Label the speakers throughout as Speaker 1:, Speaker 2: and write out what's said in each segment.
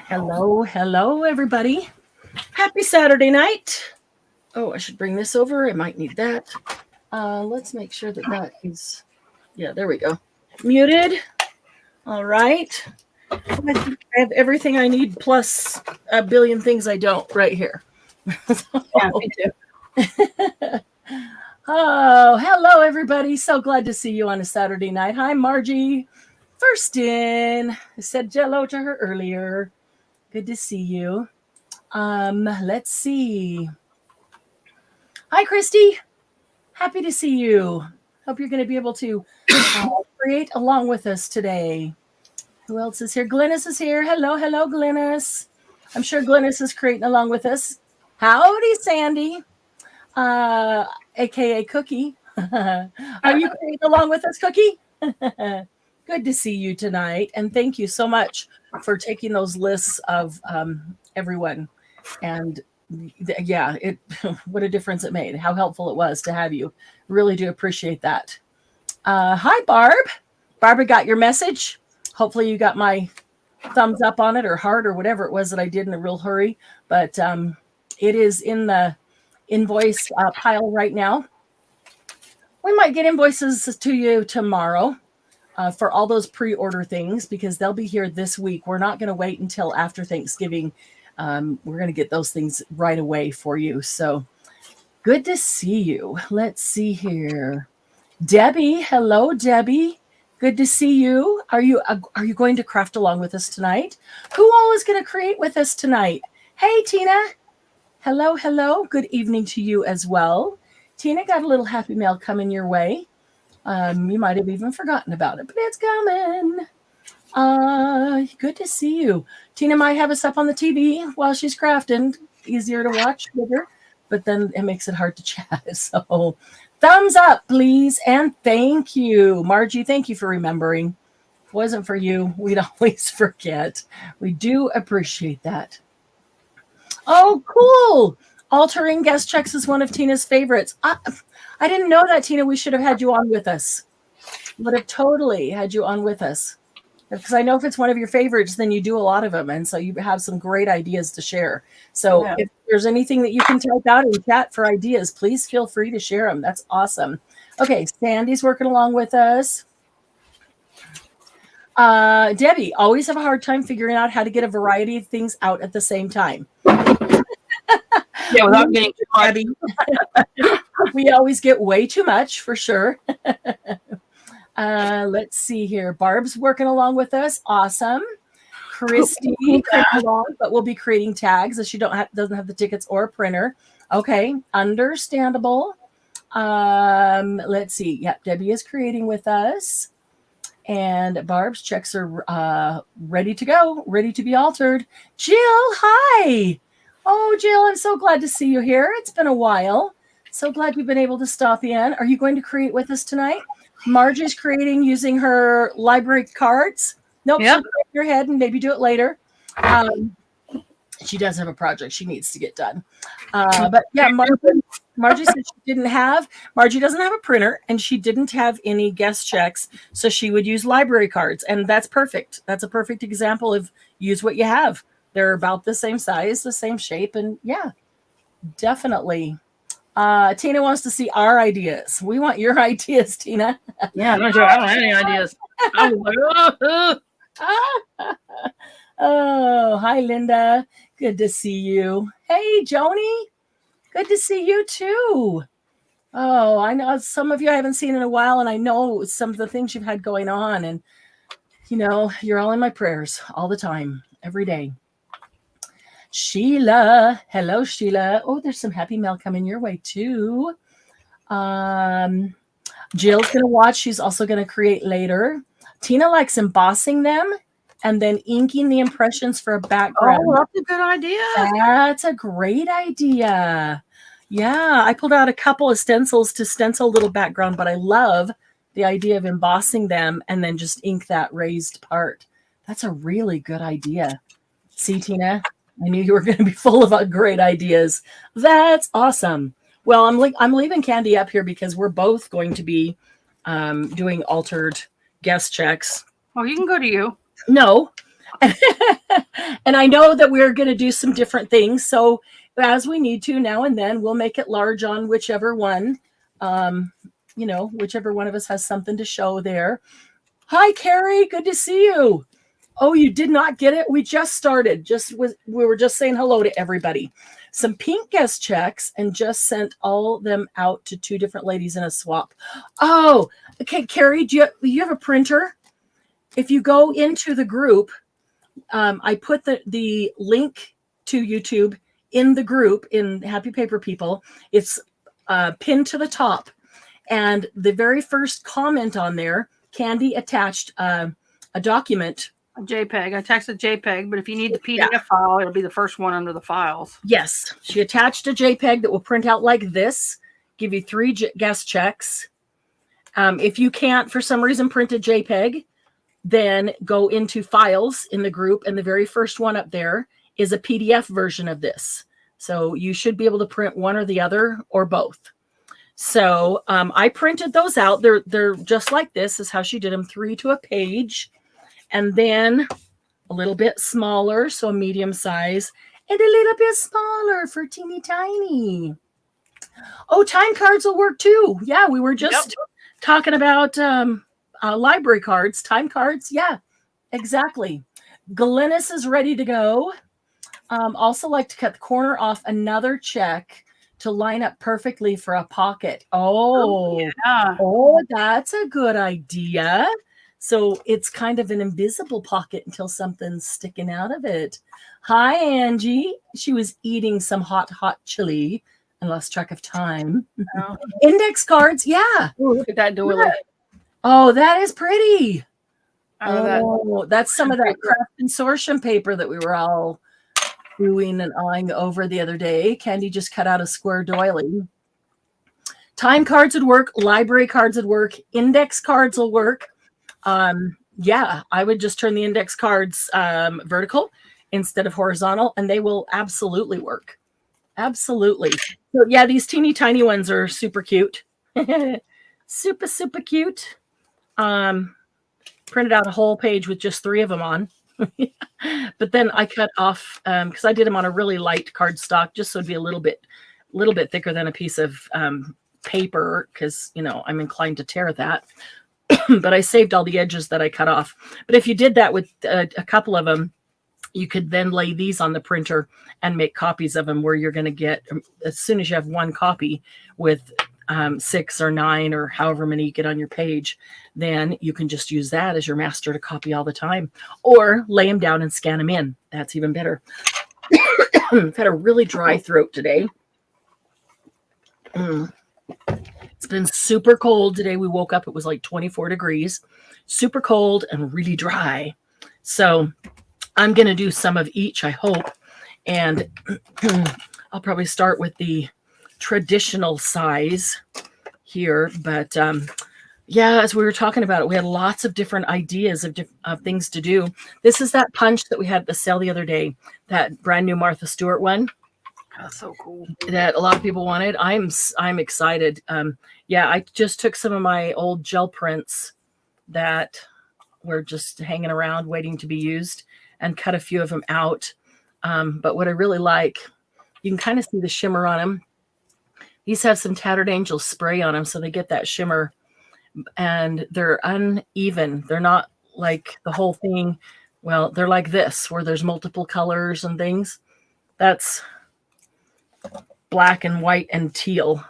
Speaker 1: Hello, everybody. Happy Saturday night. Oh, I should bring this over. I might need that. Let's make sure that is, yeah, there we go. Muted. All right. I think I have everything I need plus a billion things I don't right here.
Speaker 2: Yeah, me too.
Speaker 1: Oh, hello, everybody. So glad to see you on a Saturday night. Hi, Margie. First in. I said hello to her earlier. Good to see you. Let's see. Hi, Christy. Happy to see you. Hope you're going to be able to create along with us today. Who else is here? Glennis is here. Hello, Glennis. I'm sure Glennis is creating along with us. Howdy, Sandy, aka Cookie. Are you creating along with us, Cookie? Good to see you tonight, and thank you so much for taking those lists of everyone. And yeah, what a difference it made. How helpful it was to have you. Really do appreciate that. Hi, Barb. Barbara got your message. Hopefully you got my thumbs up on it or heart or whatever it was that I did in a real hurry. But it is in the invoice pile right now. We might get invoices to you tomorrow for all those pre-order things because they'll be here this week. We're not going to wait until after Thanksgiving. We're going to get those things right away for you. So good to see you. Let's see here. Debbie. Hello, Debbie. Good to see you. Are you going to craft along with us tonight? Who all is going to create with us tonight? Hey, Tina. Hello. Good evening to you as well. Tina got a little happy mail coming your way. You might have even forgotten about it, but it's coming. Good to see you. Tina might have us up on the TV while she's crafting. Easier to watch with her, but then it makes it hard to chat. So thumbs up, please, and thank you. Margie, thank you for remembering. If it wasn't for you, we'd always forget. We do appreciate that. Oh, cool. Altering guest checks is one of Tina's favorites. I didn't know that, Tina. We should have had you on with us. Would have totally had you on with us. Because I know if it's one of your favorites, then you do a lot of them. And so you have some great ideas to share. So if there's anything that you can type out in chat for ideas, please feel free to share them. That's awesome. Okay, Sandy's working along with us. Debbie, always have a hard time figuring out how to get a variety of things out at the same time.
Speaker 2: Yeah, without getting too
Speaker 1: Debbie. We always get way too much, for sure. Let's see here. Barb's working along with us. Awesome. Christy, but we'll be creating tags as she doesn't have the tickets or a printer. Okay, understandable. Let's see. Yep, Debbie is creating with us. And Barb's checks are ready to go, ready to be altered. Jill, hi. Oh, Jill, I'm so glad to see you here. It's been a while. So glad you've been able to stop in. Are you going to create with us tonight? Margie's creating using her library cards. Nope, she'll go in your head and maybe do it later. She does have a project she needs to get done. But yeah, Margie said Margie doesn't have a printer and she didn't have any guest checks. So she would use library cards. And that's perfect. That's a perfect example of use what you have. They're about the same size, the same shape. And yeah, definitely. Tina wants to see our ideas. We want your ideas, Tina.
Speaker 2: Yeah, I don't have any ideas.
Speaker 1: Oh, hi, Linda. Good to see you. Hey, Joni. Good to see you, too. Oh, I know some of you I haven't seen in a while, and I know some of the things you've had going on. And, you're all in my prayers all the time, every day. Sheila. Hello, Sheila. Oh, there's some happy mail coming your way, too. Jill's going to watch. She's also going to create later. Tina likes embossing them and then inking the impressions for a background.
Speaker 2: Oh, that's a good idea.
Speaker 1: That's a great idea. Yeah, I pulled out a couple of stencils to stencil a little background, but I love the idea of embossing them and then just ink that raised part. That's a really good idea. See, Tina? I knew you were going to be full of great ideas. That's awesome. Well, I'm leaving Candy up here because we're both going to be doing altered guest checks.
Speaker 2: Oh, you can go to you.
Speaker 1: No, And I know that we're going to do some different things. So as we need to now and then, we'll make it large on whichever one, whichever one of us has something to show there. Hi, Carrie. Good to see you. Oh, you did not get it? We just started. We were just saying hello to everybody. Some pink guest checks and just sent all them out to 2 different ladies in a swap. Oh, okay, Carrie, do you have a printer? If you go into the group, I put the link to YouTube in the group in Happy Paper People. It's pinned to the top. And the very first comment on there, Candy attached a document.
Speaker 2: A JPEG. I texted JPEG, but if you need the PDF file, it'll be the first one under the files.
Speaker 1: Yes. She attached a JPEG that will print out like this, give you 3 guest checks. If you can't, for some reason, print a JPEG, then go into files in the group. And the very first one up there is a PDF version of this. So you should be able to print one or the other or both. So I printed those out. They're just like this is how she did them, 3 to a page. And then a little bit smaller, so a medium size, and a little bit smaller for teeny tiny. Oh, time cards will work too. Yeah, we were just talking about library cards, time cards. Yeah, exactly. Glennis is ready to go. Also like to cut the corner off another check to line up perfectly for a pocket. Oh, that's a good idea. So it's kind of an invisible pocket until something's sticking out of it. Hi, Angie. She was eating some hot chili and lost track of time. Oh. Index cards. Yeah.
Speaker 2: Ooh, look at that doily.
Speaker 1: Oh, that is pretty. That's some of that craft consortium paper that we were all doing and eyeing over the other day. Candy just cut out a square doily. Time cards would work. Library cards would work. Index cards will work. I would just turn the index cards vertical instead of horizontal, and they will absolutely work. Absolutely. So yeah, these teeny tiny ones are super cute. super cute. Printed out a whole page with just 3 of them on. But then I cut off because I did them on a really light cardstock, just so it'd be a little bit thicker than a piece of paper, because I'm inclined to tear that. But I saved all the edges that I cut off. But if you did that with a couple of them, you could then lay these on the printer and make copies of them, where you're going to get, as soon as you have one copy with 6 or 9 or however many you get on your page, then you can just use that as your master to copy all the time, or lay them down and scan them in. That's even better. I've had a really dry throat today. It's been super cold today. We woke up, it was like 24 degrees, super cold and really dry. So I'm going to do some of each, I hope. And I'll probably start with the traditional size here. But as we were talking about it, we had lots of different ideas of things to do. This is that punch that we had at the sale the other day, that brand new Martha Stewart one.
Speaker 2: That's so cool.
Speaker 1: That a lot of people wanted. I'm excited. I just took some of my old gel prints that were just hanging around waiting to be used and cut a few of them out. But what I really like, you can kind of see the shimmer on them. These have some Tattered Angel spray on them, so they get that shimmer. And they're uneven. They're not like the whole thing. Well, they're like this, where there's multiple colors and things. That's black and white and teal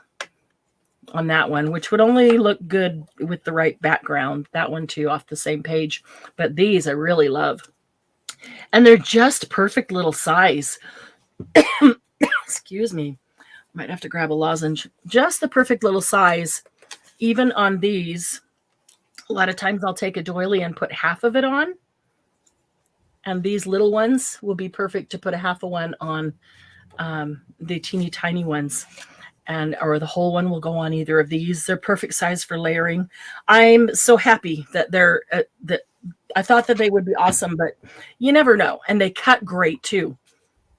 Speaker 1: on that one, which would only look good with the right background. That one too, off the same page. But these I really love. And they're just perfect little size. Excuse me. Might have to grab a lozenge. Just the perfect little size. Even on these, a lot of times I'll take a doily and put half of it on. And these little ones will be perfect to put a half of one on the teeny tiny ones. Or the whole one will go on either of these. They're perfect size for layering. I'm so happy that they're that I thought that they would be awesome, but you never know. And they cut great too.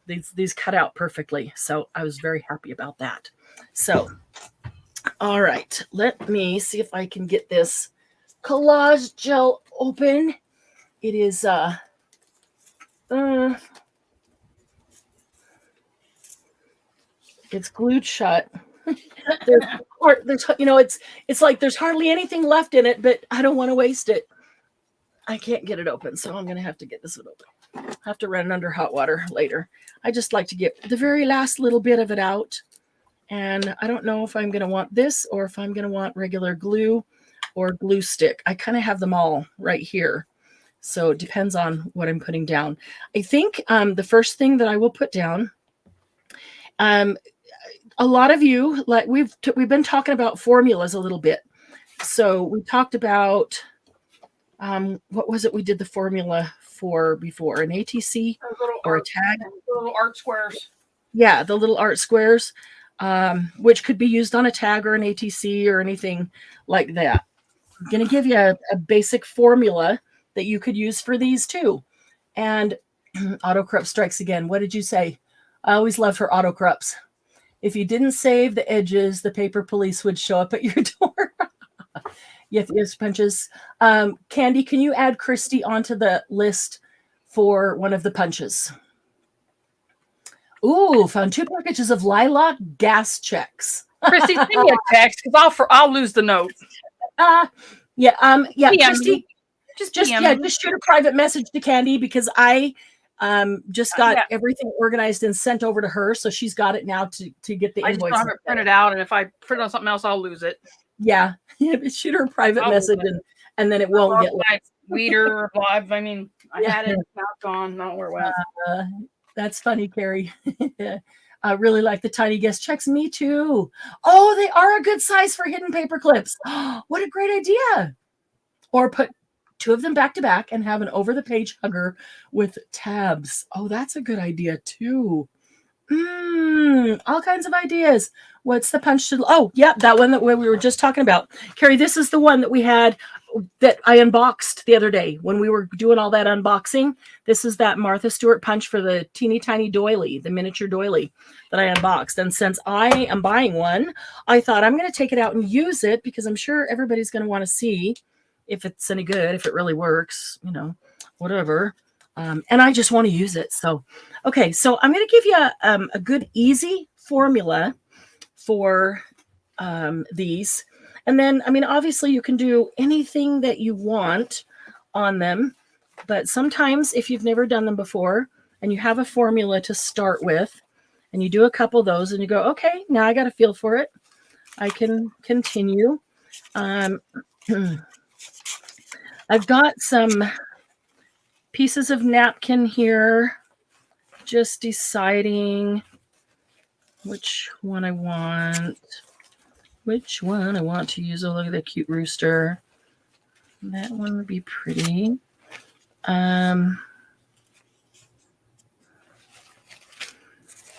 Speaker 1: These cut out perfectly. So I was very happy about that. So, all right, let me see if I can get this collage gel open. It is Uh, it's glued shut. there's it's like there's hardly anything left in it, but I don't want to waste it. I can't get it open, so I'm gonna have to get this one open. I have to run it under hot water later. I just like to get the very last little bit of it out. And I don't know if I'm gonna want this or if I'm gonna want regular glue or glue stick. I kind of have them all right here. So it depends on what I'm putting down. I think the first thing that I will put down, a lot of you, like we've been talking about formulas a little bit. So we talked about what was it we did the formula for before? An ATC or a tag?
Speaker 2: Little art squares.
Speaker 1: Yeah, the little art squares, which could be used on a tag or an ATC or anything like that. I'm going to give you a basic formula that you could use for these too. And autocorrupt strikes again. What did you say? I always loved her autocorrupts. If you didn't save the edges, the paper police would show up at your door. Yes, punches. Candy, can you add Christy onto the list for one of the punches? Ooh, found 2 packages of lilac gas checks.
Speaker 2: Christy, send me a text because I'll lose the note.
Speaker 1: Yeah,
Speaker 2: PM
Speaker 1: Christy, just shoot a private message to Candy because I just got everything organized and sent over to her, so she's got it now to get the invoice.
Speaker 2: I just have it printed out, and if I print on something else, I'll lose it.
Speaker 1: Yeah, shoot her a private message, and then it won't get lost.
Speaker 2: Weeder live. I mean, I had it. Now it's gone. Not where it went.
Speaker 1: That's funny, Carrie. I really like the tiny guest checks. Me too. Oh, they are a good size for hidden paper clips. What a great idea. Or put 2 of them back to back and have an over the page hugger with tabs. Oh, that's a good idea too. All kinds of ideas. What's the punch to? Oh, yeah, that one that we were just talking about. Carrie, this is the one that we had that I unboxed the other day when we were doing all that unboxing. This is that Martha Stewart punch for the teeny tiny doily, the miniature doily that I unboxed. And since I am buying one, I thought I'm going to take it out and use it because I'm sure everybody's going to want to see if it's any good, if it really works, whatever. And I just want to use it. So, okay. So I'm going to give you a good, easy formula for these. And then, obviously you can do anything that you want on them, but sometimes if you've never done them before and you have a formula to start with and you do a couple of those and you go, okay, now I got a feel for it. I can continue. I've got some pieces of napkin here, just deciding which one I want to use. Oh, look at that cute rooster. That one would be pretty.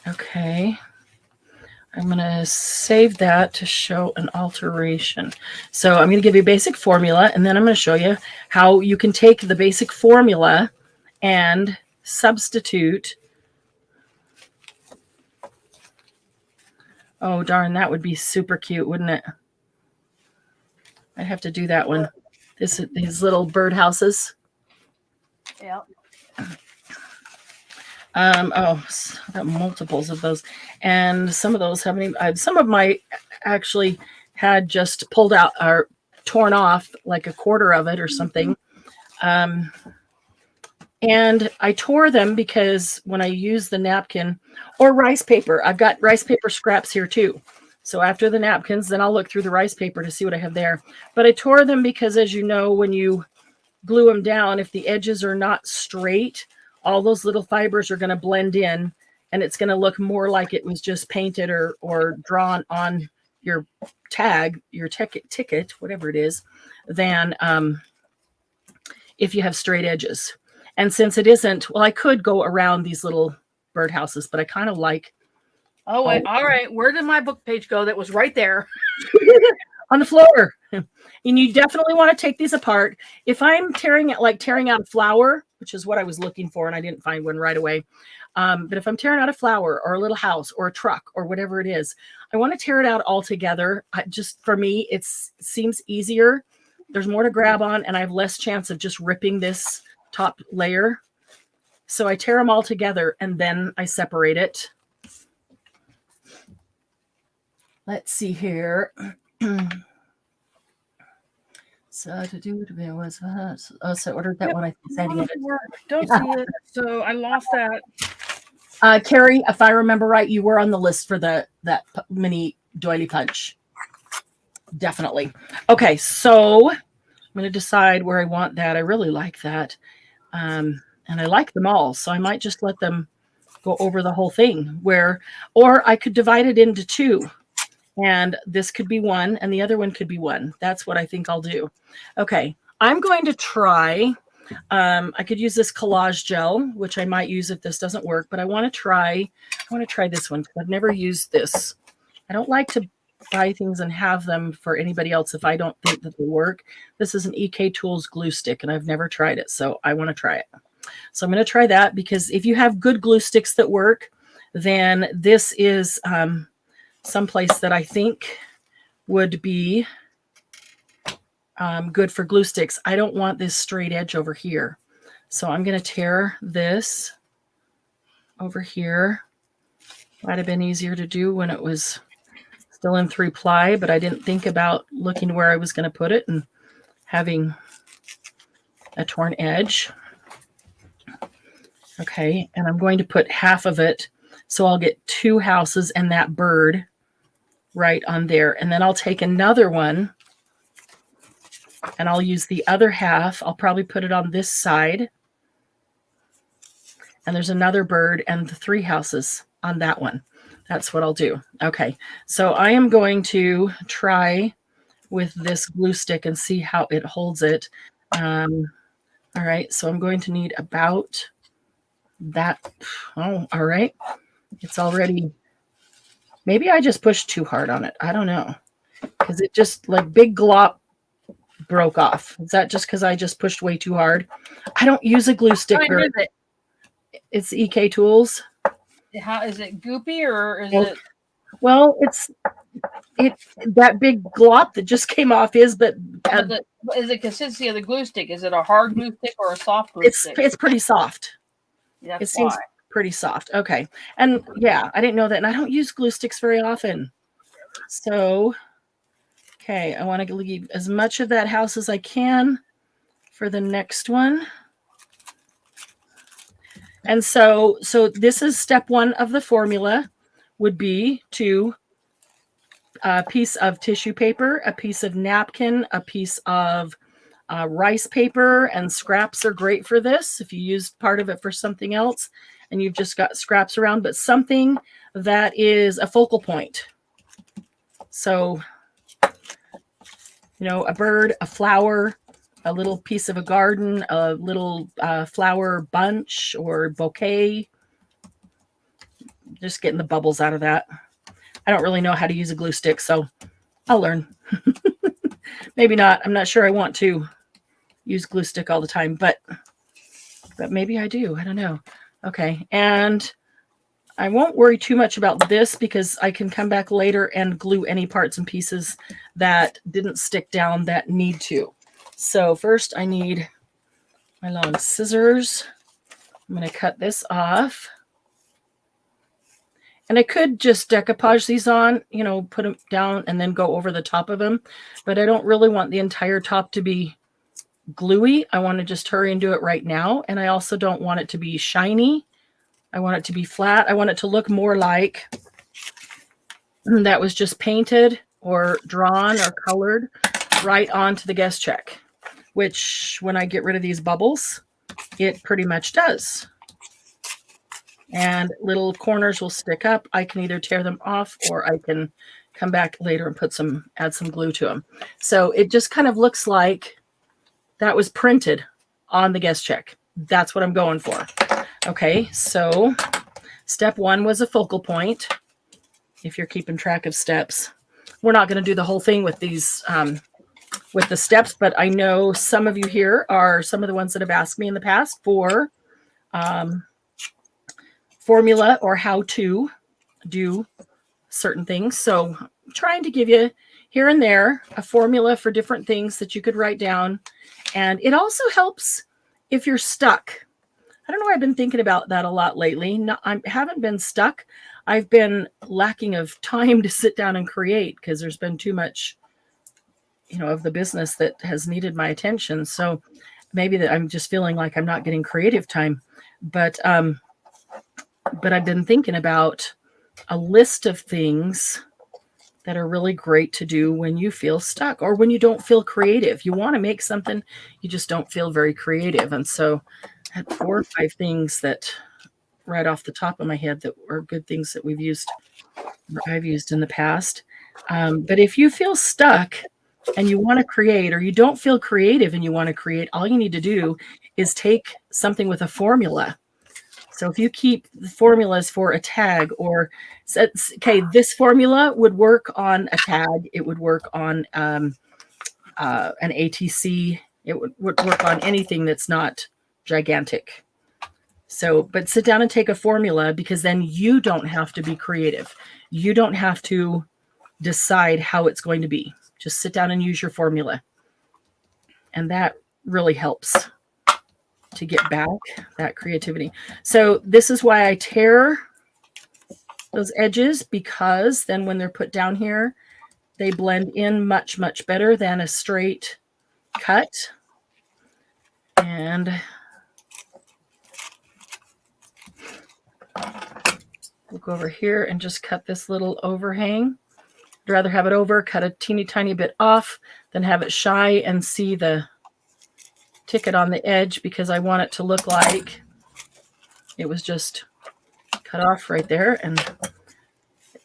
Speaker 1: Okay. I'm going to save that to show an alteration. So I'm going to give you a basic formula, and then I'm going to show you how you can take the basic formula and substitute. Oh, darn, that would be super cute, wouldn't it? I'd have to do that one. These little birdhouses.
Speaker 2: Yeah.
Speaker 1: I've got multiples of those, and some of those haven't even. Some of my actually had just pulled out or torn off like a quarter of it or something. And I tore them because when I use the napkin or rice paper, I've got rice paper scraps here too. So after the napkins, then I'll look through the rice paper to see what I have there. But I tore them because, as you know, when you glue them down, if the edges are not straight, all those little fibers are going to blend in, and it's going to look more like it was just painted or drawn on your tag, your ticket, whatever it is, than if you have straight edges. And since it isn't, well, I could go around these little birdhouses, but I kind of like.
Speaker 2: Oh, wait. All right. Where did my book page go? That was right there.
Speaker 1: On the floor. And you definitely want to take these apart. If I'm tearing out a flower, which is what I was looking for, and I didn't find one right away. But if I'm tearing out a flower or a little house or a truck or whatever it is, I want to tear it out all together. Just for me, it seems easier. There's more to grab on, and I have less chance of just ripping this top layer. So I tear them all together and then I separate it. Let's see here. So I ordered that one. I think
Speaker 2: don't see it. So I lost that.
Speaker 1: Carrie, if I remember right, you were on the list for that mini doily punch. Definitely. Okay, so I'm going to decide where I want that. I really like that. And I like them all, so I might just let them go over the whole thing. Or I could divide it into two. And this could be one, and the other one could be one. That's what I think I'll do. Okay, I'm going to try. I could use this collage gel, which I might use if this doesn't work. But I want to try this one because I've never used this. I don't like to buy things and have them for anybody else if I don't think that they work. This is an EK Tools glue stick, and I've never tried it, so I want to try it. So I'm going to try that because if you have good glue sticks that work, then this is someplace that I think would be good for glue sticks. I don't want this straight edge over here. So I'm going to tear this over here. Might have been easier to do when it was still in 3-ply, but I didn't think about looking where I was going to put it and having a torn edge. Okay, and I'm going to put half of it, so I'll get 2 houses and that bird right on there. And then I'll take another one and I'll use the other half. I'll probably put it on this side. And there's another bird and the 3 houses on that one. That's what I'll do. Okay, so I am going to try with this glue stick and see how it holds it. All right, so I'm going to need about that. Oh, all right. It's already, maybe I just pushed too hard on it. I don't know. Because it just, like, big glop broke off. Is that just because I just pushed way too hard? I don't use a glue stick. It's EK Tools.
Speaker 2: How is it, goopy or is it?
Speaker 1: Well, it's that big glop that just came off is, but
Speaker 2: is the consistency of the glue stick? Is it a hard glue stick or a soft glue stick?
Speaker 1: It's pretty soft.
Speaker 2: That's
Speaker 1: it seems pretty soft. Okay, and yeah, I didn't know that, and I don't use glue sticks very often. So, okay, I want to leave as much of that house as I can for the next one. And so this is step 1 of the formula, would be to a piece of tissue paper, a piece of napkin, a piece of rice paper, and scraps are great for this if you used part of it for something else and you've just got scraps around, but something that is a focal point. So, you know, a bird, a flower, a little piece of a garden, a little flower bunch or bouquet. Just getting the bubbles out of that. I don't really know how to use a glue stick, so I'll learn. Maybe not. I'm not sure I want to use glue stick all the time, but maybe I do. I don't know. Okay, and I won't worry too much about this because I can come back later and glue any parts and pieces that didn't stick down that need to. So first I need my long scissors. I'm going to cut this off. And I could just decoupage these on, you know, put them down and then go over the top of them. But I don't really want the entire top to be gluey. I want to just hurry and do it right now. And I also don't want it to be shiny. I want it to be flat. I want it to look more like that was just painted or drawn or colored right onto the guest check, which when I get rid of these bubbles, it pretty much does. And little corners will stick up. I can either tear them off or I can come back later and add some glue to them. So it just kind of looks like that was printed on the guest check. That's what I'm going for. Okay, so step 1 was a focal point. If you're keeping track of steps, we're not going to do the whole thing with these, with the steps, but I know some of you here are some of the ones that have asked me in the past for formula or how to do certain things. So I'm trying to give you here and there a formula for different things that you could write down. And it also helps if you're stuck. I don't know why I've been thinking about that a lot lately. No, I haven't been stuck. I've been lacking of time to sit down and create because there's been too much, of the business that has needed my attention. So maybe that I'm just feeling like I'm not getting creative time. But I've been thinking about a list of things that are really great to do when you feel stuck or when you don't feel creative. You want to make something, you just don't feel very creative. And so I had 4 or 5 things that right off the top of my head that are good things that I've used in the past. But if you feel stuck and you want to create, or you don't feel creative and you want to create, all you need to do is take something with a formula. So if you keep the formulas for a tag, or okay, this formula would work on a tag, it would work on an ATC, it would work on anything that's not gigantic. So, but sit down and take a formula, because then you don't have to be creative. You don't have to decide how it's going to be. Just sit down and use your formula. And that really helps to get back that creativity. So this is why I tear those edges, because then when they're put down here, they blend in much, much better than a straight cut. And we'll go over here and just cut this little overhang. I'd rather have it over, cut a teeny tiny bit off, than have it shy and see the ticket on the edge, because I want it to look like it was just cut off right there. And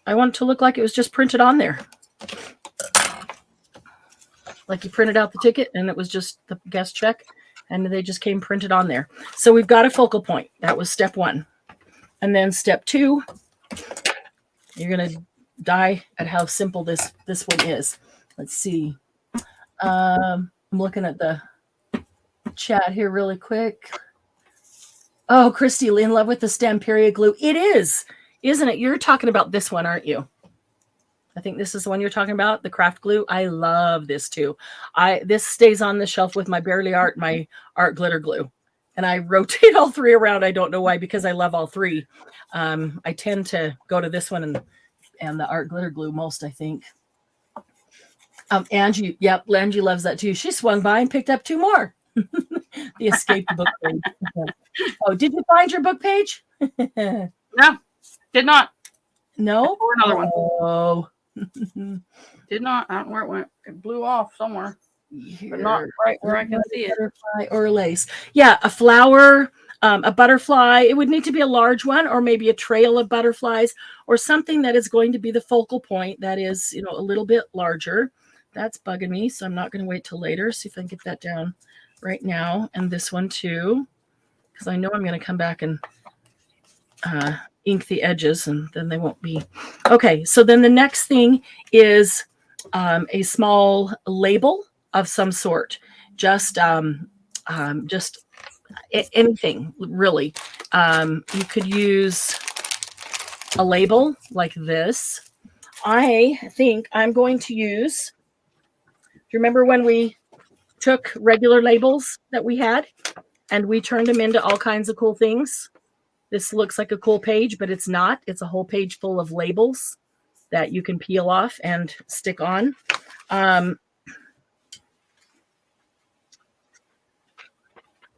Speaker 1: I want it to look like it was just printed on there. Like you printed out the ticket and it was just the guest check and they just came printed on there. So we've got a focal point. That was step 1. And then step 2, you're going to die at how simple this one is. Let's see. I'm looking at the chat here really quick. Oh, Christy, in love with the stem period glue. It is, isn't it? You're talking about this one, aren't you? I think this is the one you're talking about, the craft glue. I love this too. This stays on the shelf with my Barely Art, my art glitter glue. And I rotate all 3 around. I don't know why, because I love all 3. I tend to go to this one and the art glitter glue most, I think. Angie, yep, Angie loves that too. She swung by and picked up 2 more. The escaped book page. Oh, did you find your book page?
Speaker 2: No, did not.
Speaker 1: No?
Speaker 2: Another one.
Speaker 1: Oh.
Speaker 2: Did not. I don't know where it went. It blew off somewhere.
Speaker 1: Here.
Speaker 2: But not right where I can see it.
Speaker 1: Butterfly or lace. Yeah, a flower, a butterfly. It would need to be a large one, or maybe a trail of butterflies, or something that is going to be the focal point that is, a little bit larger. That's bugging me, so I'm not going to wait till later. See if I can get that down right now. And this one too, because I know I'm going to come back and ink the edges, and then they won't be. Okay, so then the next thing is a small label of some sort. Just anything, really. You could use a label like this. I think I'm going to use, do you remember when we took regular labels that we had and we turned them into all kinds of cool things? This looks like a cool page, but it's not. It's a whole page full of labels that you can peel off and stick on.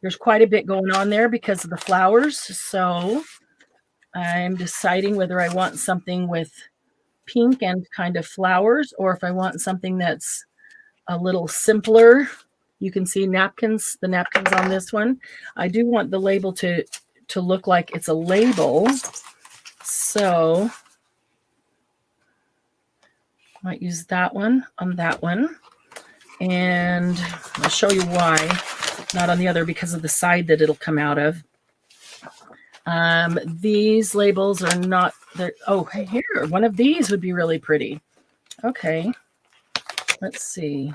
Speaker 1: There's quite a bit going on there because of the flowers. So I'm deciding whether I want something with pink and kind of flowers, or if I want something that's a little simpler. You can see napkins, the napkins on this one. I do want the label to look like it's a label. So I might use that one on that one. And I'll show you why. Not on the other, because of the side that it'll come out of. These labels are not there. Oh, here, one of these would be really pretty. Okay, let's see.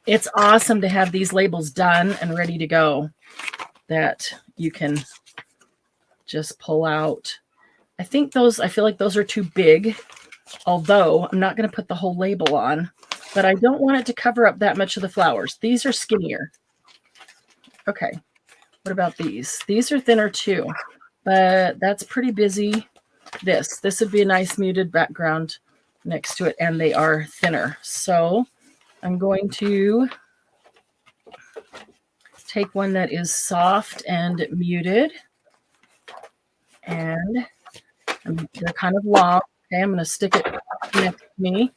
Speaker 1: It's awesome to have these labels done and ready to go that you can just pull out. I feel like those are too big, although I'm not going to put the whole label on, but I don't want it to cover up that much of the flowers. These are skinnier. Okay, What about these? These are thinner too, but that's pretty busy. This would be a nice muted background next to it, and they are thinner. So I'm going to take one that is soft and muted, and they're kind of long. Okay, I'm going to stick it next to me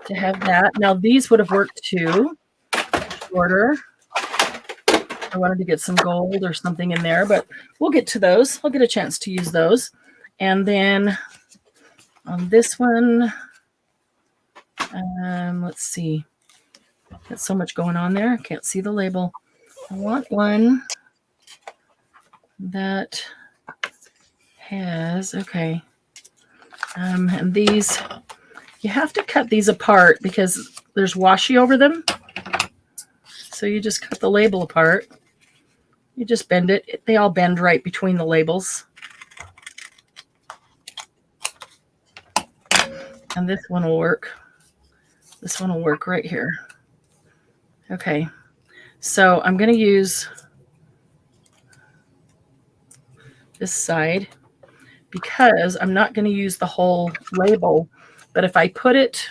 Speaker 1: to have that. Now these would have worked too, shorter. I wanted to get some gold or something in there, but we'll get to those. I'll get a chance to use those. And then on this one, let's see. Got so much going on there. Can't see the label. I want one that has, okay. And these, you have to cut these apart because there's washi over them. So you just cut the label apart. You just bend it. They all bend right between the labels. And this one will work. This one will work right here. Okay. So I'm going to use this side because I'm not going to use the whole label. But if I put it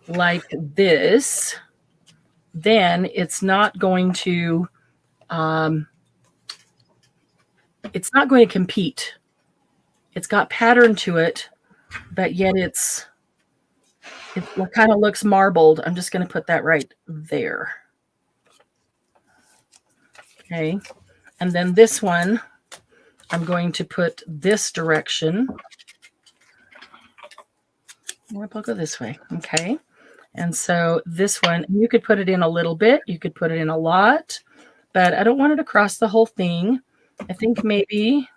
Speaker 1: like this, then it's not going to compete. It's got pattern to it, but yet it kind of looks marbled. I'm just going to put that right there. Okay. And then this one, I'm going to put this direction. I'll go this way. Okay. And so this one, you could put it in a little bit. You could put it in a lot, but I don't want it across the whole thing. I think maybe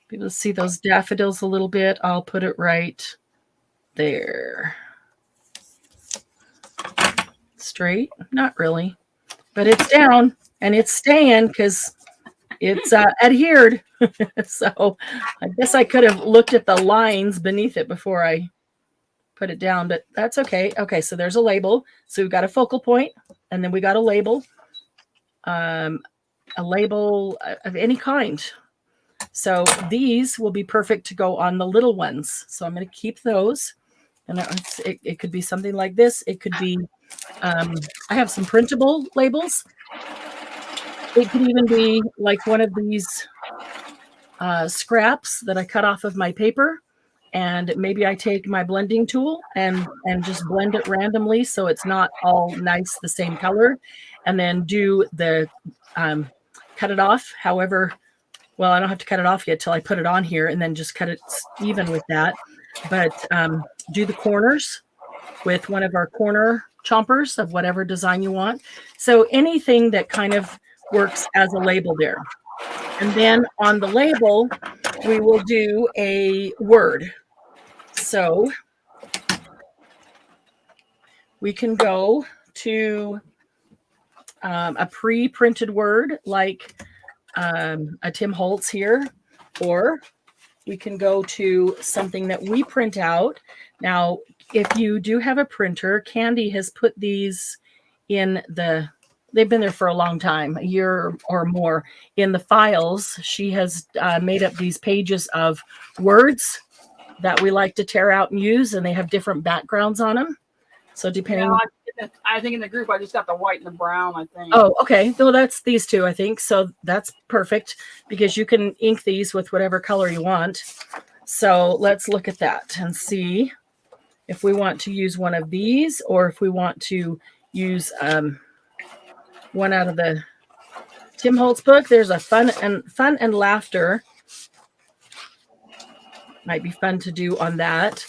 Speaker 1: be able to see those daffodils a little bit. I'll put it right there. Straight? Not really, but it's down and it's staying because it's adhered. So I guess I could have looked at the lines beneath it before I put it down, but that's okay. Okay, so there's a label. So we've got a focal point, and then we got a label of any kind. So these will be perfect to go on the little ones. So I'm going to keep those, and it could be something like this. It could be, I have some printable labels. It could even be like one of these scraps that I cut off of my paper. And maybe I take my blending tool and just blend it randomly so it's not all nice, the same color, and then do the cut it off. However, well, I don't have to cut it off yet till I put it on here, and then just cut it even with that. But do the corners with one of our corner chompers of whatever design you want. So anything that kind of works as a label there. And then on the label, we will do a word. So we can go to a pre-printed word like a Tim Holtz here, or we can go to something that we print out. Now, if you do have a printer, Candy has put these in they've been there for a long time, a year or more. In the files, she has made up these pages of words that we like to tear out and use, and they have different backgrounds on them. So depending,
Speaker 2: I think in the group I just got the white and the brown. I think.
Speaker 1: Oh, okay. Well, that's these two, I think. So that's perfect because you can ink these with whatever color you want. So let's look at that and see if we want to use one of these or if we want to use one out of the Tim Holtz book. There's a fun and laughter. Might be fun to do on that.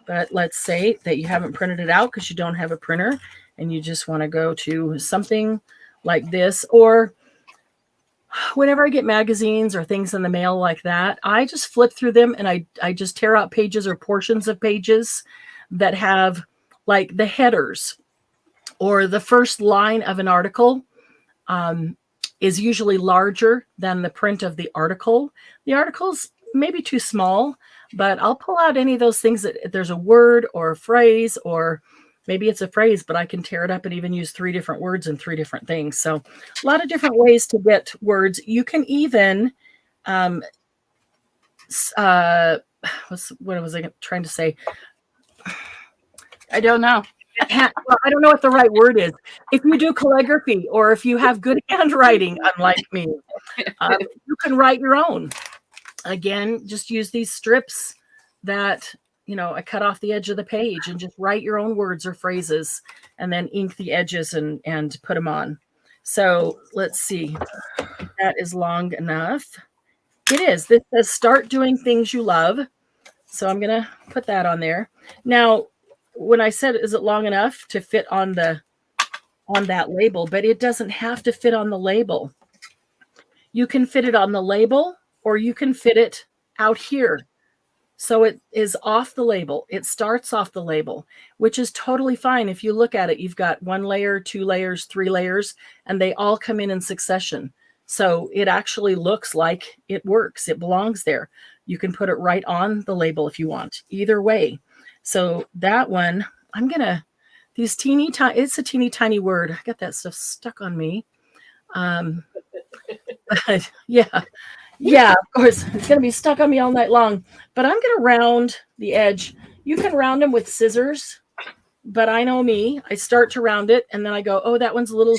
Speaker 1: But let's say that you haven't printed it out because you don't have a printer and you just want to go to something like this. Or whenever I get magazines or things in the mail like that, I just flip through them and I just tear out pages or portions of pages that have like the headers or the first line of an article is usually larger than the print of the article. The article's maybe too small, but I'll pull out any of those things that if there's a word or a phrase or Maybe it's a phrase, but I can tear it up and even use 3 different words and 3 different things. So a lot of different ways to get words. You can even, what was I trying to say?
Speaker 2: I don't know.
Speaker 1: Well, I don't know what the right word is. If you do calligraphy or if you have good handwriting, unlike me, you can write your own. Again, just use these strips that, I cut off the edge of the page and just write your own words or phrases and then ink the edges and put them on. So let's see. That is long enough. It is. This says start doing things you love. So I'm going to put that on there. Now, when I said, is it long enough to fit on that label, but it doesn't have to fit on the label. You can fit it on the label or you can fit it out here. So it is off the label. It starts off the label, which is totally fine. If you look at it, you've got 1 layer, 2 layers, 3 layers, and they all come in succession. So it actually looks like it works. It belongs there. You can put it right on the label if you want, either way. So that one, it's a teeny tiny word. I got that stuff stuck on me. Yeah, of course, it's going to be stuck on me all night long. But I'm going to round the edge. You can round them with scissors, but I know me. I start to round it, and then I go, oh, that one's a little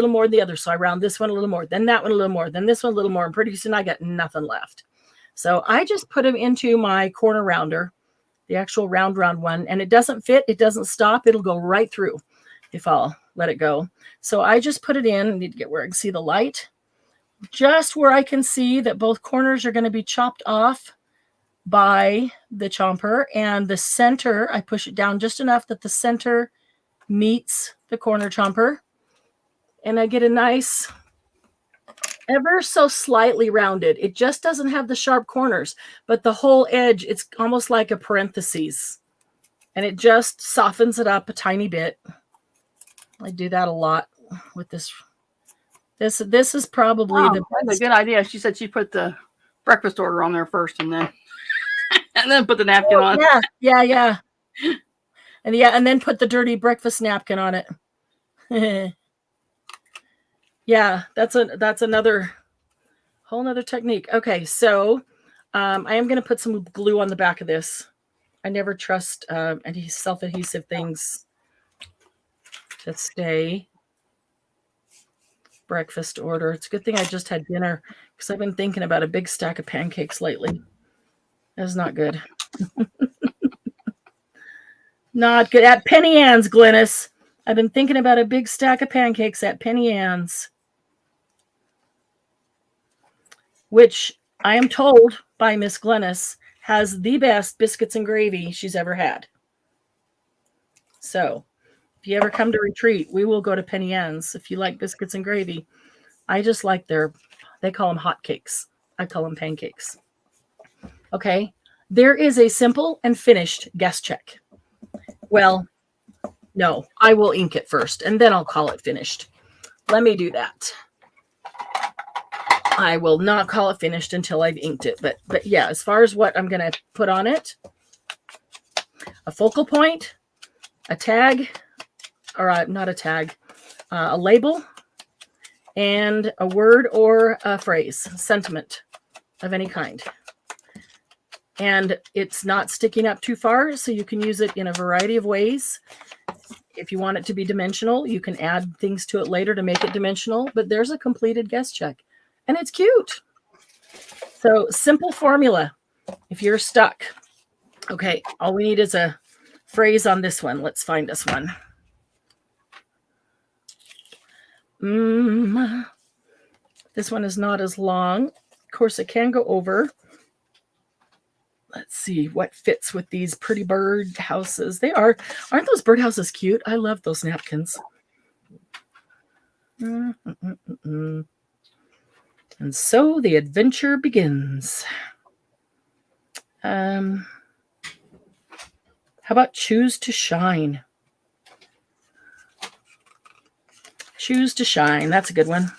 Speaker 1: more than the other. So I round this one a little more, then that one a little more, then this one a little more, and pretty soon I got nothing left. So I just put them into my corner rounder, the actual round one, and it doesn't fit. It doesn't stop. It'll go right through if I'll let it go. So I just put it in. I need to get where I can see the light. Just where I can see that both corners are going to be chopped off by the chomper, and the center, I push it down just enough that the center meets the corner chomper, and I get a nice, ever so slightly rounded. It just doesn't have the sharp corners, but the whole edge, it's almost like a parentheses, and it just softens it up a tiny bit. I do that a lot with this. This is probably the best.
Speaker 2: That's a good idea. She said she put the breakfast order on there first, and then put the napkin on.
Speaker 1: Yeah. And then put the dirty breakfast napkin on it. Yeah, that's another whole nother technique. Okay, so I am going to put some glue on the back of this. I never trust any self-adhesive things to stay. Breakfast order. It's a good thing I just had dinner because I've been thinking about a big stack of pancakes lately. That's not good. Not good. At Penny Ann's, Glennis. I've been thinking about a big stack of pancakes at Penny Ann's, which I am told by Miss Glennis has the best biscuits and gravy she's ever had. So if you ever come to retreat, we will go to Penny Ann's if you like biscuits and gravy. I just like they call them hot cakes. I call them pancakes. Okay. There is a simple and finished guest check. Well, no, I will ink it first and then I'll call it finished. Let me do that. I will not call it finished until I've inked it. But yeah, as far as what I'm going to put on it, a focal point, a tag, or not a tag, a label, and a word or a phrase, sentiment of any kind. And it's not sticking up too far, so you can use it in a variety of ways. If you want it to be dimensional, you can add things to it later to make it dimensional, but there's a completed guest check, and it's cute. So simple formula if you're stuck. Okay, all we need is a phrase on this one. Let's find this one. This one is not as long. Of course, it can go over. Let's see what fits with these pretty bird houses. Aren't those bird houses cute? I love those napkins. And so the adventure begins. How about choose to shine? Choose to shine. That's a good one.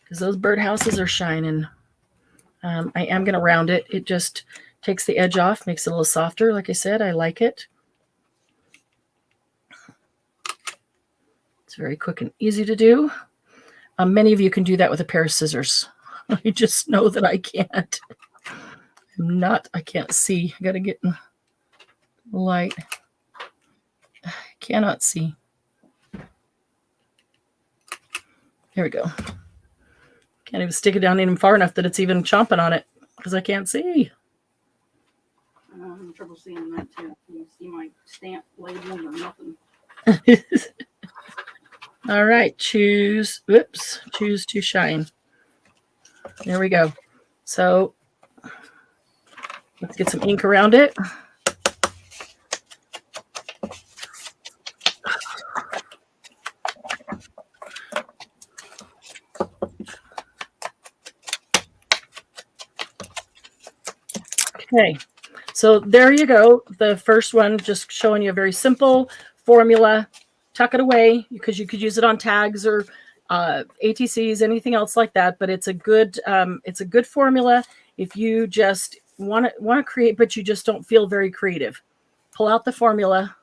Speaker 1: Because those birdhouses are shining. I am going to round it. It just takes the edge off, makes it a little softer. Like I said, I like it. It's very quick and easy to do. Many of you can do that with a pair of scissors. I just know that I can't. I can't see. I got to get in the light. I cannot see. Here we go. Can't even stick it down even far enough that it's even chomping on it because I can't see.
Speaker 2: I'm having trouble seeing that too. You see my stamp label or nothing.
Speaker 1: All right, choose to shine. There we go. So let's get some ink around it. Okay, so there you go. The first one, just showing you a very simple formula. Tuck it away because you could use it on tags or ATCs, anything else like that. But it's a good formula if you just want to create, but you just don't feel very creative. Pull out the formula.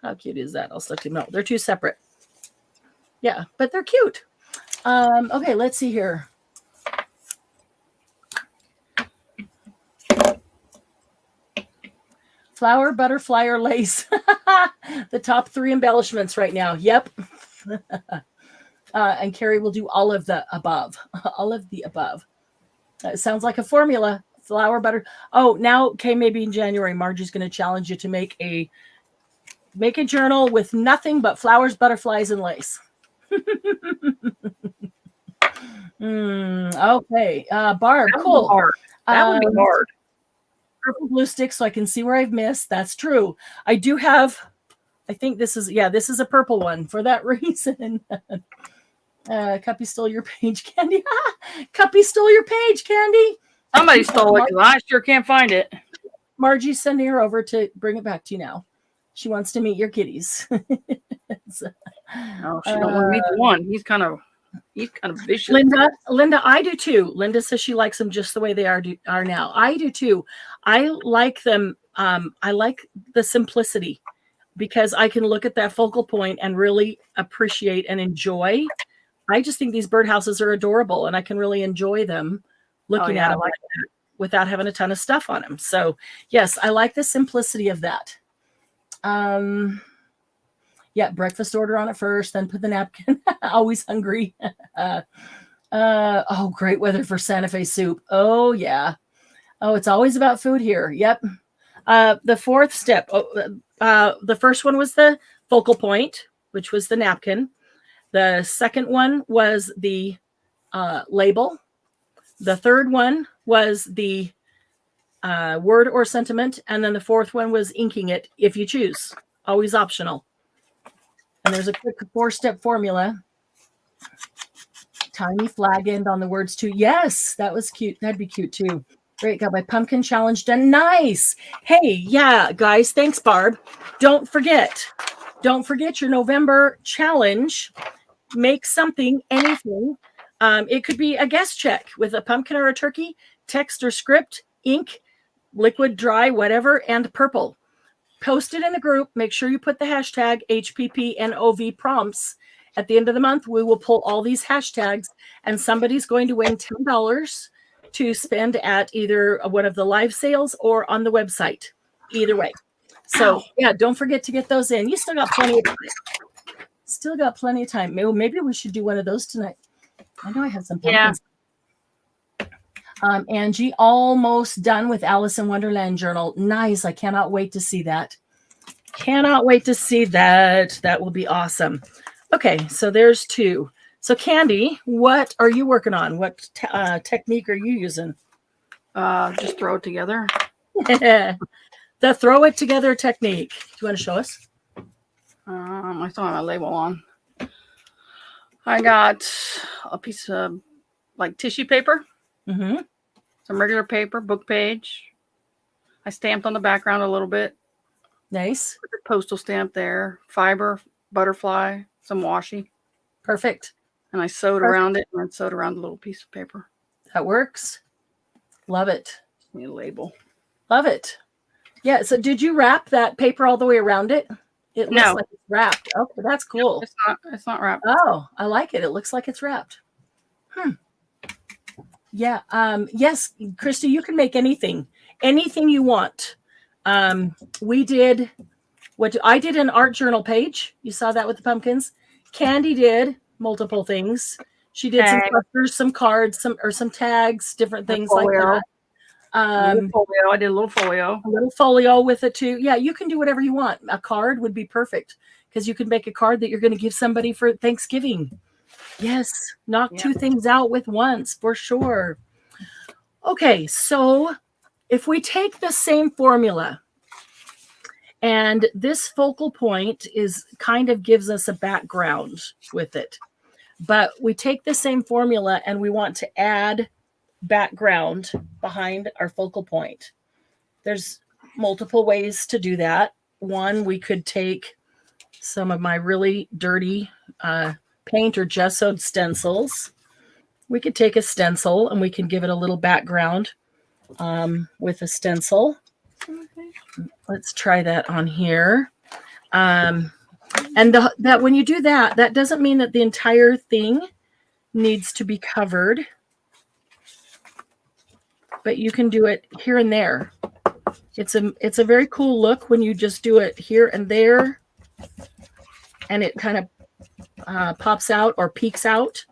Speaker 1: How cute is that? I'll stick to no. They're two separate. Yeah, but they're cute. Okay, let's see here. Flower, butterfly, or lace. The top 3 embellishments right now. Yep. And Carrie will do all of the above. All of the above. It sounds like a formula. Flower, butter. Oh, now, okay, maybe in January, Margie's going to challenge you to make a journal with nothing but flowers, butterflies, and lace. Okay. Barb, cool.
Speaker 2: That would be hard.
Speaker 1: Purple glue stick so I can see where I've missed. That's true. I do have, I think this is a purple one for that reason. Cuppy stole your page, Candy. Cuppy stole your page, Candy.
Speaker 2: Somebody stole it because I sure can't find it.
Speaker 1: Margie's sending her over to bring it back to you now. She wants to meet your kitties.
Speaker 2: So, oh, she don't want to meet the one. He's kind of vicious.
Speaker 1: Linda, I do too. Linda says she likes them just the way they are now. I do too. I like them. I like the simplicity because I can look at that focal point and really appreciate and enjoy. I just think these birdhouses are adorable, and I can really enjoy them looking at them like that without having a ton of stuff on them. So yes, I like the simplicity of that. Yeah, breakfast order on it first, then put the napkin. Always hungry. Oh, great weather for Santa Fe soup. Oh, yeah. Oh, it's always about food here. Yep. The fourth step. The first one was the focal point, which was the napkin. The second one was the label. The third one was the word or sentiment. And then the fourth one was inking it if you choose. Always optional. And there's a quick 4-step formula. Tiny flag end on the words too. Yes, that was cute. That'd be cute too. Great. Got my pumpkin challenge done. Nice. Hey, yeah, guys. Thanks, Barb. Don't forget your November challenge. Make something, anything. It could be a guest check with a pumpkin or a turkey, text or script, ink, liquid, dry, whatever, and purple. Post it in a group. Make sure you put the hashtag HPPNOV prompts. At the end of the month, we will pull all these hashtags, and somebody's going to win $10 to spend at either one of the live sales or on the website. Either way. So, yeah, don't forget to get those in. You still got plenty of time. Maybe we should do one of those tonight. I know I have some pumpkins. Angie, almost done with Alice in Wonderland journal. Nice. I cannot wait to see that. That will be awesome. Okay, so there's 2. So Candy, what are you working on? What technique are you using?
Speaker 2: Just throw it together.
Speaker 1: The throw it together technique. Do you want to show us?
Speaker 2: I still have my label on. I got a piece of like tissue paper.
Speaker 1: Mm-hmm.
Speaker 2: Some regular paper, book page. I stamped on the background a little bit.
Speaker 1: Nice.
Speaker 2: Put the postal stamp there. Fiber, butterfly, some washi.
Speaker 1: Perfect.
Speaker 2: And I sewed around it and then sewed around the little piece of paper.
Speaker 1: That works. Love it.
Speaker 2: Just need a label.
Speaker 1: Love it. Yeah. So did you wrap that paper all the way around it It looks
Speaker 2: No,
Speaker 1: like it's wrapped. Okay, that's cool.
Speaker 2: it's not. It's not wrapped.
Speaker 1: Oh, I like it. It looks like it's wrapped. Yeah. Yes, Christy, you can make anything you want. We did what I did an art journal page. You saw that with the pumpkins. Candy did multiple things. She did some clusters, some cards, some tags, different things like that.
Speaker 2: I did a little folio.
Speaker 1: A little folio with it too. Yeah, you can do whatever you want. A card would be perfect because you can make a card that you're going to give somebody for Thanksgiving. Yes, knock two things out with once for sure. Okay, so if we take the same formula and this focal point is kind of gives us a background with it, but we take the same formula and we want to add background behind our focal point. There's multiple ways to do that. One, we could take some of my really dirty paint or gessoed stencils. We could take a stencil and we can give it a little background with a stencil. Okay. Let's try that on here. And that when you do that, that doesn't mean that the entire thing needs to be covered, but you can do it here and there. It's a very cool look when you just do it here and there, and it kind of pops out or peeks out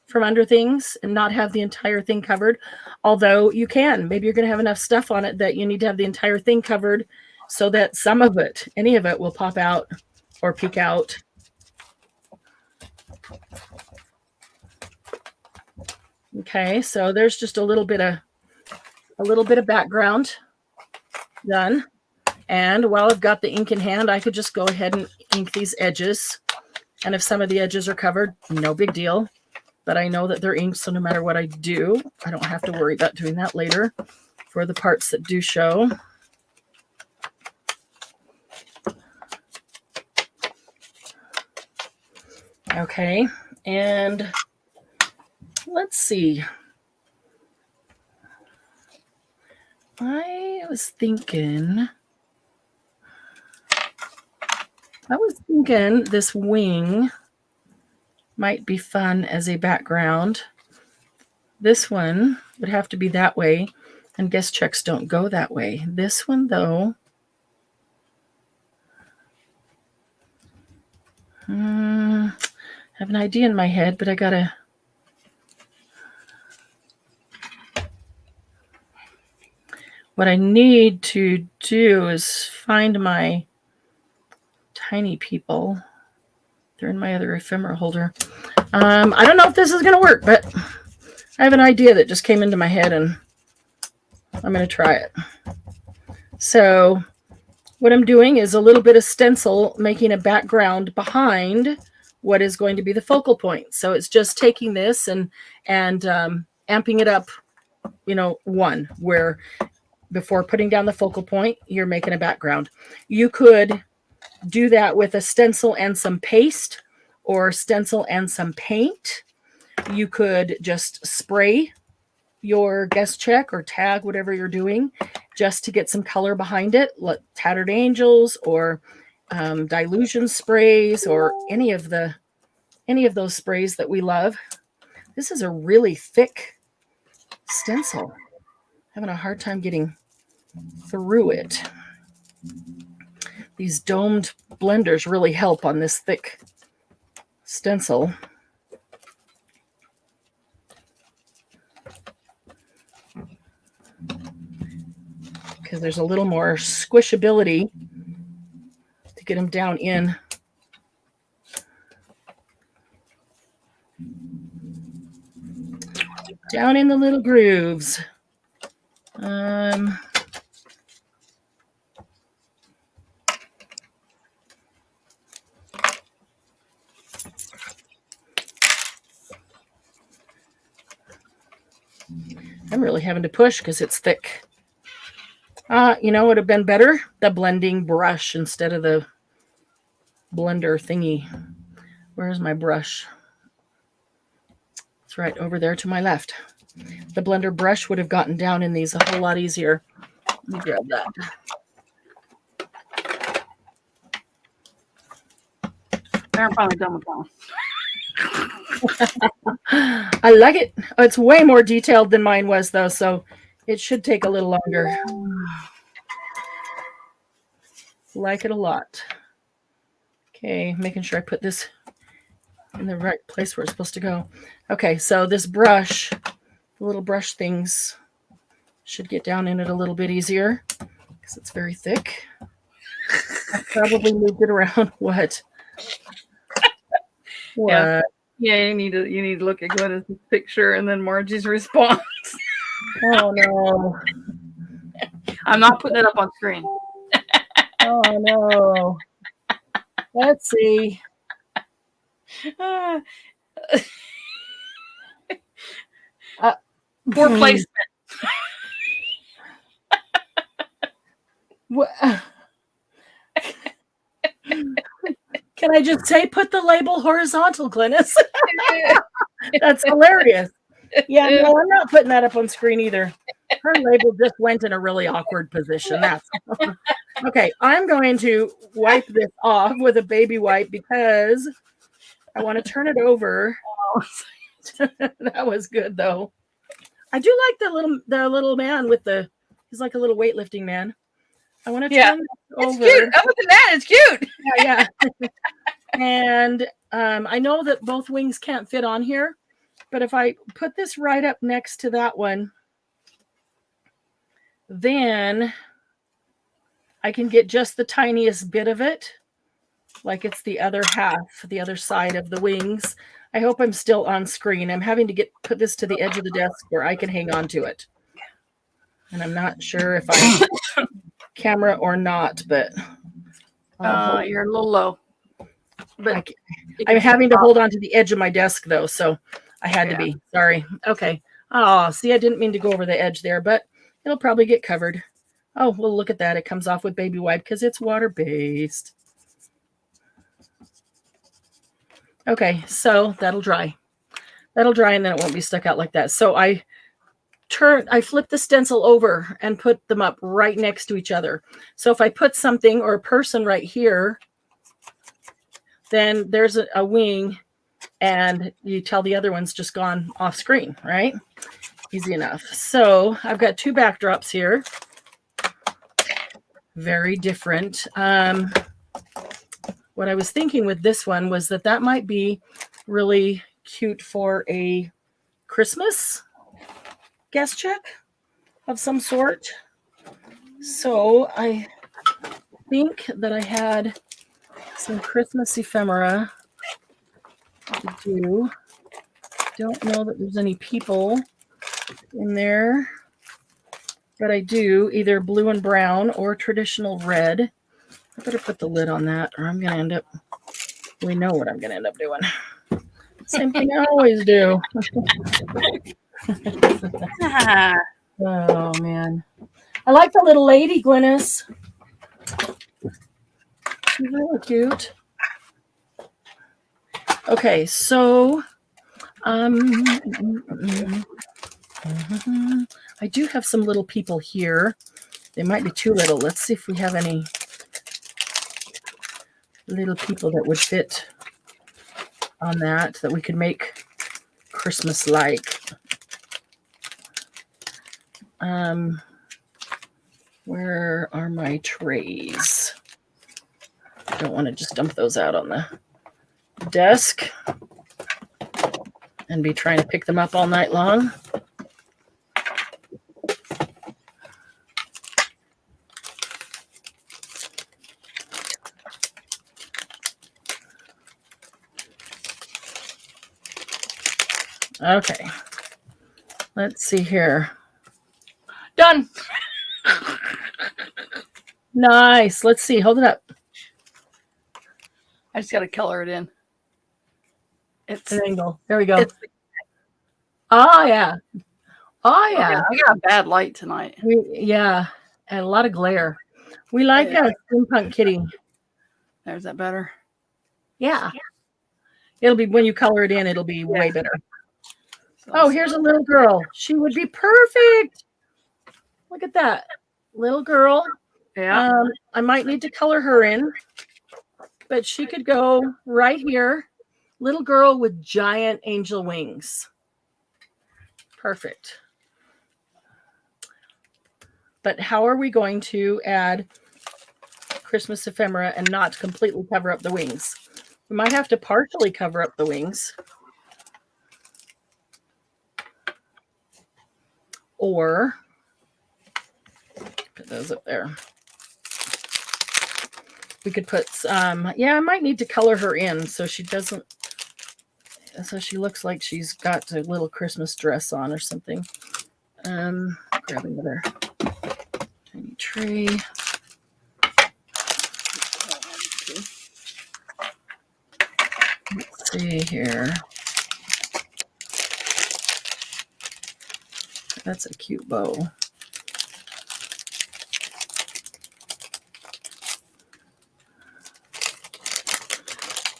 Speaker 1: from under things and not have the entire thing covered. Although you can, maybe you're going to have enough stuff on it that you need to have the entire thing covered so that some of it, any of it will pop out or peek out. Okay, so there's just a little bit of background done. And while I've got the ink in hand, I could just go ahead and ink these edges. And if some of the edges are covered, no big deal. But I know that they're inked, so no matter what I do, I don't have to worry about doing that later for the parts that do show. Okay, and let's see. I was thinking this wing might be fun as a background. This one would have to be that way, and guest checks don't go that way. This one, though, I have an idea in my head, but I gotta... What I need to do is find my tiny people. They're in my other ephemera holder. I don't know if this is going to work, but I have an idea that just came into my head, and I'm going to try it. So what I'm doing is a little bit of stencil, making a background behind what is going to be the focal point. So it's just taking this and amping it up, one, where before putting down the focal point, you're making a background. You could do that with a stencil and some paste, or stencil and some paint. You could just spray your guest check or tag, whatever you're doing, just to get some color behind it, like Tattered Angels or dilution sprays, or any of those sprays that we love. This is a really thick stencil. Having a hard time getting through it. These domed blenders really help on this thick stencil. Because there's a little more squishability to get them down in. Down in the little grooves. I'm really having to push because it's thick. It would have been better, the blending brush instead of the blender thingy. Where's my brush? It's right over there to my left. The blender brush would have gotten down in these a whole lot easier. Let me grab that.
Speaker 2: I'm finally done with that one.
Speaker 1: I like it. It's way more detailed than mine was, though, so it should take a little longer. Like it a lot. Okay, making sure I put this in the right place where it's supposed to go. Okay, so this brush, the little brush things, should get down in it a little bit easier because it's very thick. I probably moved it around. What? What?
Speaker 2: Yeah, you need to look at Glenda's picture and then Margie's response.
Speaker 1: Oh no.
Speaker 2: I'm not putting it up on screen.
Speaker 1: Oh no. Let's see.
Speaker 2: Poor placement.
Speaker 1: What? Can I just say, put the label horizontal, Glynis? That's hilarious. Yeah, no, I'm not putting that up on screen either. Her label just went in a really awkward position. That's okay. I'm going to wipe this off with a baby wipe because I want to turn it over. That was good though. I do like the little man with he's like a little weightlifting man. I want to turn this over.
Speaker 2: It's cute. Other than that, it's cute.
Speaker 1: Yeah. And I know that both wings can't fit on here, but if I put this right up next to that one, then I can get just the tiniest bit of it, like it's the other half, the other side of the wings. I hope I'm still on screen. I'm having to put this to the edge of the desk where I can hang on to it. And I'm not sure if I'm camera or not, but
Speaker 2: you're a little low.
Speaker 1: But I'm having to hold on to the edge of my desk though, so I had to be. Sorry. Okay. Oh, see, I didn't mean to go over the edge there, but it'll probably get covered. Oh, well, look at that. It comes off with baby wipe because it's water-based. Okay, so that'll dry. That'll dry and then it won't be stuck out like that. So I flip the stencil over and put them up right next to each other. So if I put something or a person right here, then there's a wing and you tell the other one's just gone off screen, right? Easy enough. So I've got two backdrops here. Very different. What I was thinking with this one was that might be really cute for a Christmas guest check of some sort. So I think that I had some Christmas ephemera to do. Don't know that there's any people in there, but I do either blue and brown or traditional red. I better put the lid on that or I'm going to we know what I'm going to end up doing. Same thing I always do. Oh, man. I like the little lady, Glynis. She's really cute. Okay, so I do have some little people here. They might be too little. Let's see if we have any little people that would fit on that we could make Christmas-like. Where are my trays? I don't want to just dump those out on the desk and be trying to pick them up all night long. Okay, let's see here.
Speaker 2: Done.
Speaker 1: Nice. Let's see. Hold it up.
Speaker 2: I just got to color it in. It's
Speaker 1: an angle. There we go. Oh, yeah. Oh, yeah.
Speaker 2: I got a bad light tonight.
Speaker 1: And a lot of glare. We like a steampunk kitty.
Speaker 2: There's that better.
Speaker 1: Yeah. It'll be, when you color it in, it'll be way better. Oh, here's a little girl. She would be perfect. Look at that. Little girl.
Speaker 2: Yeah.
Speaker 1: I might need to color her in. but she could go right here. Little girl with giant angel wings. Perfect. But how are we going to add Christmas ephemera and not completely cover up the wings? We might have to partially cover up the wings. Or put those up there. We could put some, yeah, I might need to color her in so she doesn't, so she looks like she's got a little Christmas dress on or something. Grab another tiny tray. Let's see here. That's a cute bow.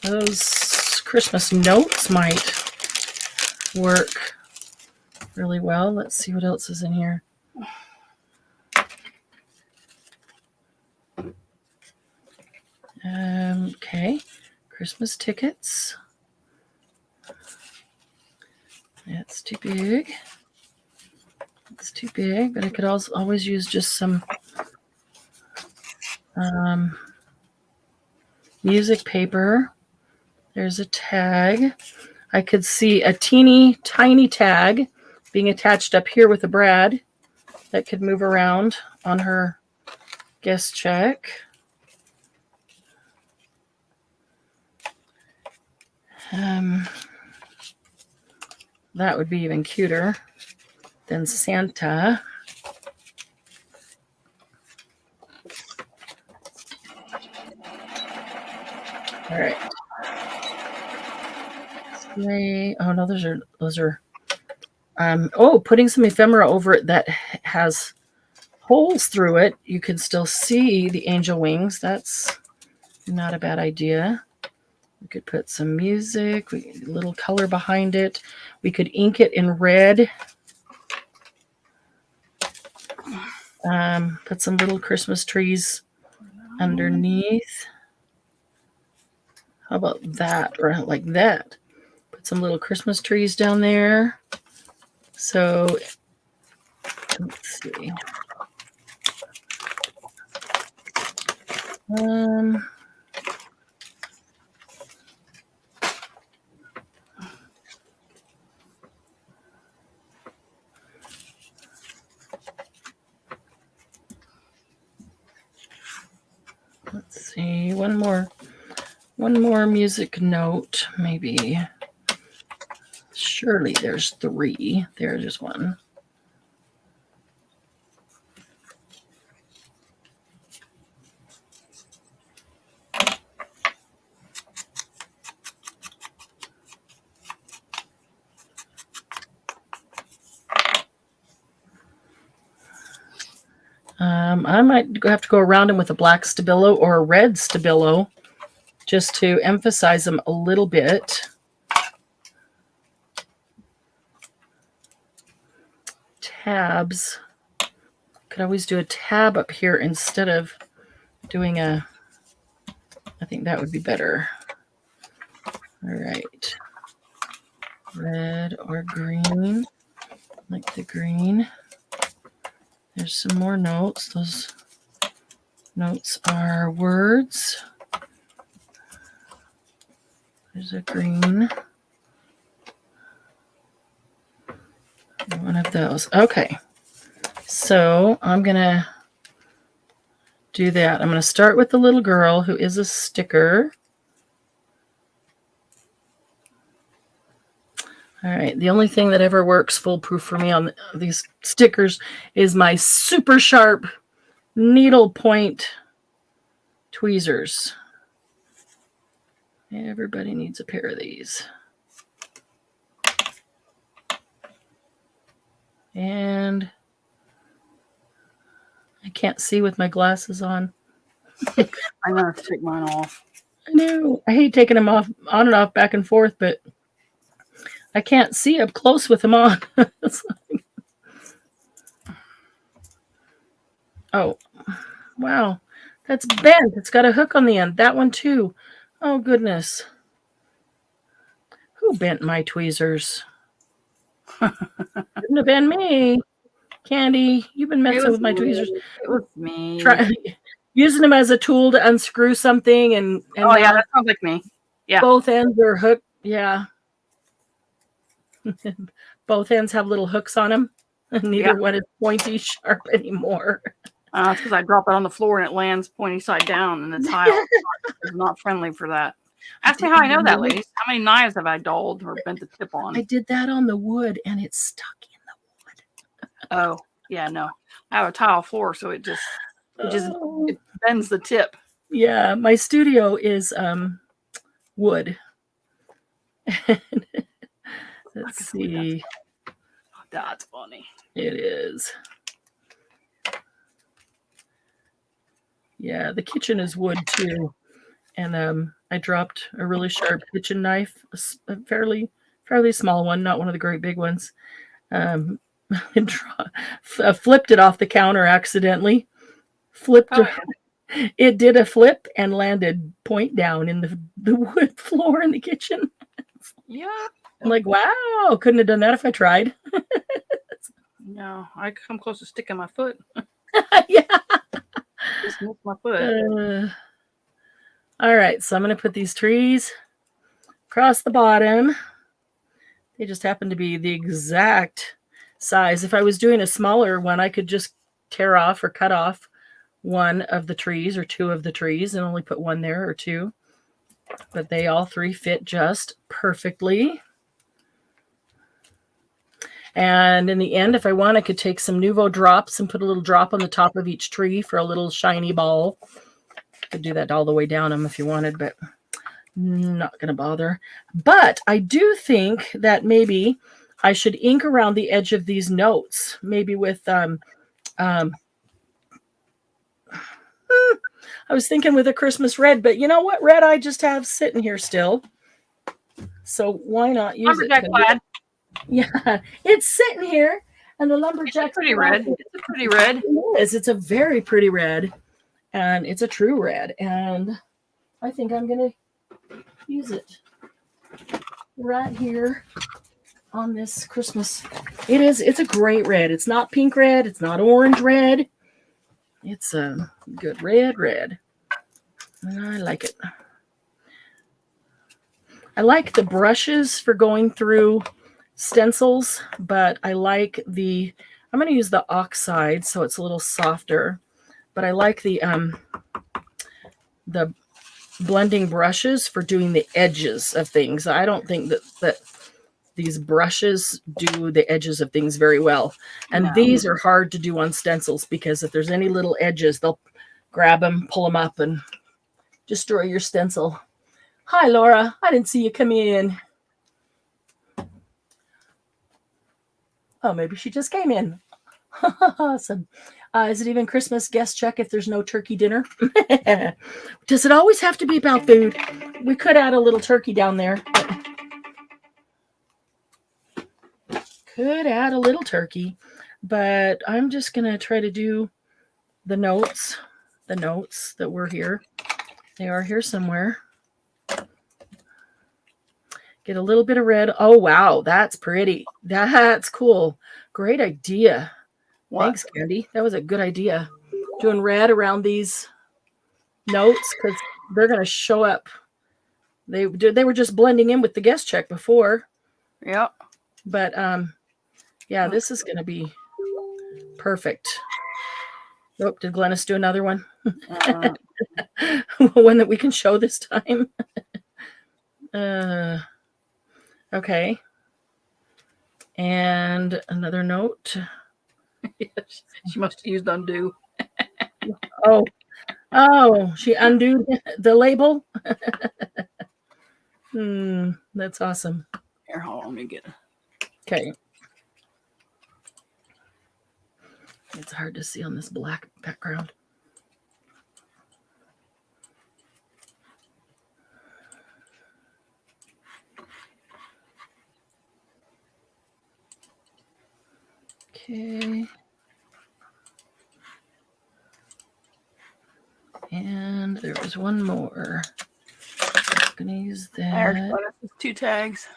Speaker 1: Those Christmas notes might work really well. Let's see what else is in here. Okay, Christmas tickets. That's too big. It's too big, but I could also always use just some music paper. There's a tag. I could see a teeny tiny tag being attached up here with a brad that could move around on her guest check. That would be even cuter than Santa. All right. Oh no, those are. Putting some ephemera over it that has holes through it. You can still see the angel wings. That's not a bad idea. We could put some music, a little color behind it. We could ink it in red. Put some little Christmas trees underneath. How about that? Or like that. Put some little Christmas trees down there. So, let's see. Let's see, one more music note, maybe. Surely there's 3. There's one. I might have to go around them with a black Stabilo or a red Stabilo just to emphasize them a little bit. Tabs. Could always do a tab up here instead of doing a, I think that would be better. All right. Red or green, like the green. There's some more notes. Those notes are words. There's a green. One of those. Okay. So I'm going to do that. I'm going to start with the little girl who is a sticker. All right. The only thing that ever works foolproof for me on these stickers is my super sharp needle point tweezers. Everybody needs a pair of these. And I can't see with my glasses on.
Speaker 2: I'm going to have to take mine off.
Speaker 1: I know. I hate taking them off, on and off, back and forth, but I can't see up close with them on. Oh, wow. That's bent. It's got a hook on the end. That one too. Oh, goodness. Who bent my tweezers? Couldn't have been me. Candy, you've been messing with my tweezers.
Speaker 2: It was me.
Speaker 1: Using them as a tool to unscrew something, and
Speaker 2: Oh, yeah, that sounds like me. Yeah.
Speaker 1: Both ends are hooked. Yeah. Both ends have little hooks on them. And neither one is pointy sharp anymore.
Speaker 2: It's because I drop it on the floor and it lands pointy side down, and the tile is not friendly for that. Ask me how I know that, ladies. How many knives have I dulled or bent the tip on?
Speaker 1: I did that on the wood, and it's stuck in the wood.
Speaker 2: Oh, yeah, no. I have a tile floor, so it bends the tip.
Speaker 1: Yeah, my studio is wood. Let's see.
Speaker 2: That's funny.
Speaker 1: It is. Yeah, the kitchen is wood too. And I dropped a really sharp kitchen knife, a fairly small one, not one of the great big ones. Flipped it off the counter accidentally. It did a flip and landed point down in the wood floor in the kitchen.
Speaker 2: Yeah.
Speaker 1: I'm like, wow, couldn't have done that if I tried.
Speaker 2: No, I come close to sticking my foot.
Speaker 1: Yeah.
Speaker 2: Just move my foot.
Speaker 1: All right, so I'm going to put these trees across the bottom. They just happen to be the exact size. If I was doing a smaller one, I could just tear off or cut off one of the trees or two of the trees and only put one there or two. But they all three fit just perfectly. And in the end, if I want, I could take some Nuvo drops and put a little drop on the top of each tree for a little shiny ball. Could do that all the way down them if you wanted, but not going to bother. But I do think that maybe I should ink around the edge of these notes, maybe with I was thinking with a Christmas red, but you know what red I just have sitting here still. So why not use
Speaker 2: Lumberjack plaid.
Speaker 1: Yeah, it's sitting here, and the lumberjack.
Speaker 2: It's pretty red. It's a pretty red.
Speaker 1: It is. It's a very pretty red, and it's a true red. And I think I'm gonna use it right here on this Christmas. It is. It's a great red. It's not pink red. It's not orange red. It's a good red, and I like it. I like the brushes for going through stencils, but I like I'm going to use the oxide so it's a little softer, but I like the blending brushes for doing the edges of things. I don't think that these brushes do the edges of things very well, and these are hard to do on stencils because if there's any little edges, they'll grab them, pull them up, and destroy your stencil. Hi, Laura. I didn't see you come in. Oh, maybe she just came in. Awesome. Is it even Christmas? Guest check if there's no turkey dinner. Does it always have to be about food? We could add a little turkey down there. Could add a little turkey, but I'm just going to try to do the notes that were here. They are here somewhere. Get a little bit of red. Oh, wow. That's pretty. That's cool. Great idea. What? Thanks, Candy. That was a good idea. Doing red around these notes because they're going to show up. They were just blending in with the guest check before.
Speaker 2: Yep.
Speaker 1: But, yeah, this is going to be perfect. Oh, did Glennis do another one? One that we can show this time. Okay. And another note.
Speaker 2: She must have used undo.
Speaker 1: Oh, she undid the label. That's awesome.
Speaker 2: Here, hold on, let me get it.
Speaker 1: Okay. It's hard to see on this black background. Okay. And there was one more. going to use
Speaker 2: There's
Speaker 1: that.
Speaker 2: 2 tags.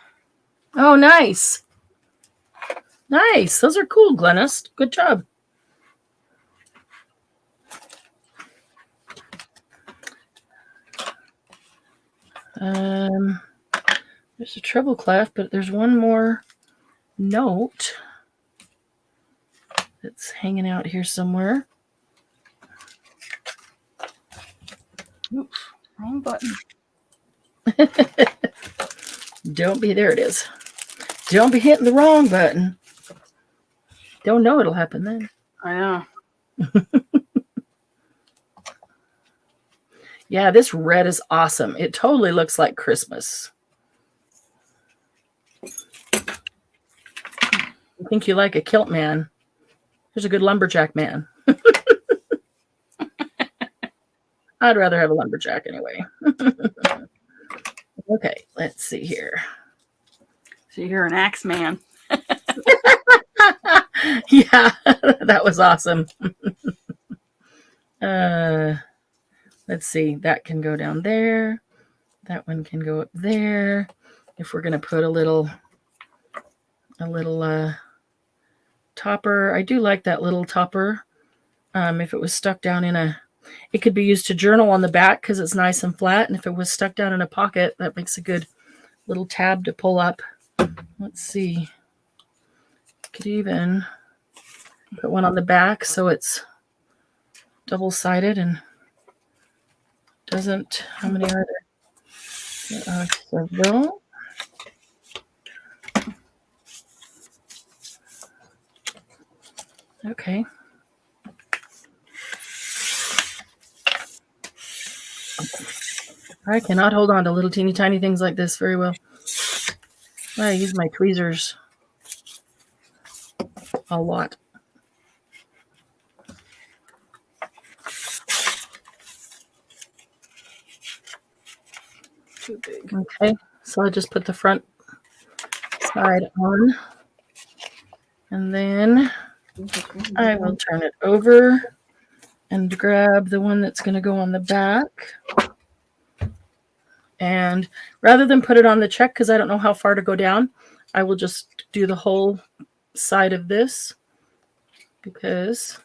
Speaker 1: Oh, nice. Nice. Those are cool, Glennis. Good job. There's a treble clef, but there's one more note that's hanging out here somewhere.
Speaker 2: Oops, wrong button.
Speaker 1: Don't be, there it is. Don't be hitting the wrong button. Don't know it'll happen then.
Speaker 2: I know.
Speaker 1: Yeah, this red is awesome. It totally looks like Christmas. I think you like a kilt man. There's a good lumberjack man. I'd rather have a lumberjack anyway. Okay, let's see here.
Speaker 2: So you're an axe man.
Speaker 1: Yeah, that was awesome. Let's see. That can go down there. That one can go up there. If we're going to put a little topper. I do like that little topper. If it was stuck down in it could be used to journal on the back because it's nice and flat. And if it was stuck down in a pocket, that makes a good little tab to pull up. Let's see. Could even put one on the back so it's double-sided and doesn't, how many are there? There are several. Okay. I cannot hold on to little teeny tiny things like this very well. I use my tweezers a lot.
Speaker 2: Too big.
Speaker 1: Okay, so I just put the front side on. And then I will turn it over and grab the one that's going to go on the back. And rather than put it on the check, because I don't know how far to go down, I will just do the whole side of this because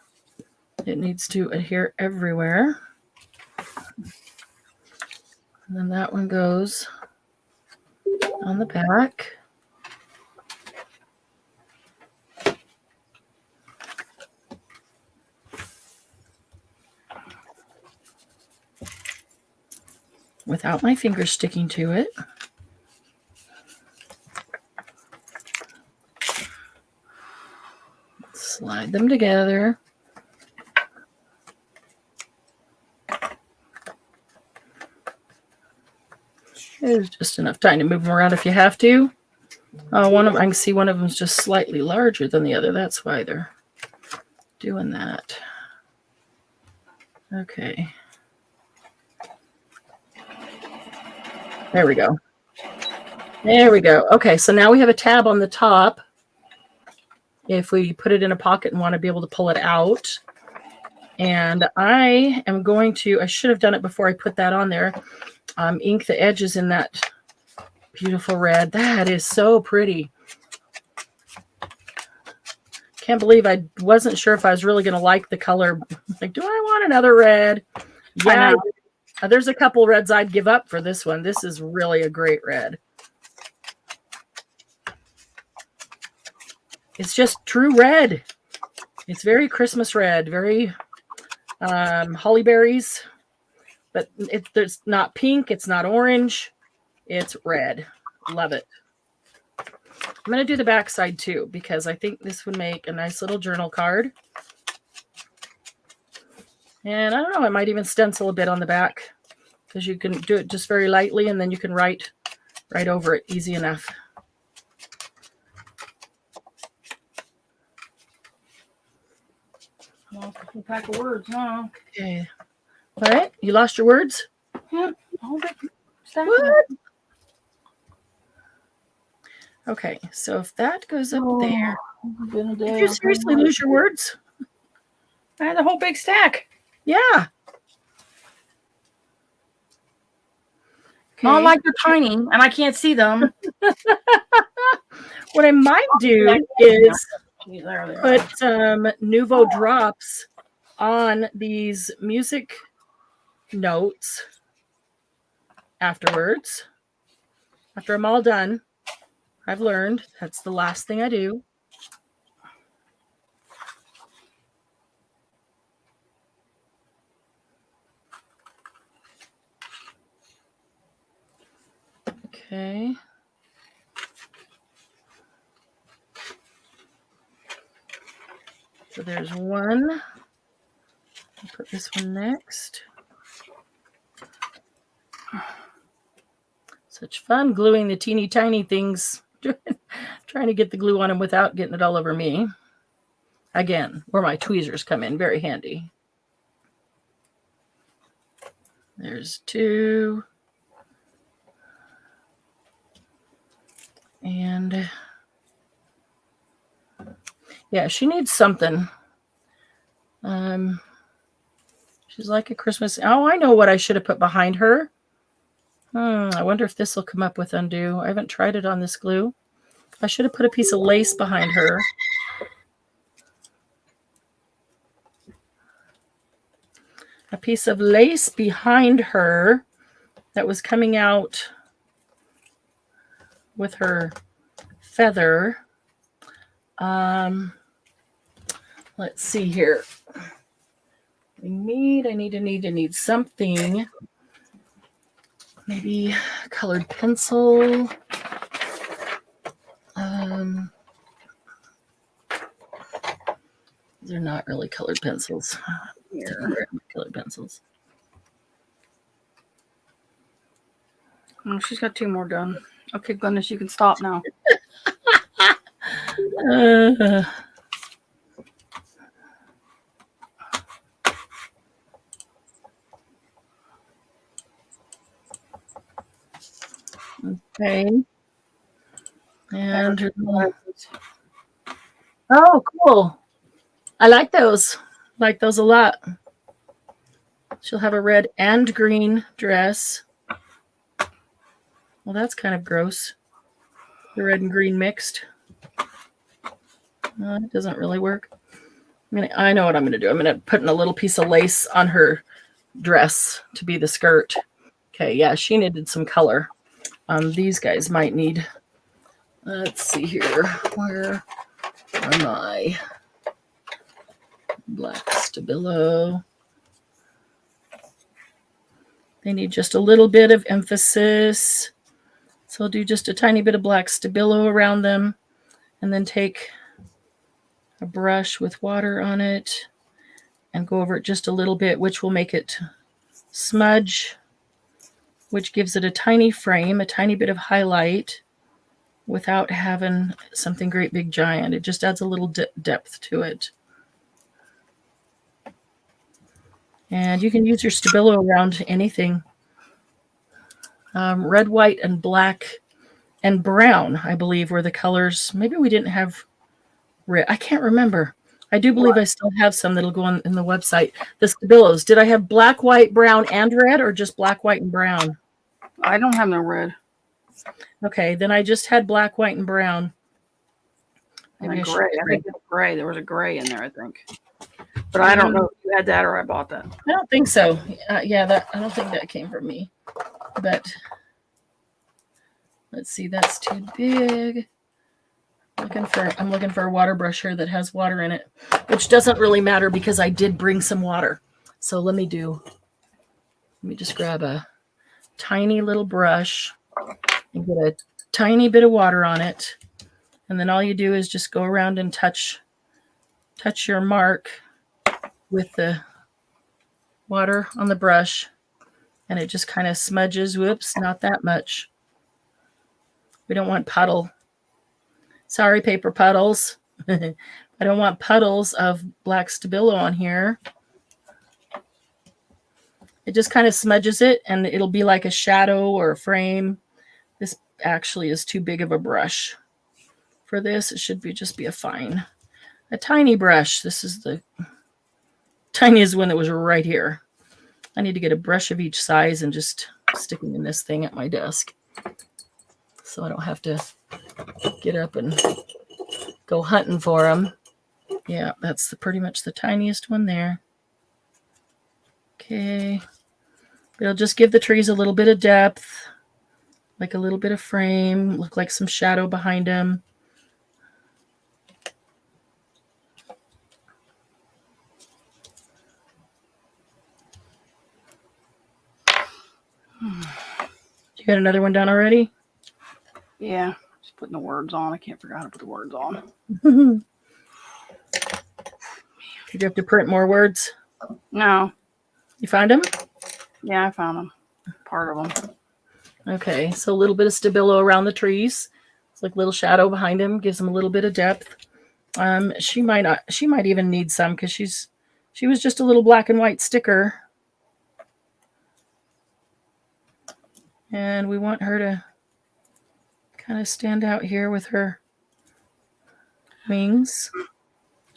Speaker 1: it needs to adhere everywhere. And then that one goes on the back. Without my fingers sticking to it. Slide them together. There's just enough time to move them around if you have to. One of them, I can see one of them is just slightly larger than the other. That's why they're doing that. Okay. There we go. There we go. Okay, so now we have a tab on the top. If we put it in a pocket and want to be able to pull it out. And I am going to, I should have done it before I put that on there, ink the edges in that beautiful red. That is so pretty. Can't believe I wasn't sure if I was really going to like the color. Like, do I want another red? Yeah. There's a couple reds I'd give up for this one. This is really a great red. It's just true red. It's very Christmas red, very holly berries, but it's not pink. It's not orange. It's red. Love it. I'm going to do the back side too, because I think this would make a nice little journal card. And I don't know, I might even stencil a bit on the back because you can do it just very lightly and then you can write right over it easy enough.
Speaker 2: Well, a pack of words, huh?
Speaker 1: Okay. What? You lost your words?
Speaker 2: Yep.
Speaker 1: What? Okay, so if that goes up there, did you seriously lose your words?
Speaker 2: I had a whole big stack.
Speaker 1: Yeah.
Speaker 2: Not like they're tiny and I can't see them.
Speaker 1: What I might do is put some Nuvo drops on these music notes afterwards. After I'm all done, I've learned that's the last thing I do. Okay. So there's one. I'll put this one next. Such fun gluing the teeny tiny things. Trying to get the glue on them without getting it all over me. Again, where my tweezers come in, very handy. There's two. And yeah, she needs something. She's like a Christmas. Oh, I know what I should have put behind her. I wonder if this will come up with undo. I haven't tried it on this glue. I should have put a piece of lace behind her. A piece of lace behind her that was coming out with her feather. Let's see here. I need something. Maybe colored pencil. They're not really colored pencils. Here. Colored pencils.
Speaker 2: Oh, she's got two more done. Okay, goodness, you can stop now.
Speaker 1: Okay. And oh, cool. I like those. Like those a lot. She'll have a red and green dress. Well, that's kind of gross. The red and green mixed. It doesn't really work. I know what I'm going to do. I'm going to put in a little piece of lace on her dress to be the skirt. Okay, yeah, she needed some color. These guys might need, let's see here. Where are my black Stabilo? They need just a little bit of emphasis. So I'll do just a tiny bit of black Stabilo around them and then take a brush with water on it and go over it just a little bit, which will make it smudge, which gives it a tiny frame, a tiny bit of highlight without having something great big giant. It just adds a little depth to it. And you can use your Stabilo around anything. Red, white, and black and brown, I believe, were the colors. Maybe we didn't have red. I can't remember. I do believe I still have some that'll go on in the website. The Stabilos. Did I have black, white, brown, and red, or just black, white, and brown?
Speaker 2: I don't have no red.
Speaker 1: Okay, then I just had black, white, and brown.
Speaker 2: And gray. I think it's gray. There was a gray in there, I think. But I don't know if you had that or I bought that.
Speaker 1: I don't think so. Yeah, I don't think that came from me. But let's see, that's too big. I'm looking for a water brush here that has water in it, which doesn't really matter because I did bring some water. So let me just grab a tiny little brush and get a tiny bit of water on it. And then all you do is just go around and touch your mark with the water on the brush. And it just kind of smudges. Whoops, not that much. We don't want puddle. Sorry, paper puddles. I don't want puddles of black Stabilo on here. It just kind of smudges it, and it'll be like a shadow or a frame. This actually is too big of a brush for this. It should just be a tiny brush. This is the tiniest one that was right here. I need to get a brush of each size and just stick them in this thing at my desk, so I don't have to get up and go hunting for them. Yeah, that's pretty much the tiniest one there. Okay. It'll just give the trees a little bit of depth, like a little bit of frame, look like some shadow behind them. You got another one done already?
Speaker 2: Yeah, just putting the words on. I can't figure out how to put the words on.
Speaker 1: Did you have to print more words?
Speaker 2: No.
Speaker 1: You find them?
Speaker 2: Yeah, I found them. Part of them.
Speaker 1: Okay, so a little bit of stabilo around the trees. It's like a little shadow behind him, gives them a little bit of depth. She might even need some because she was just a little black and white sticker. And we want her to kind of stand out here with her wings.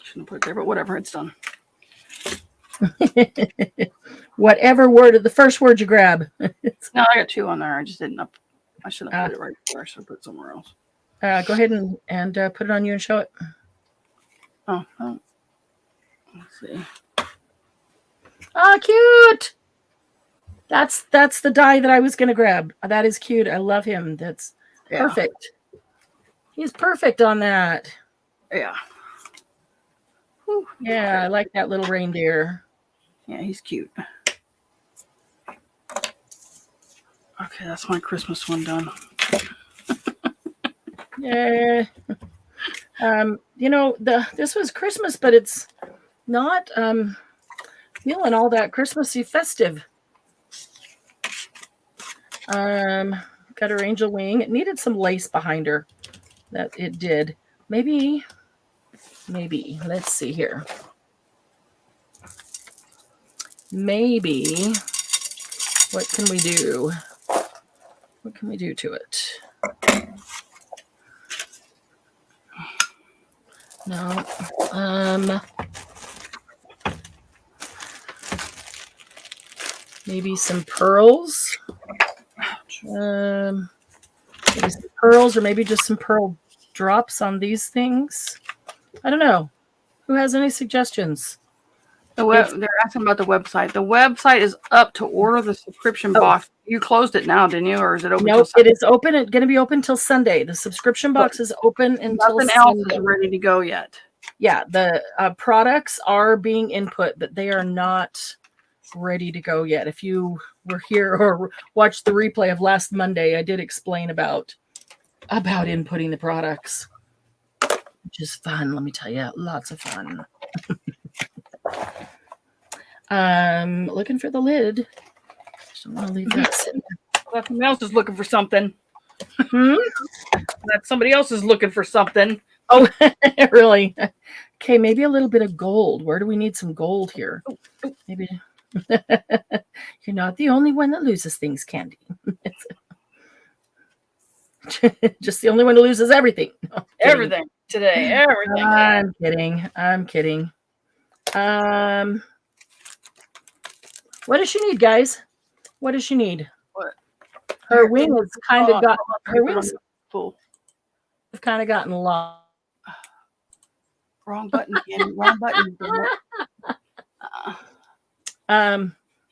Speaker 2: Shouldn't put it there, but whatever, it's done.
Speaker 1: Whatever word, the first word you grab.
Speaker 2: No, I got 2 on there. I just didn't I shouldn't have put it right there. I should have put it somewhere else.
Speaker 1: Go ahead and put it on you and show it.
Speaker 2: Oh. Let's see.
Speaker 1: Oh, cute. That's the die that I was going to grab. That is cute. I love him. That's perfect. He's perfect on that.
Speaker 2: Yeah.
Speaker 1: Whew. Yeah, I like that little reindeer.
Speaker 2: Yeah, he's cute. Okay, that's my Christmas one done.
Speaker 1: Yeah. This was Christmas, but it's not feeling all that Christmassy festive. Got her angel wing. It needed some lace behind her. That it did. Maybe. Let's see here. Maybe. What can we do? What can we do to it? No. Maybe some pearls. Maybe some pearls, or maybe just some pearl drops on these things. I don't know. Who has any suggestions?
Speaker 2: They're asking about the website. The website is up to order the subscription box. You closed it now, didn't you? Or is it open?
Speaker 1: Nope, it is open. It's going to be open till Sunday. The subscription box is open until
Speaker 2: nothing
Speaker 1: Sunday.
Speaker 2: else is ready to go yet.
Speaker 1: Yeah, the products are being input, but they are not ready to go yet. If you were here or watched the replay of last Monday, I did explain about inputting the products, which is fun. Let me tell you, lots of fun. Looking for the lid. Just don't want to leave that sitting.
Speaker 2: Well, somebody else is looking for something. That somebody else is looking for something.
Speaker 1: Oh, really? Okay, maybe a little bit of gold. Where do we need some gold here? Maybe. You're not the only one that loses things, Candy. Just the only one who loses everything. No,
Speaker 2: everything today. Everything.
Speaker 1: I'm kidding. What does she need, guys? What does she need?
Speaker 2: What?
Speaker 1: Her wing has kind of got her wings
Speaker 2: full.
Speaker 1: Have kind of gotten lost.
Speaker 2: Wrong button, Candy. Wrong button.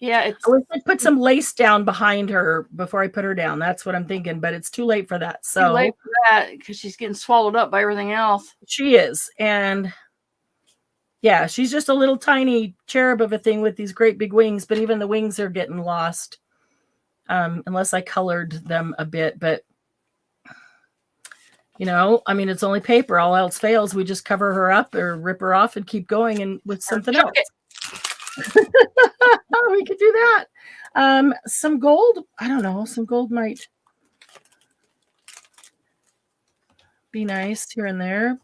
Speaker 2: Yeah,
Speaker 1: I wish I'd put some lace down behind her before I put her down. That's what I'm thinking, but it's too late for that. So
Speaker 2: too late for that because she's getting swallowed up by everything else.
Speaker 1: She is, and yeah, she's just a little tiny cherub of a thing with these great big wings. But even the wings are getting lost, unless I colored them a bit. But it's only paper. All else fails. We just cover her up or rip her off and keep going and with something else. We could do that. Some gold. I don't know. Some gold might be nice here and there.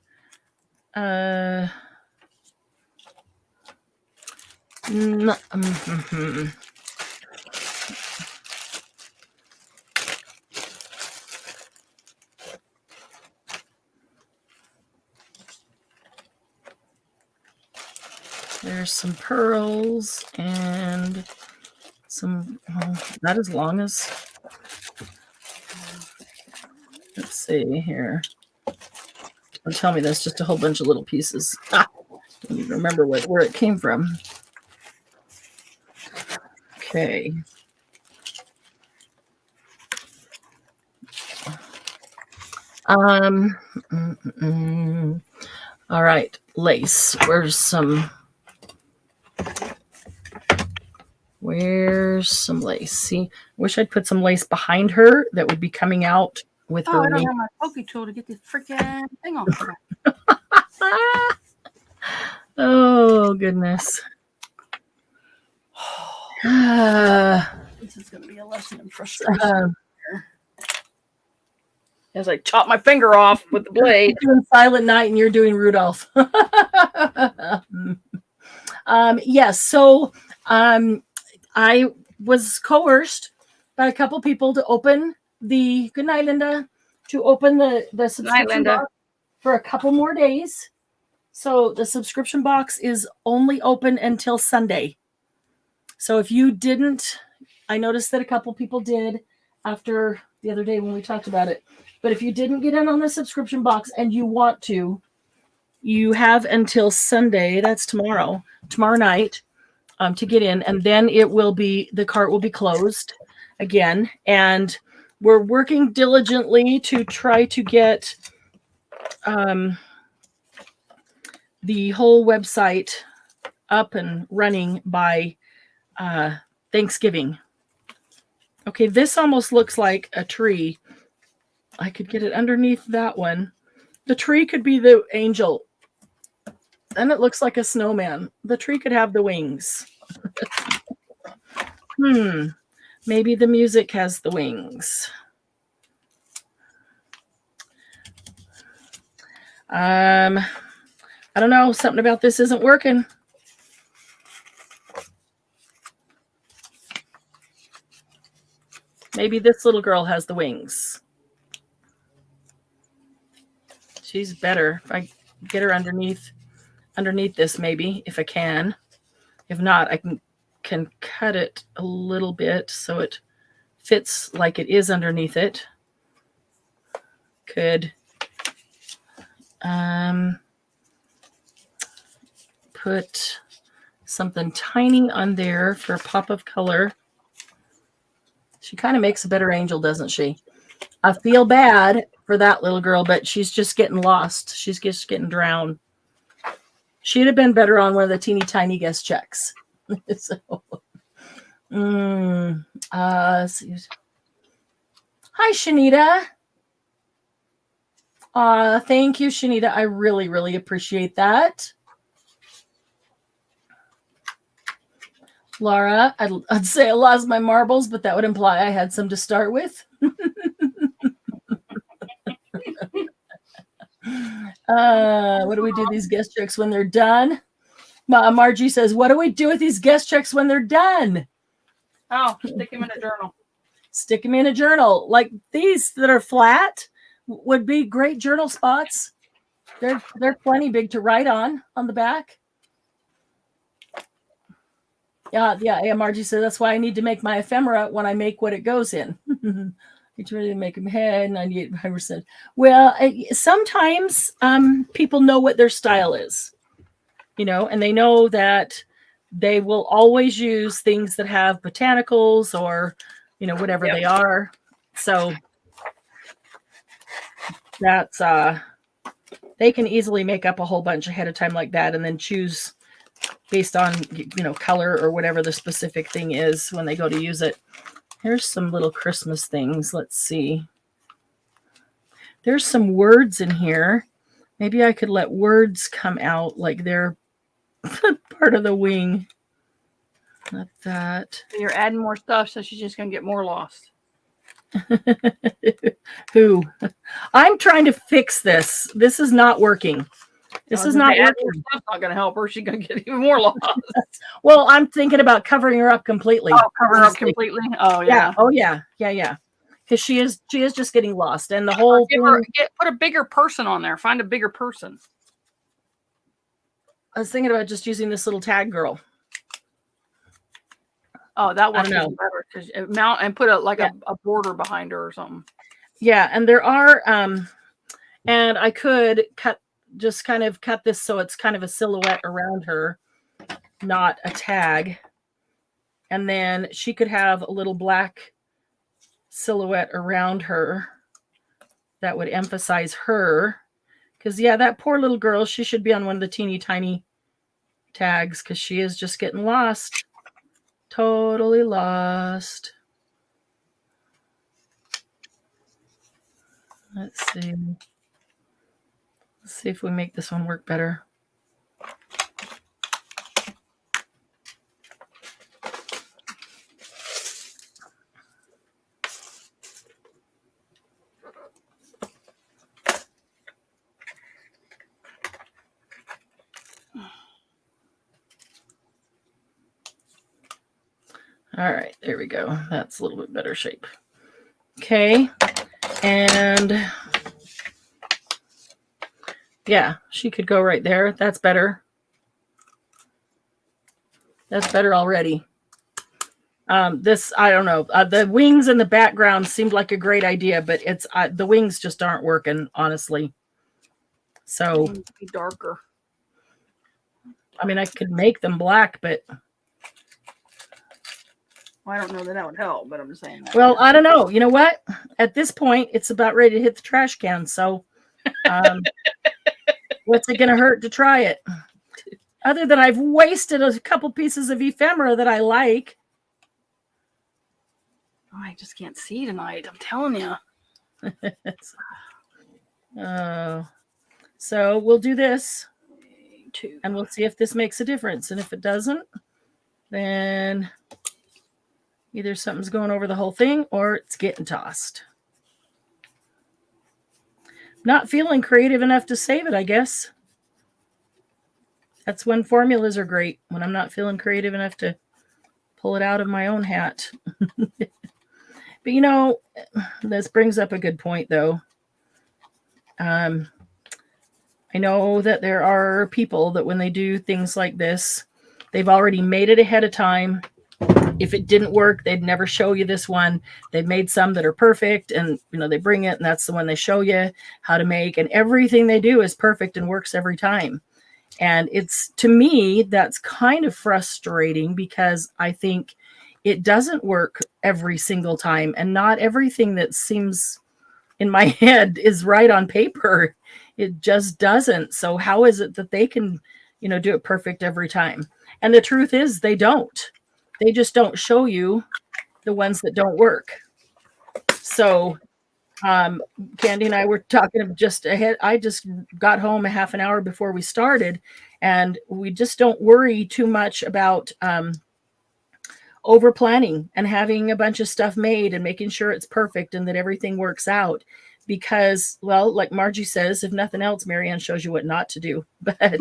Speaker 1: There's some pearls and not as long as, let's see here. Don't tell me that's just a whole bunch of little pieces. I don't even remember where it came from. Okay. All right, lace. Where's some lace? See, wish I'd put some lace behind her that would be coming out with her.
Speaker 2: I don't have my pokey tool to get this freaking thing off.
Speaker 1: Oh goodness.
Speaker 2: This is going to be a lesson in frustration. As I chop my finger off with the blade.
Speaker 1: You're doing Silent Night and you're doing Rudolph. Yes. So I was coerced by a couple people to open the good night, Linda, to open the subscription box for a couple more days. So the subscription box is only open until Sunday. So if you didn't, I noticed that a couple people did after the other day when we talked about it. But if you didn't get in on the subscription box and you want to, you have until Sunday, that's tomorrow night, to get in. And then the cart will be closed again. And we're working diligently to try to get the whole website up and running by Thanksgiving. Okay, this almost looks like a tree. I could get it underneath that one. The tree could be the angel. And it looks like a snowman. The tree could have the wings. Maybe the music has the wings. I don't know. Something about this isn't working. Maybe this little girl has the wings. She's better. If I get her underneath this, maybe, if I can. If not, I can cut it a little bit so it fits like it is underneath it. Could put something tiny on there for a pop of color. She kind of makes a better angel, doesn't she? I feel bad for that little girl, but she's just getting lost. She's just getting drowned. She'd have been better on one of the teeny tiny guest checks. So, hi, Shanita. Thank you, Shanita. I really, really appreciate that. Laura, I'd say I lost my marbles, but that would imply I had some to start with. What do we do these guest checks when they're done? Margie says, what do we do with these guest checks when they're done?
Speaker 2: Oh, stick them in a journal.
Speaker 1: Stick them in a journal. Like these that are flat would be great journal spots. They're plenty big to write on the back. Yeah. Margie says that's why I need to make my ephemera when I make what it goes in. It's ready to make them head 98%. Well, sometimes people know what their style is, and they know that they will always use things that have botanicals or, whatever they are. So that's they can easily make up a whole bunch ahead of time like that and then choose based on, color or whatever the specific thing is when they go to use it. Here's some little Christmas things. Let's see. There's some words in here. Maybe I could let words come out like they're part of the wing. Not that.
Speaker 2: You're adding more stuff, so she's just going to get more lost.
Speaker 1: Who? I'm trying to fix this. This is not working. This is not working.
Speaker 2: Stuff's not going to help her. She's going to get even more lost.
Speaker 1: Well, I'm thinking about covering her up completely.
Speaker 2: Oh, cover her up completely? Oh, yeah.
Speaker 1: Oh, yeah. Because she is just getting lost. And the whole
Speaker 2: put a bigger person on there. Find a bigger person.
Speaker 1: I was thinking about just using this little tag girl.
Speaker 2: Oh, that
Speaker 1: I
Speaker 2: works
Speaker 1: don't
Speaker 2: even
Speaker 1: know.
Speaker 2: better because mount and put
Speaker 1: Yeah.
Speaker 2: a border behind her or something.
Speaker 1: Yeah, and there are and I could just kind of cut this so it's kind of a silhouette around her, not a tag. And then she could have a little black silhouette around her that would emphasize her. Because, yeah, that poor little girl, she should be on one of the teeny tiny tags because she is just getting lost. Totally lost. Let's see. Let's see if we make this one work better. All right, there we go. That's a little bit better shape. Okay, and yeah, she could go right there. That's better. That's better already. This, I don't know. The wings in the background seemed like a great idea, but it's the wings just aren't working, honestly. So,
Speaker 2: Be darker.
Speaker 1: I mean, I could make them black, but
Speaker 2: Well, I don't know that would help, but I'm just saying that.
Speaker 1: Well, I don't know. You know what? At this point, it's about ready to hit the trash can. So, what's it going to hurt to try it? Other than I've wasted a couple pieces of ephemera that I like.
Speaker 2: Oh, I just can't see tonight. I'm telling you.
Speaker 1: So we'll do this,
Speaker 2: 2.
Speaker 1: and we'll see if this makes a difference. And if it doesn't, then either something's going over the whole thing or it's getting tossed. Not feeling creative enough to save it, I guess. That's when formulas are great, when I'm not feeling creative enough to pull it out of my own hat. But, you know, this brings up a good point, though. I know that there are people that when they do things like this, they've already made it ahead of time. If it didn't work, they'd never show you this one. They've made some that are perfect, and you know they bring it, and that's the one they show you how to make, and everything they do is perfect and works every time. And it's, to me, that's kind of frustrating because I think it doesn't work every single time, and not everything that seems in my head is right on paper. It just doesn't. So how is it that they can, you know, do it perfect every time? And the truth is they don't. They just don't show you the ones that don't work. So Candy and I were talking just ahead. I just got home a half an hour before we started, and we just don't worry too much about over planning and having a bunch of stuff made and making sure it's perfect and that everything works out. Because, well, like Margie says, if nothing else, Marianne shows you what not to do. But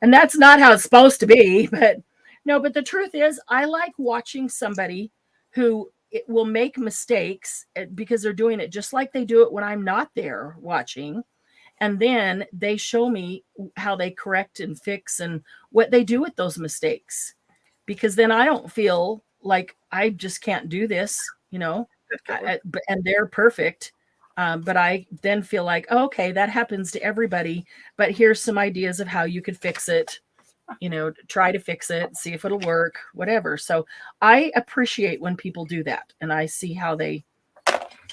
Speaker 1: and that's not how it's supposed to be. But no, but the truth is, I like watching somebody who it will make mistakes because they're doing it just like they do it when I'm not there watching. And then they show me how they correct and fix and what they do with those mistakes. Because then I don't feel like I just can't do this, you know, and they're perfect. But I then feel like, oh, okay, that happens to everybody. But here's some ideas of how you could fix it, you know, try to fix it, see if it'll work, whatever. So I appreciate when people do that and I see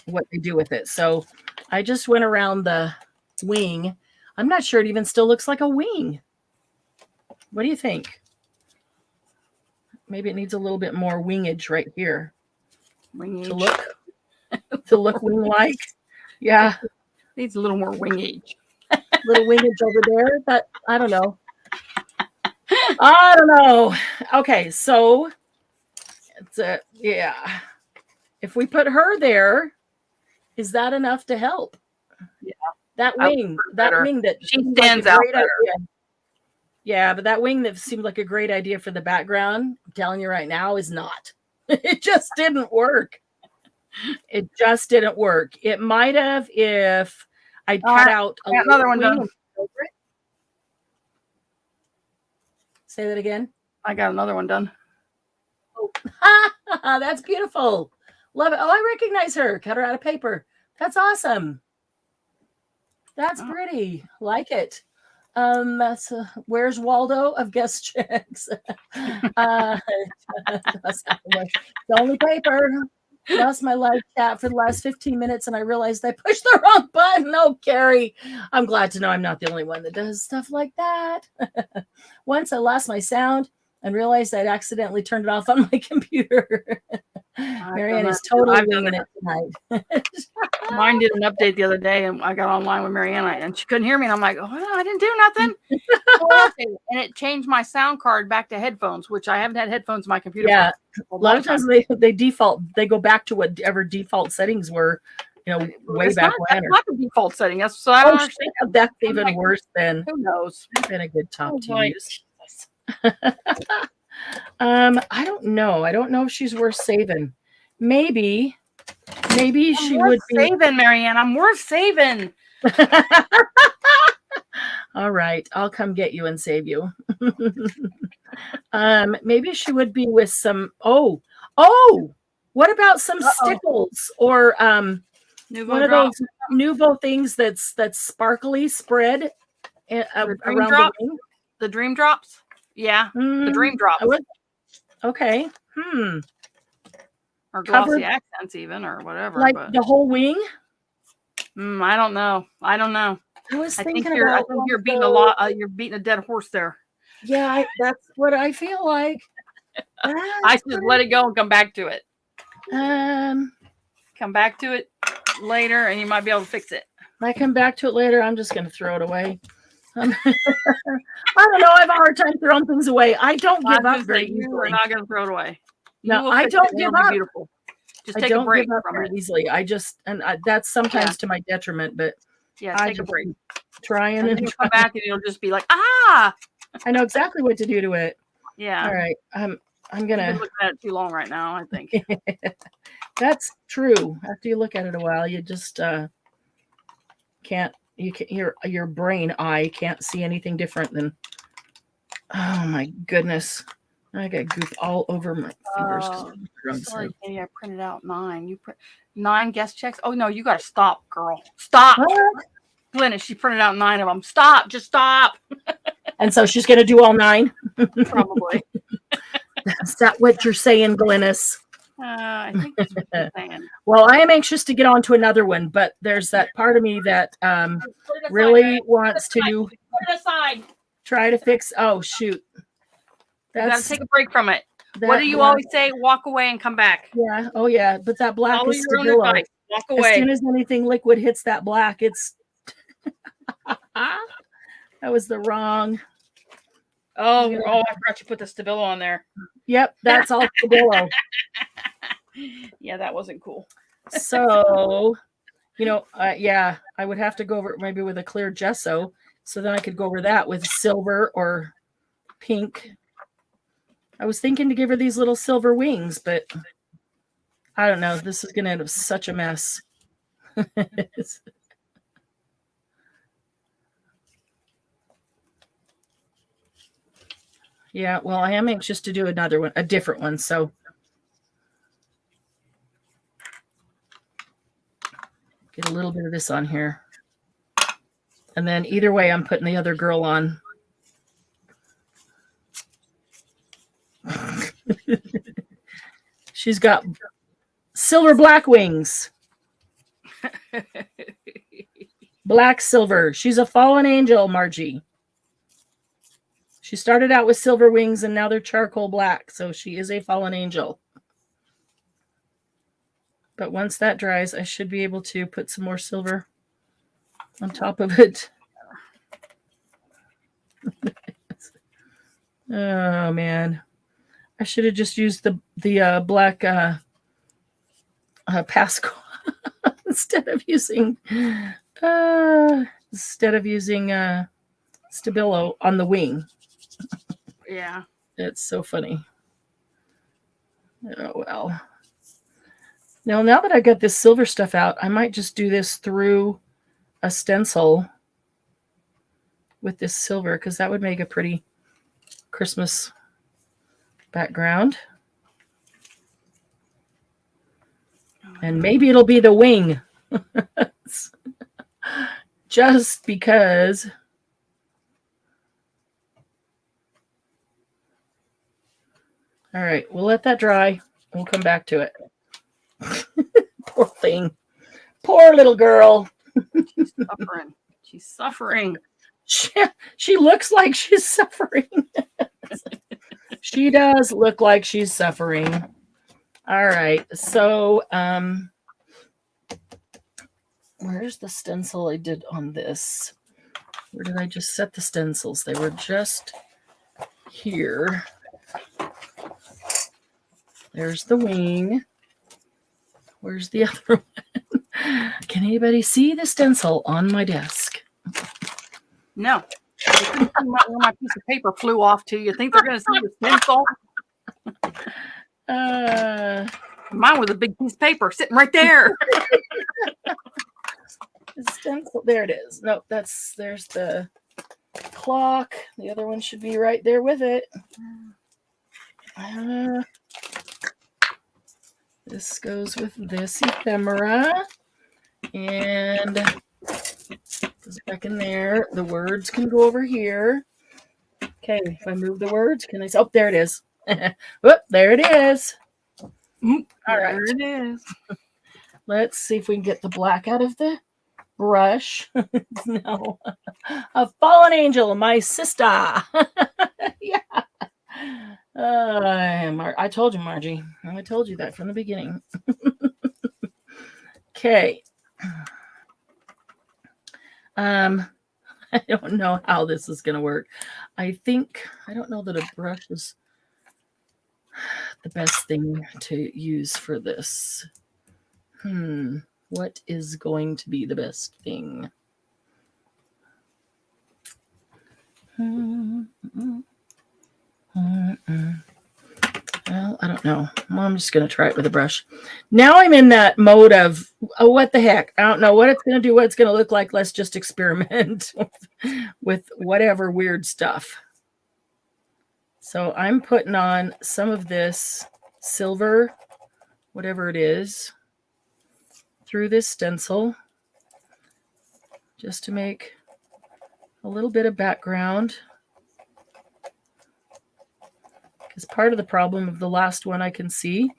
Speaker 1: what they do with it. So I just went around the wing. I'm not sure it even still looks like a wing. What do you think? Maybe it needs a little bit more wingage right here
Speaker 2: Wingage.
Speaker 1: to look wing-like. Yeah.
Speaker 2: Needs a little more wingage.
Speaker 1: Little wingage over there, but I don't know. I don't know. Okay, so it's yeah. If we put her there, is that enough to help?
Speaker 2: Yeah.
Speaker 1: That wing that
Speaker 2: she stands out better.
Speaker 1: Idea. Yeah, but that wing that seemed like a great idea for the background, I'm telling you right now, is not. It just didn't work. It just didn't work. It might have if I'd cut out
Speaker 2: another one done.
Speaker 1: Say that again.
Speaker 2: I got another one done.
Speaker 1: That's beautiful. Love it. Oh, I recognize her. Cut her out of paper. That's awesome. That's pretty. Like it. That's Where's Waldo of guest checks? The only paper. Lost my live chat for the last 15 minutes and I realized I pushed the wrong button. Oh, Carrie, I'm glad to know I'm not the only one that does stuff like that. Once I lost my sound and realized I'd accidentally turned it off on my computer. Marianne is totally winging it tonight.
Speaker 2: Mine did an update the other day, and I got online with Marianne, and she couldn't hear me. And I'm like, "Oh, I didn't do nothing." And it changed my sound card back to headphones, which I haven't had headphones in my computer.
Speaker 1: Yeah, a lot of times they go back to whatever default settings were, way back when.
Speaker 2: That's not the default setting. That's so I don't understand.
Speaker 1: That's even worse than.
Speaker 2: Who knows?
Speaker 1: It's been a good talk to use. I don't know. I don't know if she's worth saving. Maybe she would be
Speaker 2: saving, Marianne. I'm worth saving.
Speaker 1: All right, I'll come get you and save you. Maybe she would be with some. Oh! What about some stickles or one of those Nouveau things that's sparkly spread around the wing?
Speaker 2: The dream drops. Yeah, the dream drops.
Speaker 1: Okay.
Speaker 2: Or glossy accents, even, or whatever.
Speaker 1: Like the whole wing.
Speaker 2: I don't know. I think you're beating you're beating a dead horse there.
Speaker 1: Yeah, that's what I feel like.
Speaker 2: I should let it go and come back to it. Come back to it later, and you might be able to fix it.
Speaker 1: I come back to it later. I'm just going to throw it away. I don't know. I have a hard time throwing things away. I don't give up very easily.
Speaker 2: We're not going to throw it away.
Speaker 1: No, I don't give up.
Speaker 2: Beautiful. Just take a break from it
Speaker 1: easily. That's sometimes to my detriment, but
Speaker 2: take a break.
Speaker 1: Trying and
Speaker 2: come back, and you'll just be like, I
Speaker 1: know exactly what to do to it.
Speaker 2: Yeah.
Speaker 1: All right. I'm gonna.
Speaker 2: You've been looking at it too long right now, I think.
Speaker 1: That's true. After you look at it a while, you just can't. Your brain eye can't see anything different than. Oh my goodness. I got goop all over my fingers.
Speaker 2: Sorry, Katie, I printed out 9. You print 9 guest checks? Oh, no, you got to stop, girl. Stop. Glennis, she printed out 9 of them. Stop. Just stop.
Speaker 1: And so she's going to do all 9?
Speaker 2: Probably.
Speaker 1: Is that what you're saying, Glennis?
Speaker 2: I think that's what you're saying.
Speaker 1: Well, I am anxious to get on to another one, but there's that part of me that really wants to
Speaker 2: put it aside.
Speaker 1: Try to fix. Oh, shoot.
Speaker 2: You got to take a break from it. What do you always say? Walk away and come back.
Speaker 1: Yeah. Oh, yeah. But that black is Stabilo.
Speaker 2: Walk away.
Speaker 1: As soon as anything liquid hits that black, it's. That was the wrong.
Speaker 2: Oh, I forgot you put the Stabilo on there.
Speaker 1: Yep, that's all Stabilo.
Speaker 2: Yeah, that wasn't cool.
Speaker 1: So, I would have to go over it maybe with a clear gesso. So then I could go over that with silver or pink. I was thinking to give her these little silver wings, but I don't know. This is going to end up such a mess. Yeah, well, I am anxious to do another one, a different one. So get a little bit of this on here. And then either way, I'm putting the other girl on. She's got silver black wings. Black silver. She's a fallen angel, Margie. She started out with silver wings and now they're charcoal black. So she is a fallen angel. But once that dries, I should be able to put some more silver on top of it. Oh, man. I should have just used the black Pasco instead of using Stabilo on the wing.
Speaker 2: Yeah.
Speaker 1: It's so funny. Oh, well. Now that I got this silver stuff out, I might just do this through a stencil with this silver because that would make a pretty Christmas background. And maybe it'll be the wing. Just because. All right, we'll let that dry. We'll come back to it. Poor thing. Poor little girl.
Speaker 2: She's suffering. She's suffering.
Speaker 1: She looks like she's suffering. She does look like she's suffering. All right. So, where's the stencil I did on this? Where did I just set the stencils? They were just here. There's the wing. Where's the other one? Can anybody see the stencil on my desk?
Speaker 2: No. Where my piece of paper flew off to. You think they're going to see the stencil? Mine was a big piece of paper sitting right there.
Speaker 1: The stencil. There it is. Nope, there's the clock. The other one should be right there with it. This goes with this ephemera. And goes back in there. The words can go over here. Okay, if I move the words, can I say, oh, there it is. Whoop, there it is. All right.
Speaker 2: There it is.
Speaker 1: Let's see if we can get the black out of the brush. No. A fallen angel, my sister. Yeah. I told you, Margie. I told you that from the beginning. Okay. I don't know how this is going to work. I don't know that a brush is the best thing to use for this. What is going to be the best thing? Well, I don't know. I'm just going to try it with a brush. Now I'm in that mode of, oh, what the heck? I don't know what it's going to do, what it's going to look like. Let's just experiment with whatever weird stuff. So I'm putting on some of this silver, whatever it is, through this stencil just to make a little bit of background. Because part of the problem of the last one I can see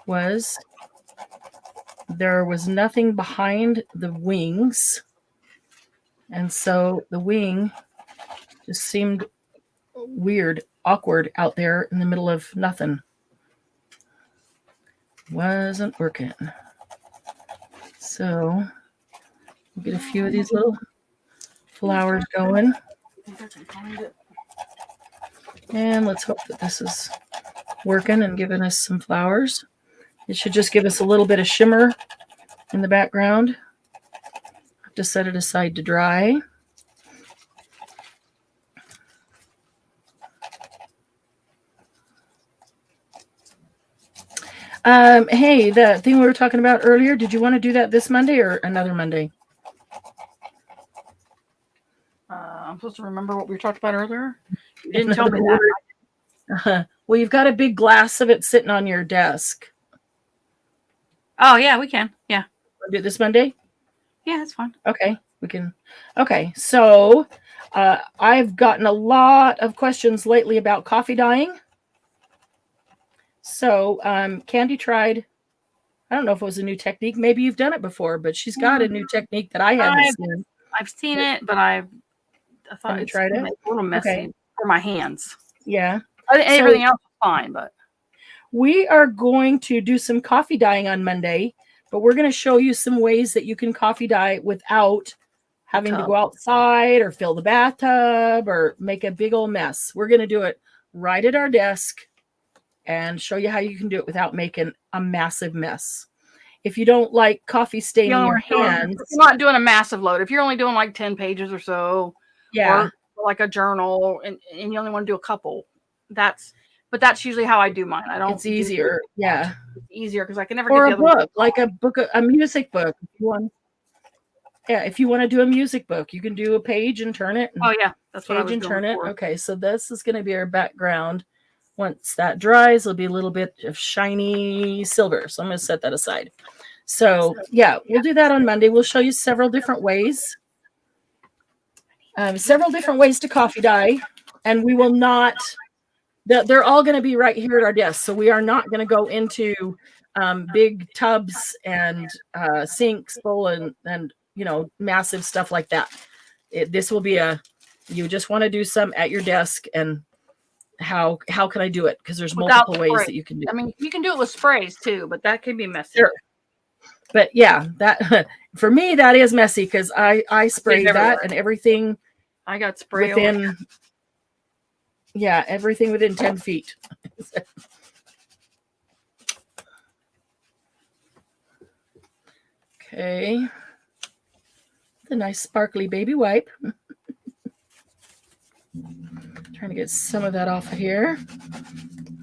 Speaker 1: was there was nothing behind the wings. And so the wing just seemed weird, awkward out there in the middle of nothing. Wasn't working. So we'll get a few of these little flowers going. And let's hope that this is working and giving us some flowers. It should just give us a little bit of shimmer in the background. I have to set it aside to dry. Hey, the thing we were talking about earlier, did you want to do that this Monday or another Monday?
Speaker 2: I'm supposed to remember what we talked about earlier. You didn't tell me that.
Speaker 1: Well, you've got a big glass of it sitting on your desk.
Speaker 2: Oh, yeah, we can. Yeah.
Speaker 1: We'll do it this Monday?
Speaker 2: Yeah, that's fine.
Speaker 1: Okay, we can. Okay, so I've gotten a lot of questions lately about coffee dyeing. So Candy tried, I don't know if it was a new technique. Maybe you've done it before, but she's got a new technique that I haven't seen.
Speaker 2: I've seen it, but I thought it's
Speaker 1: tried it?
Speaker 2: a little messy for my hands.
Speaker 1: Yeah.
Speaker 2: Everything else is fine, but
Speaker 1: we are going to do some coffee dyeing on Monday, but we're going to show you some ways that you can coffee dye without having to go outside or fill the bathtub or make a big old mess. We're going to do it right at our desk and show you how you can do it without making a massive mess. If you don't like coffee staining your hands,
Speaker 2: you're not doing a massive load. If you're only doing like 10 pages or so, or like a journal, and you only want to do a couple, that's usually how I do mine. I don't.
Speaker 1: It's easier. Yeah,
Speaker 2: it's easier because I can never.
Speaker 1: Or
Speaker 2: get
Speaker 1: a book, like a music book. If you want. Yeah, if you want to do a music book, you can do a page and turn it.
Speaker 2: Oh yeah, that's what I was
Speaker 1: doing. Turn it. Okay, so this is going to be our background Once that dries, it'll be a little bit of shiny silver. So I'm going to set that aside. So yeah, we'll do that on Monday. We'll show you several different ways. Several different ways to coffee dye. And we will not, they're all going to be right here at our desk. So we are not going to go into big tubs and sinks full and massive stuff like that. This will be you just want to do some at your desk, and how can I do it? Because there's multiple ways that you can do it.
Speaker 2: I mean, you can do it with sprays too, but that can be messy.
Speaker 1: Sure. But yeah, that for me, that is messy because I spray that and everything.
Speaker 2: I got spray
Speaker 1: within, everything within 10 feet. Okay. The nice sparkly baby wipe. Trying to get some of that off of here.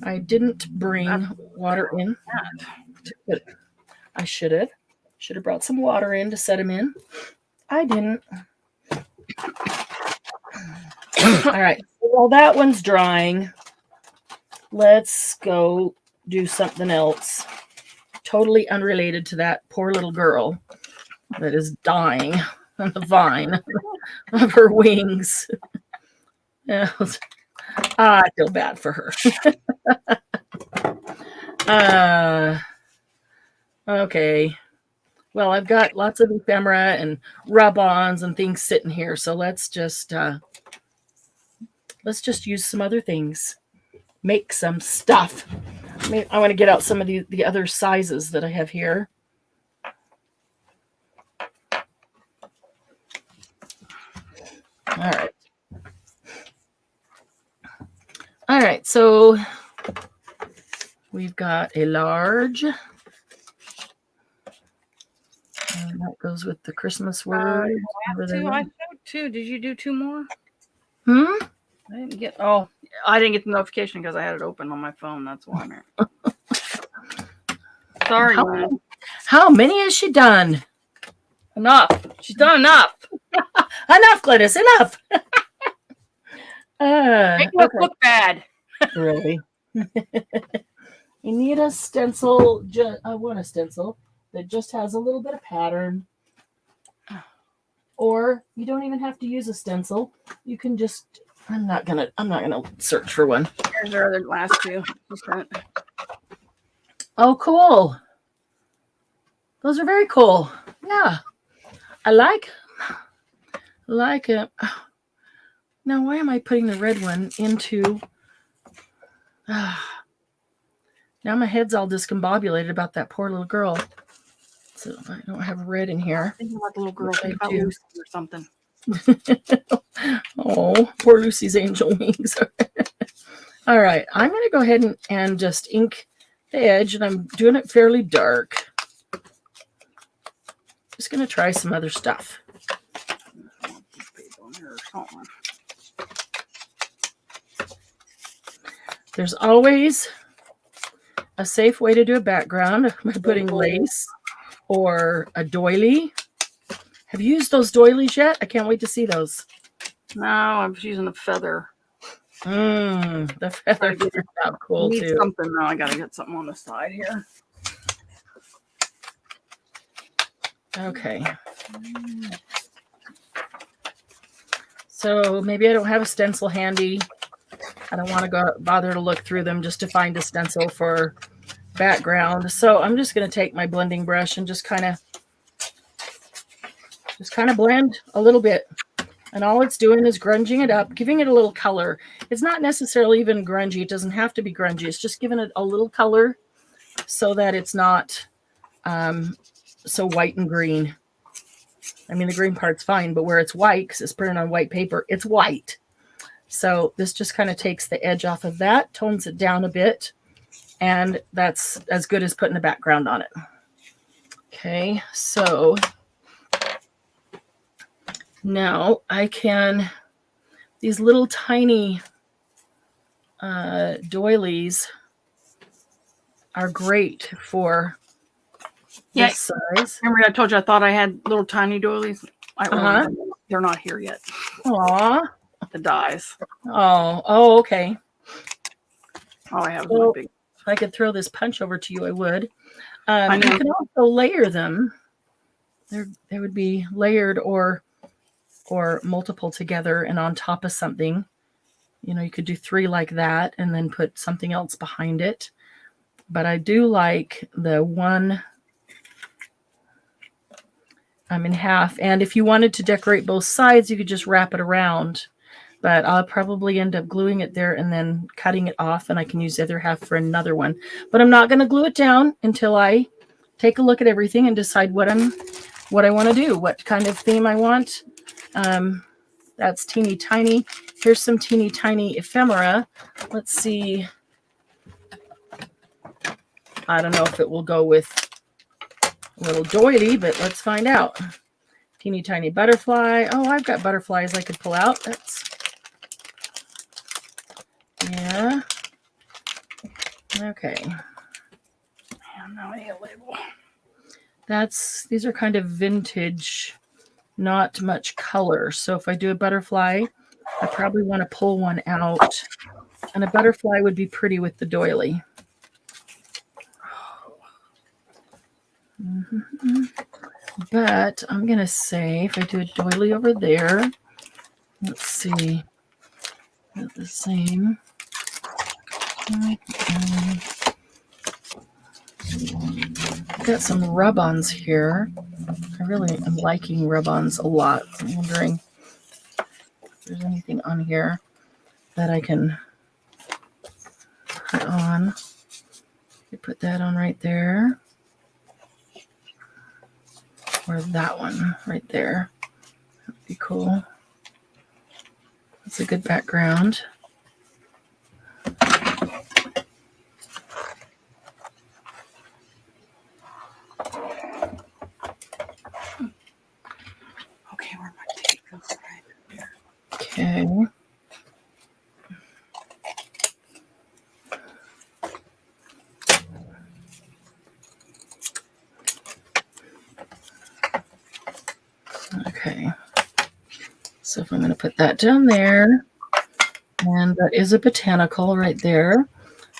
Speaker 1: I didn't bring water in. But I should have. Should have brought some water in to set them in. I didn't. All right. While that one's drying, let's go do something else. Totally unrelated to that poor little girl that is dying on the vine of her wings. I feel bad for her. Okay. Well, I've got lots of ephemera and rub-ons and things sitting here, so let's just use some other things. Make some stuff. I want to get out some of the other sizes that I have here. All right, so we've got a large. And that goes with the Christmas word.
Speaker 2: I showed two. Did you do two more?
Speaker 1: I
Speaker 2: didn't get the notification because I had it open on my phone. That's why. Sorry.
Speaker 1: How many has she done?
Speaker 2: Enough. She's done enough.
Speaker 1: Enough, Gladys. Enough.
Speaker 2: Make us look bad.
Speaker 1: Really? You need a stencil. I want a stencil that just has a little bit of pattern. Or you don't even have to use a stencil. You can just. I'm not gonna search for one.
Speaker 2: Here's our other last two.
Speaker 1: Oh, cool. Those are very cool. Yeah. I like it. Now, why am I putting the red one into... now my head's all discombobulated about that poor little girl. So I don't have red in here.
Speaker 2: Think about the little girl. Think about Lucy or something.
Speaker 1: Oh, poor Lucy's angel wings. All right. I'm going to go ahead and just ink the edge, and I'm doing it fairly dark. Just going to try some other stuff. There's always a safe way to do a background by putting lace or a doily. Have you used those doilies yet? I can't wait to see those.
Speaker 2: No, I'm using a feather.
Speaker 1: The feather turned out cool
Speaker 2: too.
Speaker 1: Need
Speaker 2: something though. I gotta get something on the side here.
Speaker 1: Okay. So maybe I don't have a stencil handy. I don't want to bother to look through them just to find a stencil for background. So I'm just going to take my blending brush and just kind of blend a little bit. And all it's doing is grunging it up, giving it a little color. It's not necessarily even grungy. It doesn't have to be grungy. It's just giving it a little color so that it's not so white and green. I mean, the green part's fine, but where it's white, because it's printed on white paper, it's white. So this just kind of takes the edge off of that, tones it down a bit, and that's as good as putting a background on it. Okay, so now I can, these little tiny doilies are great for this size.
Speaker 2: Remember I told you I thought I had little tiny doilies? They're not here yet.
Speaker 1: Aw.
Speaker 2: The dies.
Speaker 1: Oh, okay.
Speaker 2: Oh, I have
Speaker 1: So
Speaker 2: my big.
Speaker 1: if I could throw this punch over to you, I would.
Speaker 2: I know.
Speaker 1: You can also layer them. They would be layered or multiple together and on top of something. You know, you could do 3 like that and then put something else behind it. But I do like the one in half. And if you wanted to decorate both sides, you could just wrap it around. But I'll probably end up gluing it there and then cutting it off, and I can use the other half for another one. But I'm not going to glue it down until I take a look at everything and decide what I want to do, what kind of theme I want. That's teeny tiny. Here's some teeny tiny ephemera. Let's see. I don't know if it will go with a little doily, but let's find out. Teeny tiny butterfly. Oh, I've got butterflies I could pull out. Yeah. Okay.
Speaker 2: And now I need a label.
Speaker 1: These are kind of vintage, not much color. So if I do a butterfly, I probably want to pull one out. And a butterfly would be pretty with the doily. Mm-hmm. But I'm going to say if I do a doily over there, let's see, not the same. Got some rub-ons here. I really am liking rub-ons a lot. I'm wondering if there's anything on here that I can put on. You put that on right there. Or that one right there. That would be cool. That's a good background.
Speaker 2: Okay, where my tape goes right here.
Speaker 1: Okay. Okay. So if I'm going to put that down there, and that is a botanical right there.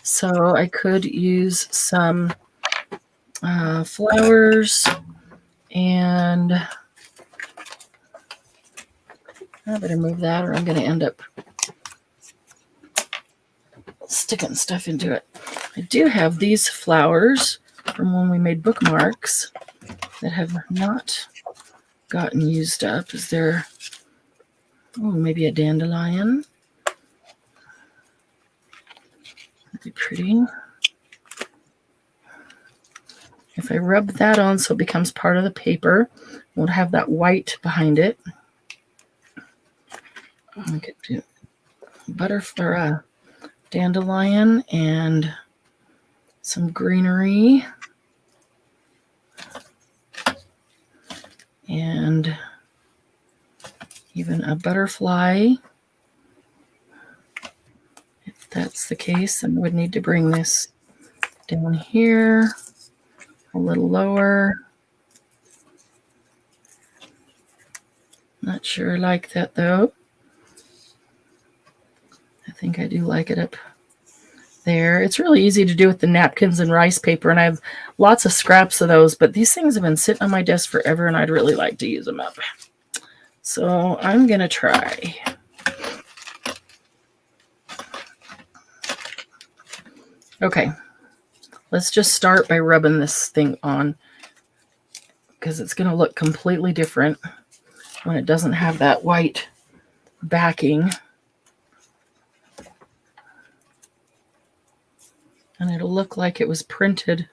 Speaker 1: So I could use some flowers, and I better move that or I'm going to end up sticking stuff into it. I do have these flowers from when we made bookmarks that have not gotten used up. Is there, maybe a dandelion? That'd be pretty. If I rub that on so it becomes part of the paper, we'll have that white behind it. I could do butterfly, dandelion, and some greenery. And even a butterfly. If that's the case, then I would need to bring this down here a little lower. Not sure I like that though. I think I do like it up there. It's really easy to do with the napkins and rice paper, and I have lots of scraps of those, but these things have been sitting on my desk forever, and I'd really like to use them up. So I'm going to try. Okay, let's just start by rubbing this thing on, because it's going to look completely different when it doesn't have that white backing. And it'll look like it was printed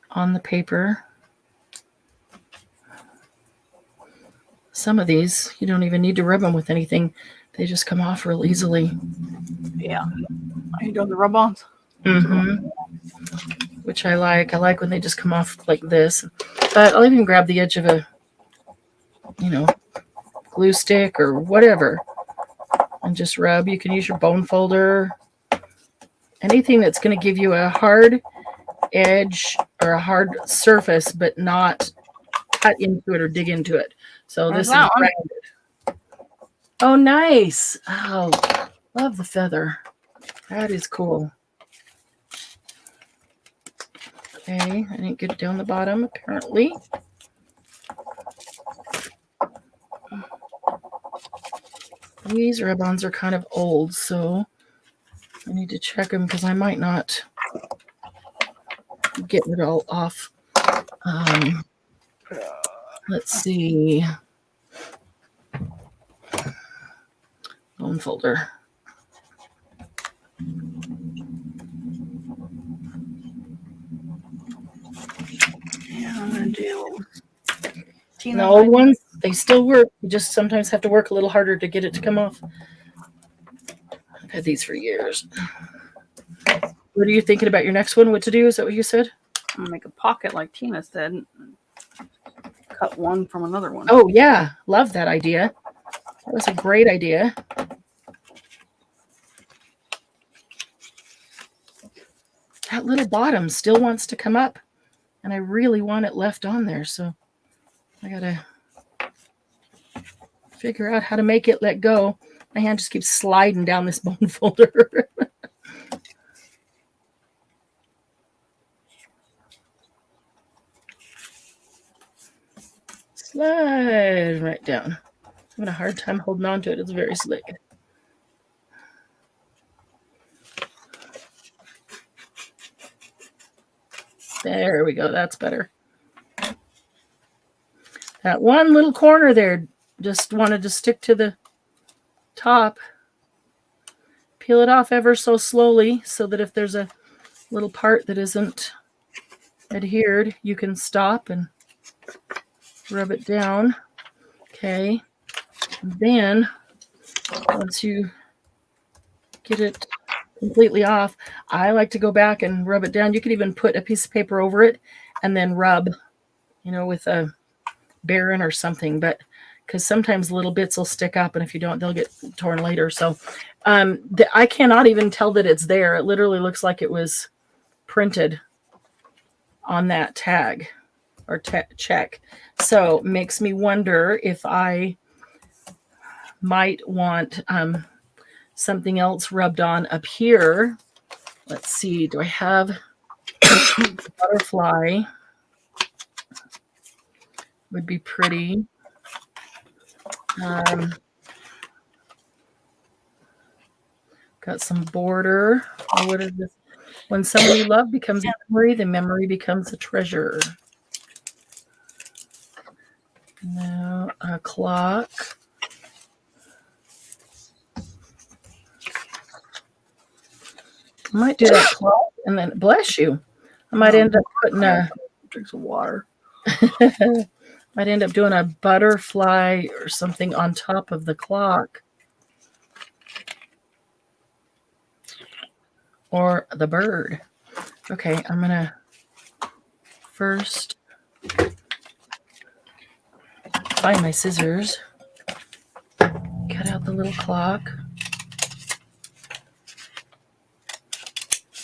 Speaker 1: on the paper. Some of these, you don't even need to rub them with anything. They just come off real easily.
Speaker 2: Yeah. Are you doing the rub-ons?
Speaker 1: Mm-hmm. Which I like. I like when they just come off like this. But I'll even grab the edge of a, glue stick or whatever and just rub. You can use your bone folder. Anything that's going to give you a hard edge or a hard surface, but not cut into it or dig into it. So this is rounded. Oh, nice. Oh, love the feather. That is cool. Okay, I didn't get it down the bottom apparently. These rub-ons are kind of old, so I need to check them because I might not get it all off. Let's see. Bone folder.
Speaker 2: Yeah, I'm gonna do.
Speaker 1: The old ones, they still work. You just sometimes have to work a little harder to get it to come off. I've had these for years. What are you thinking about your next one? What to do? Is that what you said?
Speaker 2: I'm gonna make a pocket like Tina said. Cut one from another one.
Speaker 1: Oh, yeah. Love that idea. That was a great idea. That little bottom still wants to come up, and I really want it left on there, so I gotta figure out how to make it let go. My hand just keeps sliding down this bone folder. Slide right down. I'm having a hard time holding on to it. It's very slick. There we go. That's better. That one little corner there just wanted to stick to the top. Peel it off ever so slowly so that if there's a little part that isn't adhered, you can stop and rub it down. Okay. And then once you get it completely off, I like to go back and rub it down. You could even put a piece of paper over it and then rub, with a Baron or something, but because sometimes little bits will stick up, and if you don't, they'll get torn later. So I cannot even tell that it's there. It literally looks like it was printed on that tag or check. So makes me wonder if I might want something else rubbed on up here. Let's see. Do I have butterfly? Would be pretty. Got some border. Oh, what is this? When someone you love becomes a memory, the memory becomes a treasure. Now a clock. I might do that clock and then bless you. I might end up putting
Speaker 2: drink some water.
Speaker 1: Might end up doing a butterfly or something on top of the clock. Or the bird. Okay, I'm going to first find my scissors. Cut out the little clock.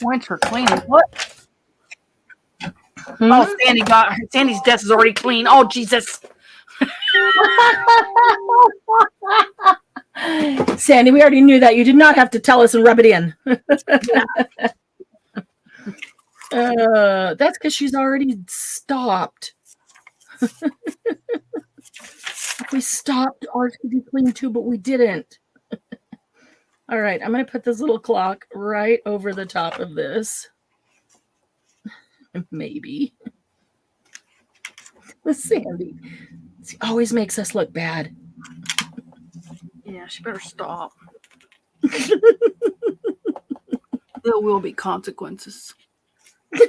Speaker 2: Points for cleaning. What? Oh, Sandy's desk is already clean. Oh, Jesus.
Speaker 1: Sandy, we already knew that. You did not have to tell us and rub it in. That's because she's already stopped. If we stopped, ours could be clean too, but we didn't. All right, I'm going to put this little clock right over the top of this. Maybe. Sandy. She always makes us look bad.
Speaker 2: Yeah, she better stop. There will be consequences.
Speaker 1: I'm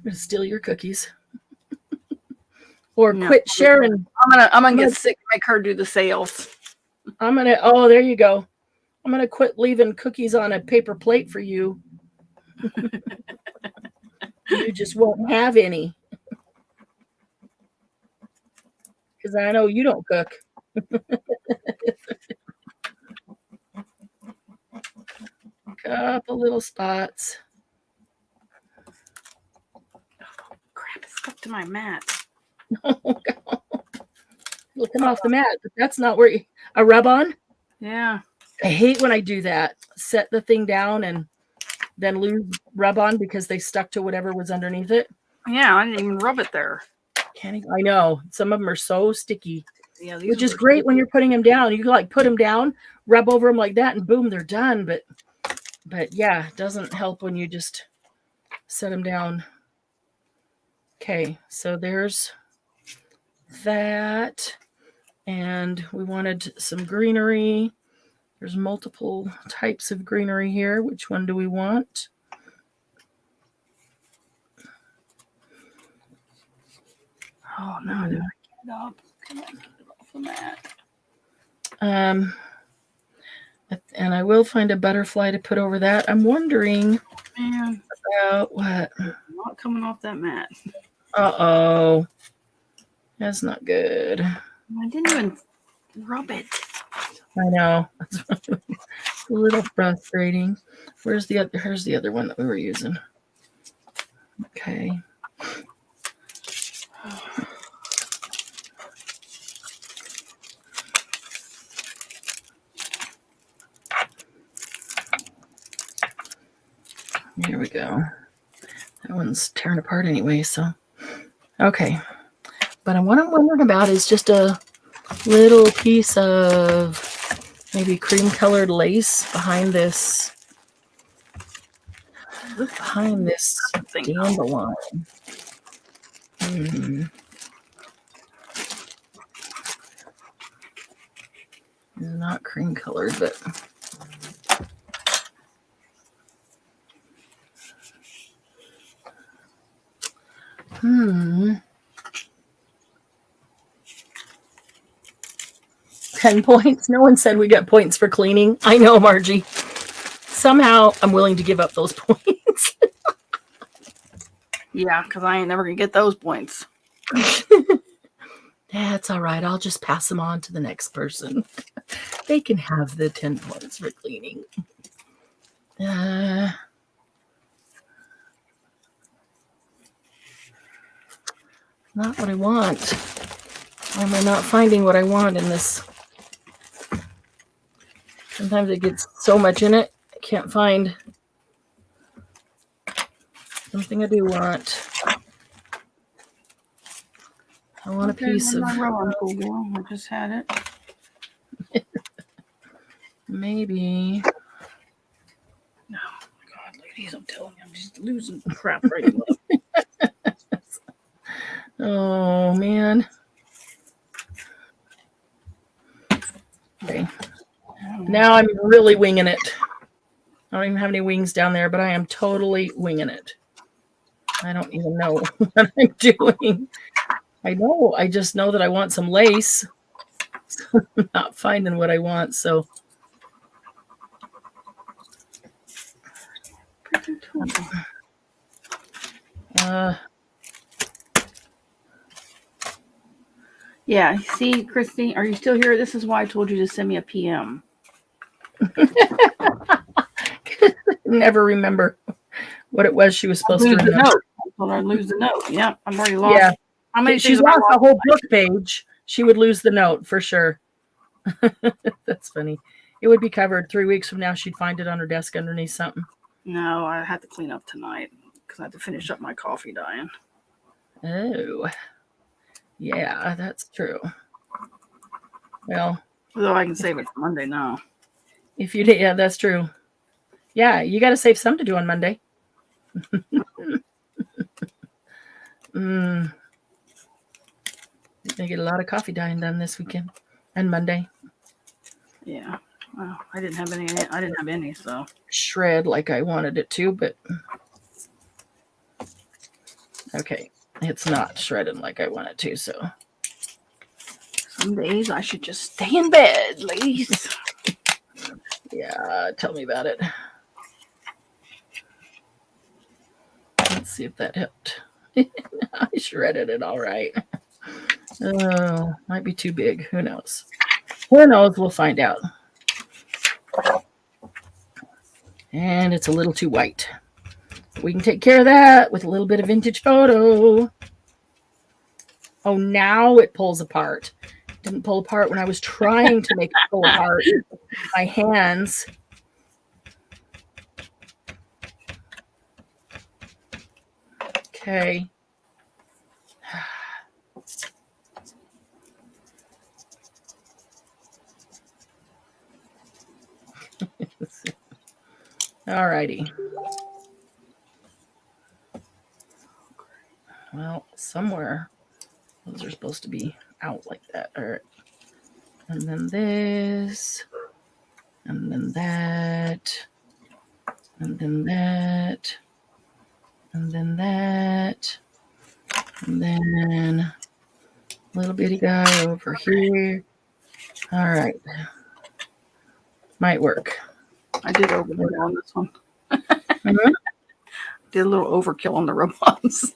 Speaker 1: going to steal your cookies. Or quit sharing.
Speaker 2: I'm gonna get sick and make her do the sales.
Speaker 1: Oh, there you go. I'm going to quit leaving cookies on a paper plate for you. You just won't have any. Because I know you don't cook. Couple little spots.
Speaker 2: Oh, crap, it's stuck to my mat.
Speaker 1: It'll come off the mat, but that's not where a rub on?
Speaker 2: Yeah.
Speaker 1: I hate when I do that. Set the thing down and then lose rub on because they stuck to whatever was underneath it.
Speaker 2: Yeah, I didn't even rub it there.
Speaker 1: I know. Some of them are so sticky.
Speaker 2: Yeah,
Speaker 1: which is great when you're putting them down. You can like put them down, rub over them like that, and boom, they're done. But yeah, it doesn't help when you just set them down. Okay, so there's that. And we wanted some greenery. There's multiple types of greenery here. Which one do we want?
Speaker 2: Oh, no, did I get it up? Can I get it off of that?
Speaker 1: And I will find a butterfly to put over that. I'm wondering about what?
Speaker 2: Not coming off that mat.
Speaker 1: Uh-oh. That's not good.
Speaker 2: I didn't even rub it.
Speaker 1: I know. It's a little frustrating. Here's the other one that we were using. Okay. Here we go. That one's tearing apart anyway, so. Okay. But what I'm wondering about is just a little piece of maybe cream-colored lace behind this dandelion. It's not cream-colored, but... Hmm. 10 points. No one said we got points for cleaning. I know, Margie. Somehow I'm willing to give up those points.
Speaker 2: Yeah, because I ain't never going to get those points.
Speaker 1: That's all right. I'll just pass them on to the next person. They can have the 10 points for cleaning. Not what I want. Why am I not finding what I want in this? Sometimes it gets so much in it, I can't find something I do want. I want a piece of...
Speaker 2: Cool girl. I just had it.
Speaker 1: Maybe.
Speaker 2: No, God, ladies, I'm telling you, I'm just losing crap right now.
Speaker 1: Oh, man. Okay. Now I'm really winging it. I don't even have any wings down there, but I am totally winging it. I don't even know what I'm doing. I know. I just know that I want some lace. So I'm not finding what I want, so.
Speaker 2: Yeah, see, Christy, are you still here? This is why I told you to send me a PM.
Speaker 1: Never remember what it was she was supposed to remember.
Speaker 2: I told her I'd lose the note. Yeah, I'm already lost.
Speaker 1: Yeah.
Speaker 2: How many
Speaker 1: She's lost the whole book page. She would lose the note for sure. That's funny. It would be covered 3 weeks from now. She'd find it on her desk underneath something.
Speaker 2: No, I had to clean up tonight because I had to finish up my coffee dying.
Speaker 1: Oh. Yeah, that's true. Well,
Speaker 2: although I can save it for Monday now.
Speaker 1: If you did, yeah, that's true. Yeah, you got to save some to do on Monday. You're gonna get a lot of coffee dyeing done this weekend and Monday.
Speaker 2: Yeah, well, I didn't have any, so
Speaker 1: shred like I wanted it to, but okay, it's not shredding like I want it to. So
Speaker 2: some days I should just stay in bed, ladies.
Speaker 1: Yeah, tell me about it. Let's see if that helped. I shredded it all right. Oh, might be too big. Who knows? Who knows? We'll find out. And it's a little too white. We can take care of that with a little bit of vintage photo. Oh, now it pulls apart. didn't pull apart when I was trying to make it pull apart with my hands. Okay. All righty. Well, somewhere those are supposed to be out like that. All right. And then this. And then that. And then that. And then that. And then a little bitty guy over here. All right. Might work.
Speaker 2: I did overkill on this one. Mm-hmm. Did a little overkill on the robots.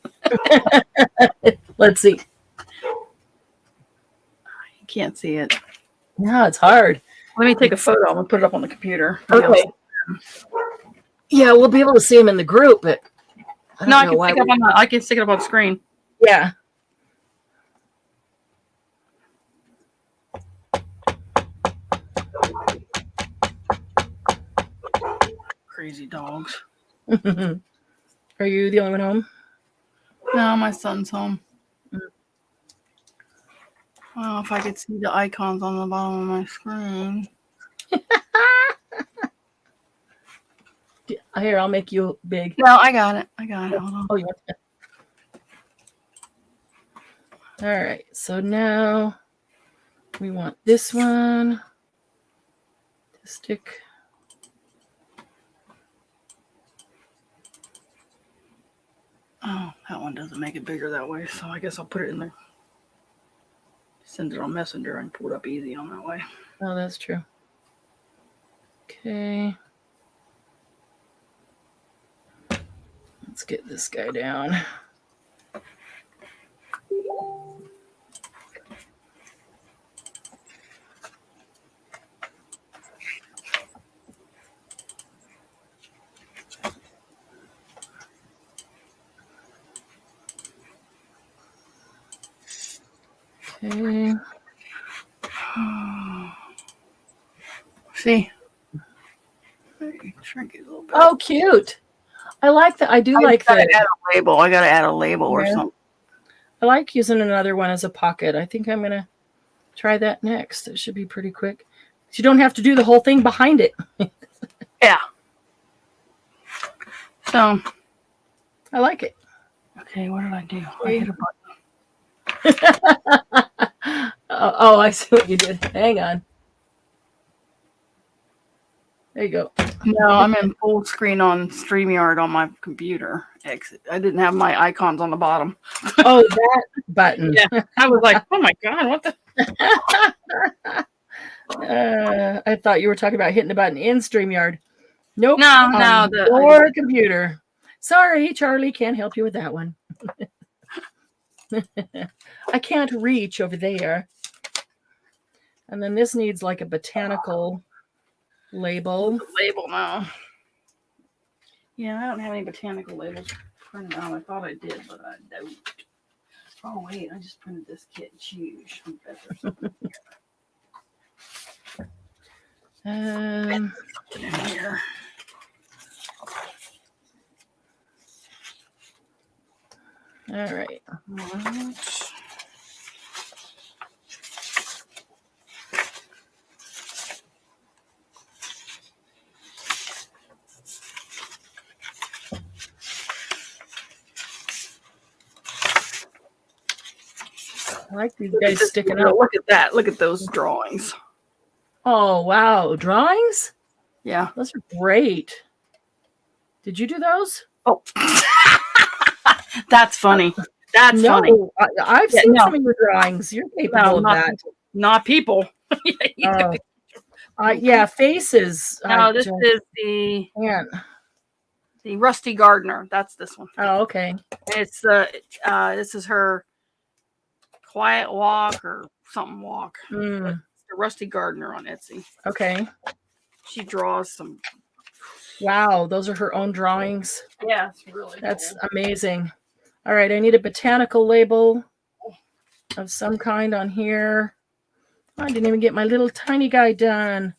Speaker 1: Let's see.
Speaker 2: You can't see it.
Speaker 1: No, it's hard.
Speaker 2: Let me take a photo. I'm going to put it up on the computer.
Speaker 1: Okay. Yeah, we'll be able to see them in the group, but I
Speaker 2: can stick it up on the screen.
Speaker 1: Yeah.
Speaker 2: Crazy dogs.
Speaker 1: Are you the only one home?
Speaker 2: No, my son's home. Well, if I could see the icons on the bottom of my screen.
Speaker 1: Here, I'll make you big.
Speaker 2: No, I got it. Hold on.
Speaker 1: Oh, you want that? All right. So now we want this one to stick.
Speaker 2: Oh, that one doesn't make it bigger that way, so I guess I'll put it in there. Send it on Messenger and pull it up easy on that way.
Speaker 1: Oh, that's true. Okay. Let's get this guy down. Okay.
Speaker 2: See? Shrink it a little bit.
Speaker 1: Oh, cute. I like that. I like that.
Speaker 2: Add a label. I gotta add a label or something.
Speaker 1: I like using another one as a pocket. I think I'm gonna try that next. It should be pretty quick. You don't have to do the whole thing behind it.
Speaker 2: Yeah. So
Speaker 1: I like it.
Speaker 2: Okay, what did I do? I hit a button.
Speaker 1: Oh, I see what you did. Hang on. There you go.
Speaker 2: No, I'm in full screen on StreamYard on my computer. Exit. I didn't have my icons on the bottom.
Speaker 1: Oh, that button.
Speaker 2: Yeah. I was like, oh my God, what the?
Speaker 1: I thought you were talking about hitting the button in StreamYard. Nope.
Speaker 2: No.
Speaker 1: Your computer. Sorry, Charlie. Can't help you with that one. I can't reach over there. And then this needs like a botanical label.
Speaker 2: Label now. Yeah, I don't have any botanical labels printed out. I thought I did, but I don't. Oh wait, I just printed this kit. Huge. I bet there's something here.
Speaker 1: All right. I like these guys sticking up.
Speaker 2: Look at that. Look at those drawings.
Speaker 1: Oh, wow. Drawings?
Speaker 2: Yeah.
Speaker 1: Those are great. Did you do those?
Speaker 2: Oh. That's funny. That's funny.
Speaker 1: I've seen some of your drawings. You're capable of that.
Speaker 2: Not people.
Speaker 1: Yeah, faces.
Speaker 2: No, this is the Rusty Gardener. That's this one.
Speaker 1: Oh, okay.
Speaker 2: It's this is her quiet walk or something walk. It's the Rusty Gardener on Etsy.
Speaker 1: Okay.
Speaker 2: She draws some.
Speaker 1: Wow, those are her own drawings.
Speaker 2: Yeah, it's really
Speaker 1: That's
Speaker 2: cool.
Speaker 1: amazing. All right, I need a botanical label of some kind on here. I didn't even get my little tiny guy done.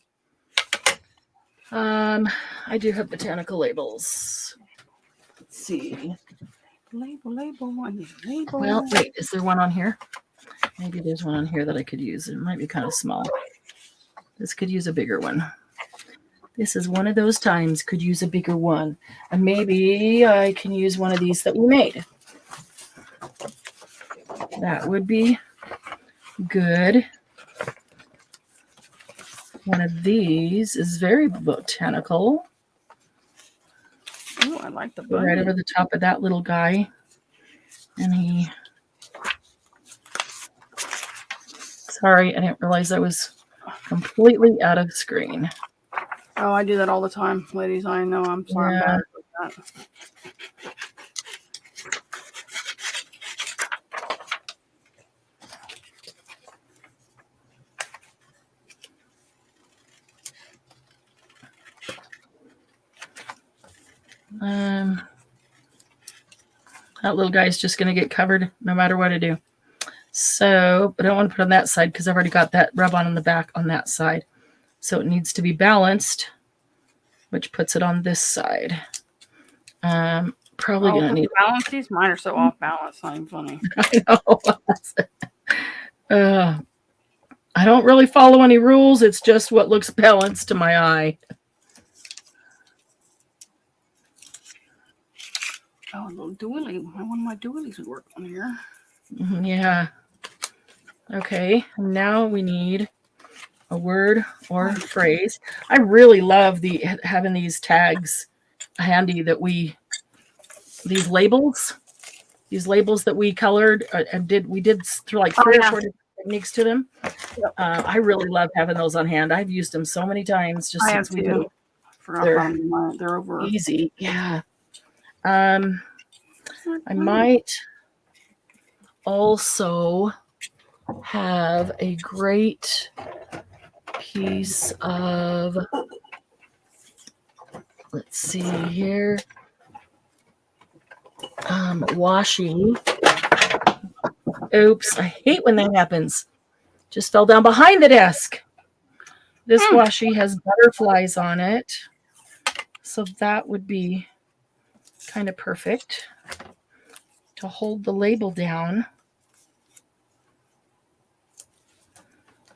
Speaker 1: I do have botanical labels. Let's see.
Speaker 2: Label. I need a label.
Speaker 1: Well, wait, is there one on here? Maybe there's one on here that I could use. It might be kind of small. This could use a bigger one. This is one of those times could use a bigger one. And maybe I can use one of these that we made. That would be good. One of these is very botanical.
Speaker 2: Oh, I like the bunny.
Speaker 1: Right over the top of that little guy. And he... Sorry, I didn't realize I was completely out of screen.
Speaker 2: Oh, I do that all the time, ladies. I know. I'm sorry.
Speaker 1: Yeah.
Speaker 2: I'm bad with
Speaker 1: that. That little guy's just going to get covered no matter what I do. So, but I don't want to put it on that side because I've already got that rub on the back on that side. So it needs to be balanced, which puts it on this side. Probably going to need
Speaker 2: balance. These mine are so off balance. Not even funny.
Speaker 1: I know. I don't really follow any rules. It's just what looks balanced to my eye.
Speaker 2: Oh, a little doily. One of my doilies would work on here.
Speaker 1: Yeah. Okay. Now we need a word or phrase. I really love having these tags handy that these labels that we colored and we did through like 3 or 4 different techniques to them. Yep. I really love having those on hand. I've used them so many times just since we do. They're over easy. Yeah. I might also have a great piece of, let's see here, washi. Oops, I hate when that happens. Just fell down behind the desk. This washi has butterflies on it, so that would be kind of perfect to hold the label down.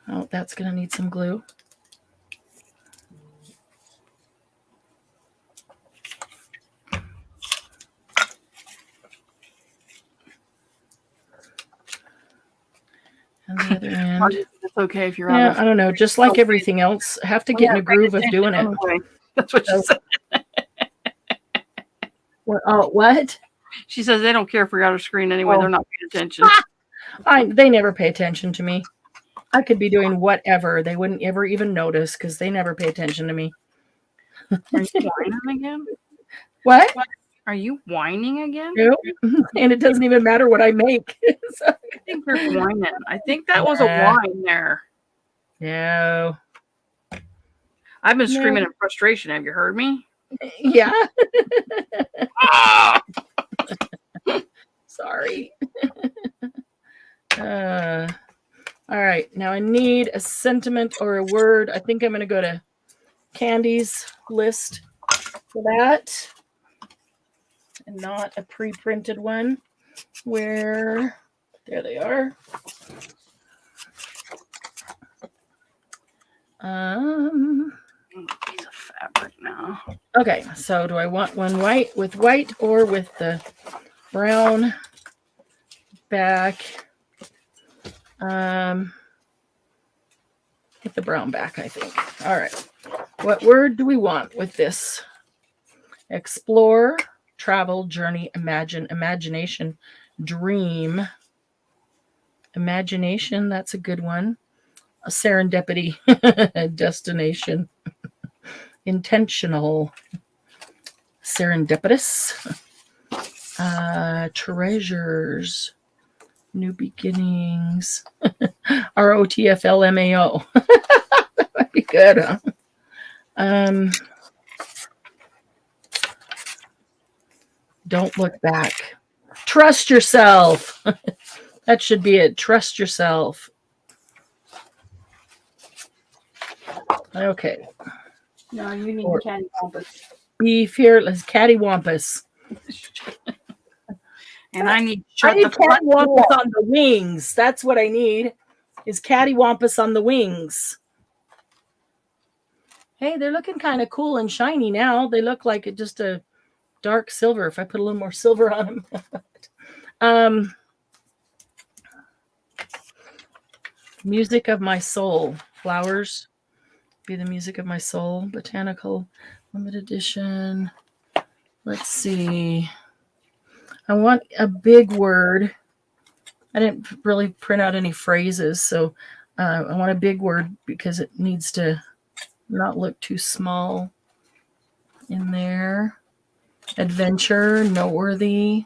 Speaker 1: Oh, that's going to need some glue. And the other end.
Speaker 2: It's okay if you're
Speaker 1: out. I don't know. Just like everything else, I have to get in a groove of doing it.
Speaker 2: That's what she said.
Speaker 1: What?
Speaker 2: She says they don't care if we're out of screen anyway. They're not paying attention.
Speaker 1: They never pay attention to me. I could be doing whatever. They wouldn't ever even notice because they never pay attention to me.
Speaker 2: Are you whining again?
Speaker 1: What?
Speaker 2: Are you whining again?
Speaker 1: Nope. And it doesn't even matter what I make. So.
Speaker 2: I think you're whining. I think that was a whine there.
Speaker 1: No.
Speaker 2: I've been screaming in frustration. Have you heard me?
Speaker 1: Yeah. Sorry. All right. Now I need a sentiment or a word. I think I'm going to go to Candy's list for that. And not a pre-printed one where there they are.
Speaker 2: Piece of fabric now.
Speaker 1: Okay, so do I want one white or with the brown back? With the brown back, I think. All right. What word do we want with this? Explore, travel, journey, imagine, imagination, dream. Imagination, that's a good one. A serendipity, destination. Intentional, serendipitous. Treasures, new beginnings. ROTFLMAO. That might be good, huh? Don't look back. Trust yourself. That should be it. Trust yourself. Okay.
Speaker 2: No, you need
Speaker 1: Or-
Speaker 2: cattywampus.
Speaker 1: Be fearless, cattywampus.
Speaker 2: And I need to
Speaker 1: I
Speaker 2: shut
Speaker 1: need
Speaker 2: the front door.
Speaker 1: cattywampus on the wings. That's what I need. Is cattywampus on the wings. Hey, they're looking kind of cool and shiny now. They look like just a dark silver. If I put a little more silver on them. Music of my soul. Flowers. Be the music of my soul. Botanical limited edition. Let's see. I want a big word. I didn't really print out any phrases, so I want a big word because it needs to not look too small in there. Adventure, noteworthy,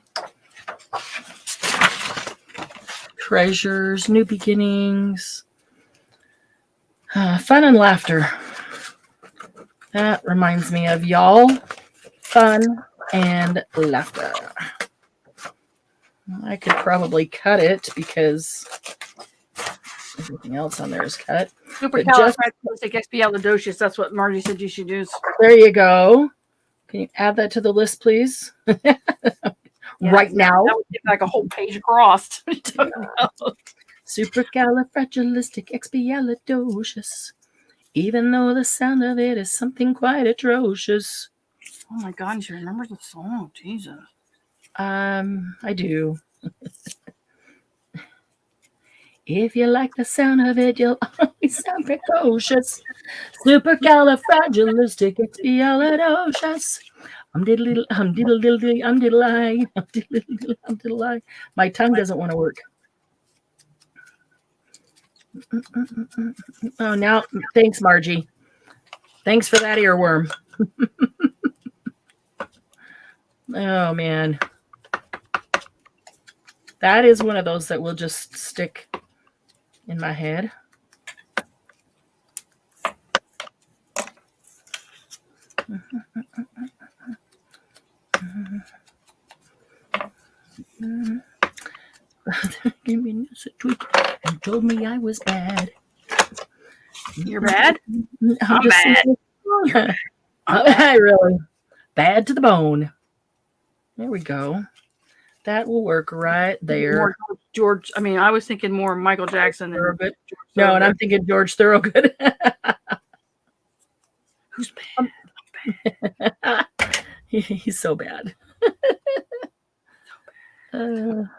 Speaker 1: treasures, new beginnings, fun and laughter. That reminds me of y'all, fun and laughter. I could probably cut it because everything else on there is cut.
Speaker 2: Supercalifragilisticexpialidocious. That's what Margie said you should use.
Speaker 1: There you go. Can you add that to the list, please? Right now.
Speaker 2: That would be like a whole page across.
Speaker 1: Supercalifragilisticexpialidocious. Even though the sound of it is something quite atrocious.
Speaker 2: Oh my God, she remembers the song. Jesus.
Speaker 1: I do. If you like the sound of it, you'll always sound precocious. Supercalifragilisticexpialidocious. Diddle diddle diddle diddle diddle. My tongue doesn't want to work. Oh, now, thanks, Margie. Thanks for that earworm. Oh, man. That is one of those that will just stick in my head. Gave me a tweet and told me I was bad.
Speaker 2: You're bad?
Speaker 1: I'm bad. I really bad to the bone. There we go. That will work right there.
Speaker 2: More George. I mean, I was thinking more Michael Jackson than
Speaker 1: Thorogood. No, and I'm thinking George Thorogood.
Speaker 2: Who's bad? I'm
Speaker 1: bad. He's so bad.
Speaker 2: That'd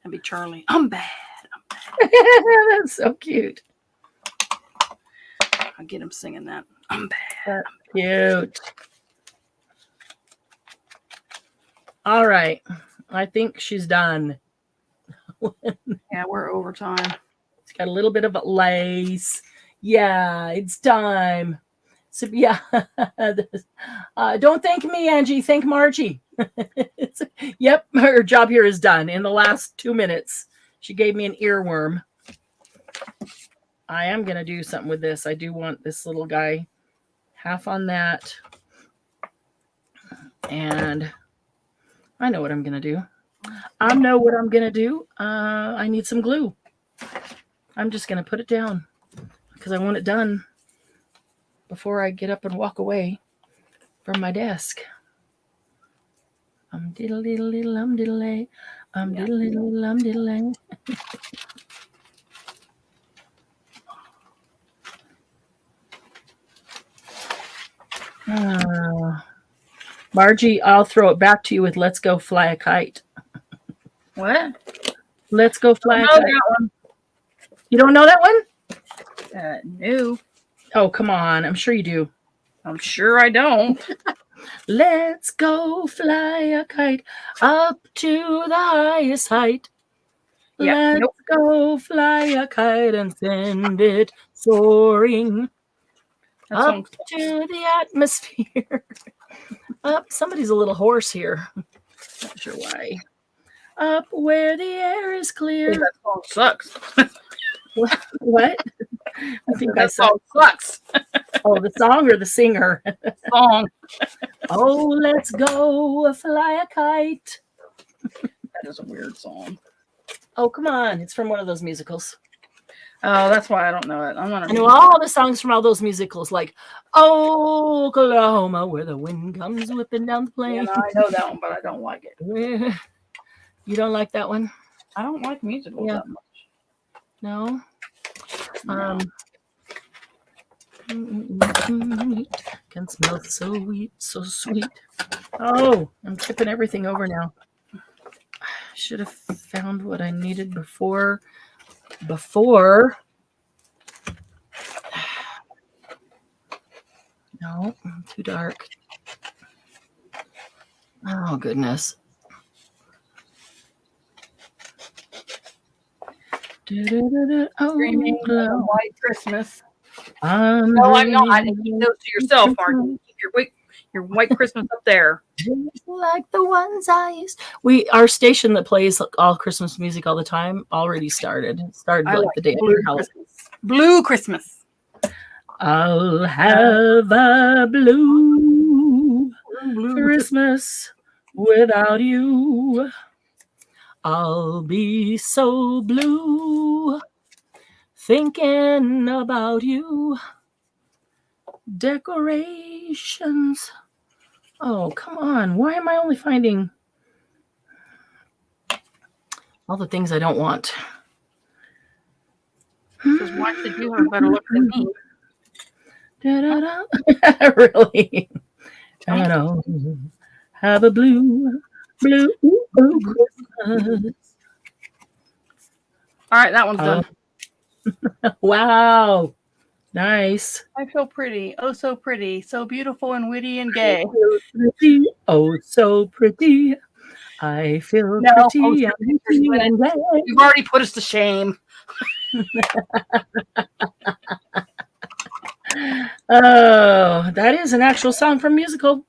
Speaker 2: be Charlie. I'm bad.
Speaker 1: That's so cute.
Speaker 2: I'll get him singing that. I'm bad.
Speaker 1: That's cute. All right. I think she's done.
Speaker 2: Yeah, we're overtime.
Speaker 1: It's got a little bit of lace. Yeah, it's time. So yeah, don't thank me, Angie. Thank Margie. Yep, her job here is done in the last 2 minutes. She gave me an earworm. I am going to do something with this. I do want this little guy half on that. And I know what I'm going to do. I need some glue. I'm just going to put it down because I want it done before I get up and walk away from my desk. Diddle diddle diddle diddle diddle diddle diddle. Margie, I'll throw it back to you with "Let's Go Fly a Kite."
Speaker 2: What?
Speaker 1: Let's Go Fly a Kite. You don't know that one?
Speaker 2: No.
Speaker 1: Oh, come on. I'm sure you do.
Speaker 2: I'm sure I don't.
Speaker 1: Let's go fly a kite up to the highest height. Yeah, Let's go fly a kite and send it soaring up to the atmosphere. Somebody's a little hoarse here. Not sure why. Up where the air is clear.
Speaker 2: That song sucks.
Speaker 1: What? I think
Speaker 2: that song sucks.
Speaker 1: Oh, the song or the singer?
Speaker 2: Song.
Speaker 1: Oh, let's go fly a kite.
Speaker 2: That is a weird song.
Speaker 1: Oh, come on. It's from one of those musicals.
Speaker 2: Oh, that's why I don't know it. I'm
Speaker 1: I
Speaker 2: gonna.
Speaker 1: know all the songs from all those musicals, like Oklahoma, where the wind comes whipping down the
Speaker 2: Yeah,
Speaker 1: plain.
Speaker 2: no, I know that one, but I don't like it.
Speaker 1: You don't like that one?
Speaker 2: I don't like musicals
Speaker 1: Yeah.
Speaker 2: that much.
Speaker 1: No.
Speaker 2: No.
Speaker 1: Can smell so sweet, so sweet. Oh, I'm tipping everything over now. I should have found what I needed before. No, too dark. Oh, goodness. Oh,
Speaker 2: Dreaming of a white Christmas.
Speaker 1: I'm
Speaker 2: No, I'm not.
Speaker 1: dreaming
Speaker 2: Keep those to yourself, Martin. Keep your white Christmas up there.
Speaker 1: just like the ones I used. Our station that plays all Christmas music all the time already started. It started
Speaker 2: I
Speaker 1: like
Speaker 2: like
Speaker 1: the day
Speaker 2: blue
Speaker 1: after Halloween.
Speaker 2: Christmas. Blue Christmas.
Speaker 1: I'll have a blue Christmas without you. I'll be so blue thinking about you. Decorations. Oh, come on. Why am I only finding all the things I don't want?
Speaker 2: Because why should you have a better look than me?
Speaker 1: Really? I know. Have a blue Christmas.
Speaker 2: All right, that one's done.
Speaker 1: Wow. Nice.
Speaker 2: I feel pretty. Oh, so pretty. So beautiful and witty and gay.
Speaker 1: Pretty. Oh, so pretty. I feel
Speaker 2: No,
Speaker 1: pretty.
Speaker 2: You've already put us to shame.
Speaker 1: Oh, that is an actual song from musical.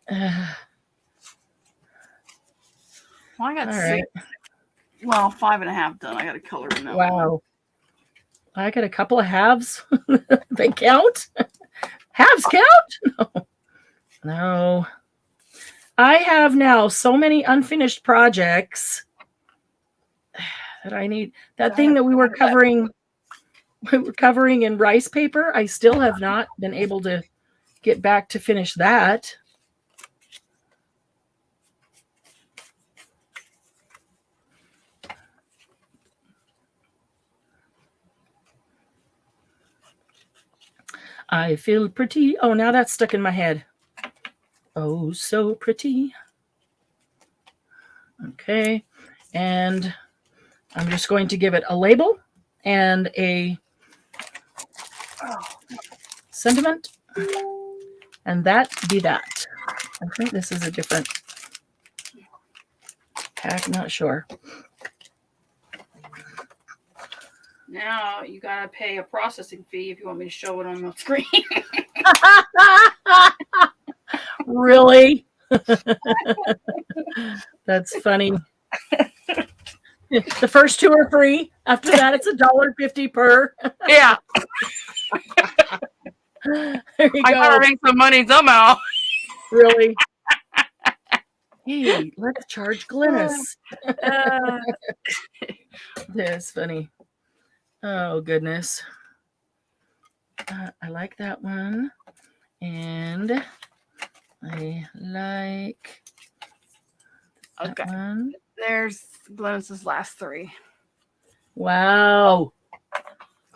Speaker 2: Well, I got
Speaker 1: All
Speaker 2: 6.
Speaker 1: right.
Speaker 2: Well, 5.5 done. I got a color in that one.
Speaker 1: Wow. I got a couple of halves. They count? Halves count? No. No. I have now so many unfinished projects that I need. That thing that we were covering in rice paper, I still have not been able to get back to finish that. I feel pretty. Oh, now that's stuck in my head. Oh, so pretty. Okay. And I'm just going to give it a label and a sentiment. And that be that. I think this is a different pack. Not sure.
Speaker 2: Now you gotta pay a processing fee if you want me to show it on the screen.
Speaker 1: Really? That's funny. The first 2 are free. After that, it's $1.50 per.
Speaker 2: Yeah.
Speaker 1: There you
Speaker 2: I
Speaker 1: go.
Speaker 2: gotta make some money somehow.
Speaker 1: Really? Hey, let's charge Glynis. That's funny. Oh, goodness. I like that one. And I like that one.
Speaker 2: There's Glynis's last 3.
Speaker 1: Wow.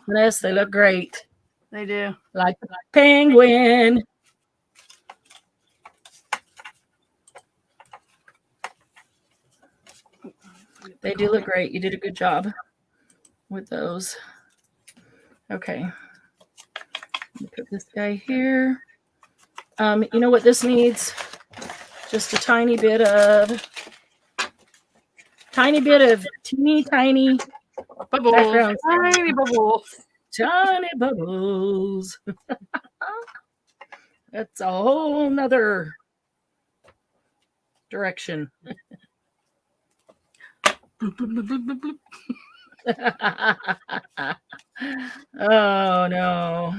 Speaker 1: Glynis, they look great.
Speaker 2: They do.
Speaker 1: Like the penguin. They do look great. You did a good job with those. Okay. Let me put this guy here. You know what this needs? Just a tiny bit of teeny tiny
Speaker 2: Bubbles.
Speaker 1: background.
Speaker 2: Tiny bubbles.
Speaker 1: Tiny bubbles. That's a whole nother direction. Oh no.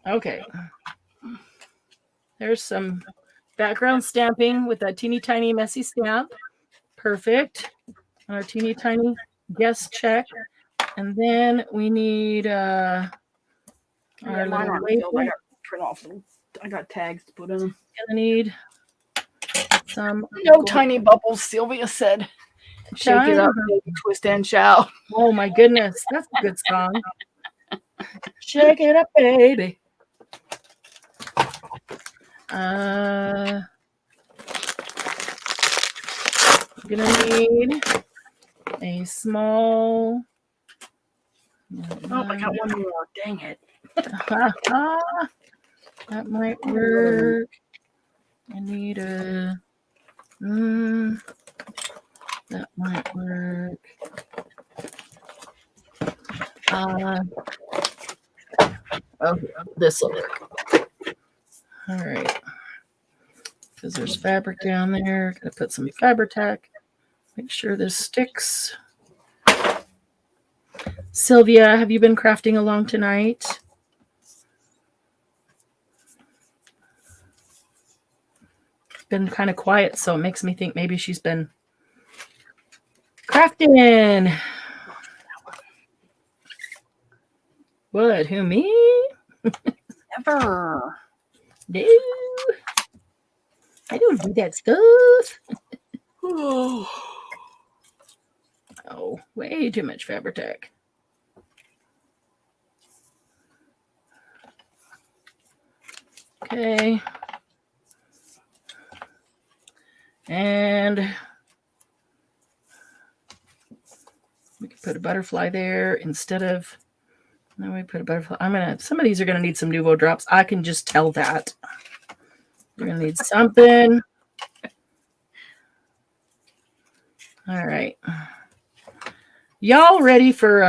Speaker 1: Okay. There's some background stamping with that teeny tiny messy stamp. Perfect. And our teeny tiny guest check. And then we need our little label.
Speaker 2: I got print off. I got tags to put in them.
Speaker 1: I need some
Speaker 2: no tiny bubbles, Sylvia said. Shake it up, baby, twist and shout.
Speaker 1: Oh my goodness, that's a good song. Shake it up, baby. I'm gonna need a small.
Speaker 2: Oh, I got one more. Dang it.
Speaker 1: That might work. I need a. That might work. Oh, this will work. All right. Because there's fabric down there. Gotta put some Fabri-Tac. Make sure this sticks. Sylvia, have you been crafting along tonight? Been kind of quiet, so it makes me think maybe she's been crafting. What? Who, me?
Speaker 2: Never.
Speaker 1: No. I don't do that stuff. Oh, way too much Fabri-Tac. Okay. And we can put a butterfly there instead of, no, we put a butterfly. Some of these are going to need some Nuvo drops. I can just tell that. You're going to need something. All right. Y'all ready for,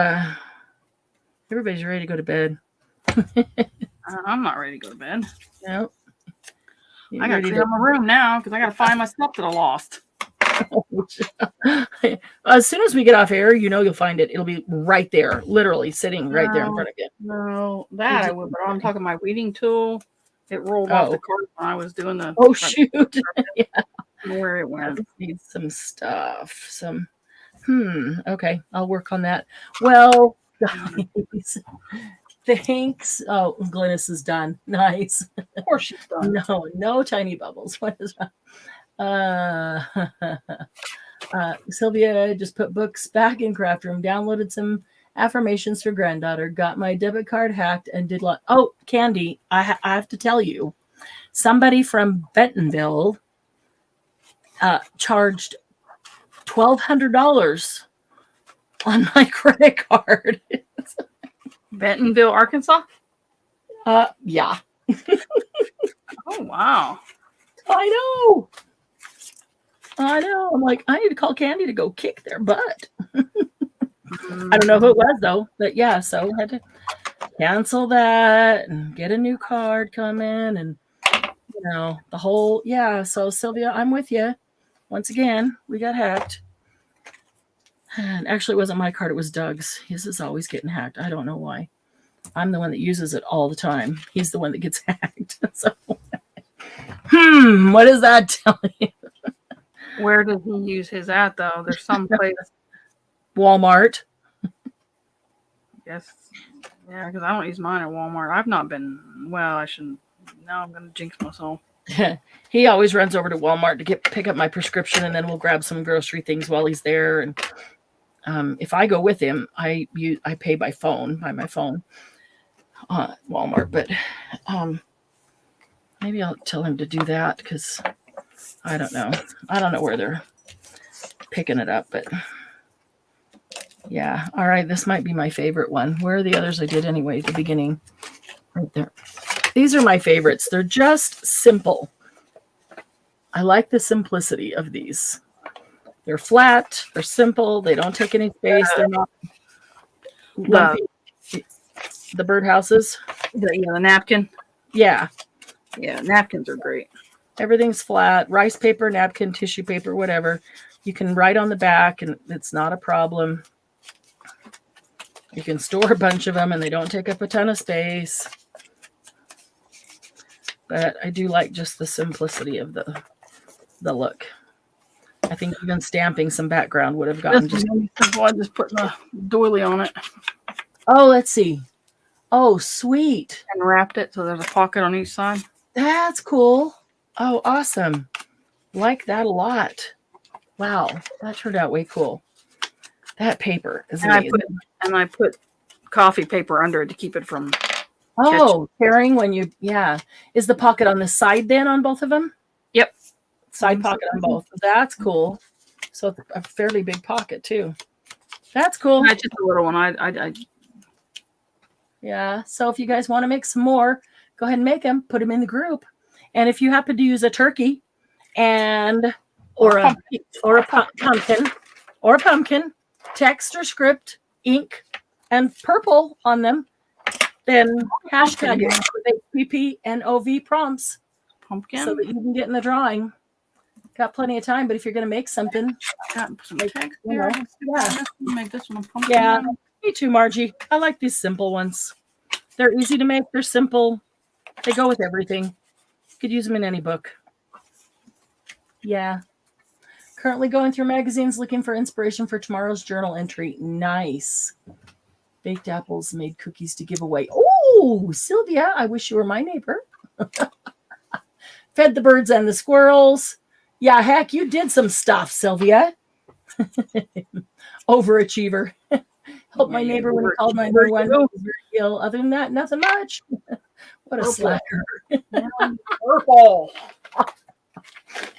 Speaker 1: everybody's ready to go to bed.
Speaker 2: I'm not ready to go to bed.
Speaker 1: Nope.
Speaker 2: I got to clean up my room now because I got to find my stuff that I lost.
Speaker 1: As soon as we get off air, you'll find it. It'll be right there, literally sitting right there in front of you.
Speaker 2: No, that I would, but I'm talking my weeding tool. It rolled off the cart when I was doing the.
Speaker 1: Oh, shoot. Yeah.
Speaker 2: Where it went.
Speaker 1: I need some stuff. Okay. I'll work on that. Well, guys, thanks. Oh, Glynis is done. Nice.
Speaker 2: Of course she's done.
Speaker 1: No tiny bubbles. What is that? Sylvia just put books back in craft room, downloaded some affirmations for granddaughter, got my debit card hacked, and did oh, Candy, I have to tell you, somebody from Bentonville charged $1,200 on my credit card.
Speaker 2: Bentonville, Arkansas?
Speaker 1: Yeah.
Speaker 2: Oh, wow.
Speaker 1: I know. I'm like, I need to call Candy to go kick their butt. I don't know who it was, though. But yeah, so I had to cancel that and get a new card coming and, the whole, yeah. So, Sylvia, I'm with you. Once again, we got hacked. And actually, it wasn't my card. It was Doug's. His is always getting hacked. I don't know why. I'm the one that uses it all the time. He's the one that gets hacked. So, what does that tell you?
Speaker 2: Where does he use his at, though? There's some place.
Speaker 1: Walmart.
Speaker 2: Yes. Yeah, because I don't use mine at Walmart. I've not been, I shouldn't. Now I'm going to jinx myself.
Speaker 1: He always runs over to Walmart to pick up my prescription, and then we'll grab some grocery things while he's there. And if I go with him, I pay by my phone at Walmart. But maybe I'll tell him to do that because I don't know. I don't know where they're picking it up, but yeah. All right, this might be my favorite one. Where are the others I did anyway at the beginning? Right there. These are my favorites. They're just simple. I like the simplicity of these. They're flat. They're simple. They don't take any space. They're not lumpy. The birdhouses.
Speaker 2: The napkin.
Speaker 1: Yeah.
Speaker 2: Yeah, napkins are great.
Speaker 1: Everything's flat. Rice paper, napkin, tissue paper, whatever. You can write on the back, and it's not a problem. You can store a bunch of them, and they don't take up a ton of space. but I do like just the simplicity of the look. I think even stamping some background would have gotten
Speaker 2: just simple. I just put the doily on it.
Speaker 1: Oh, let's see. Oh, sweet.
Speaker 2: And wrapped it so there's a pocket on each side.
Speaker 1: That's cool. Oh, awesome. Like that a lot. Wow, that turned out way cool. That paper is amazing.
Speaker 2: I put coffee paper under it to keep it from
Speaker 1: tearing when you, yeah. Is the pocket on the side then on both of them?
Speaker 2: Yep.
Speaker 1: Side pocket on both. That's cool. So it's a fairly big pocket too. That's cool.
Speaker 2: Not just a little one.
Speaker 1: Yeah. So if you guys want to make some more, go ahead and make them. Put them in the group. And if you happen to use a turkey or a pumpkin, text or script, ink, and purple on them, then hashtag it with PPNOV prompts.
Speaker 2: Pumpkin.
Speaker 1: So that you can get in the drawing. Got plenty of time, but if you're going to make something,
Speaker 2: make this one a pumpkin.
Speaker 1: Yeah, me too, Margie. I like these simple ones. They're easy to make. They're simple. They go with everything. You could use them in any book. Yeah. Currently going through magazines looking for inspiration for tomorrow's journal entry. Nice. Baked apples, made cookies to give away. Oh, Sylvia, I wish you were my neighbor. Fed the birds and the squirrels. Yeah, heck, you did some stuff, Sylvia. Overachiever. Help my neighbor when he called 911. He was very ill. Other than that, nothing much. What a slacker.
Speaker 2: Purple.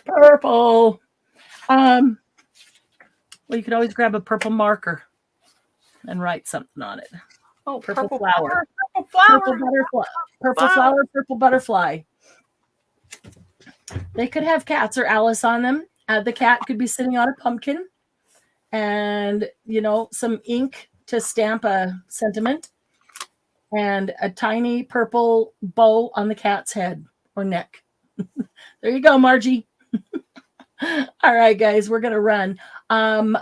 Speaker 1: Purple. Well, you could always grab a purple marker and write something on it.
Speaker 2: Oh,
Speaker 1: purple flower.
Speaker 2: Purple flower.
Speaker 1: Purple butterfly. Purple flower, purple butterfly. They could have cats or Alice on them. The cat could be sitting on a pumpkin and, some ink to stamp a sentiment and a tiny purple bow on the cat's head or neck. There you go, Margie. All right, guys, we're going to run.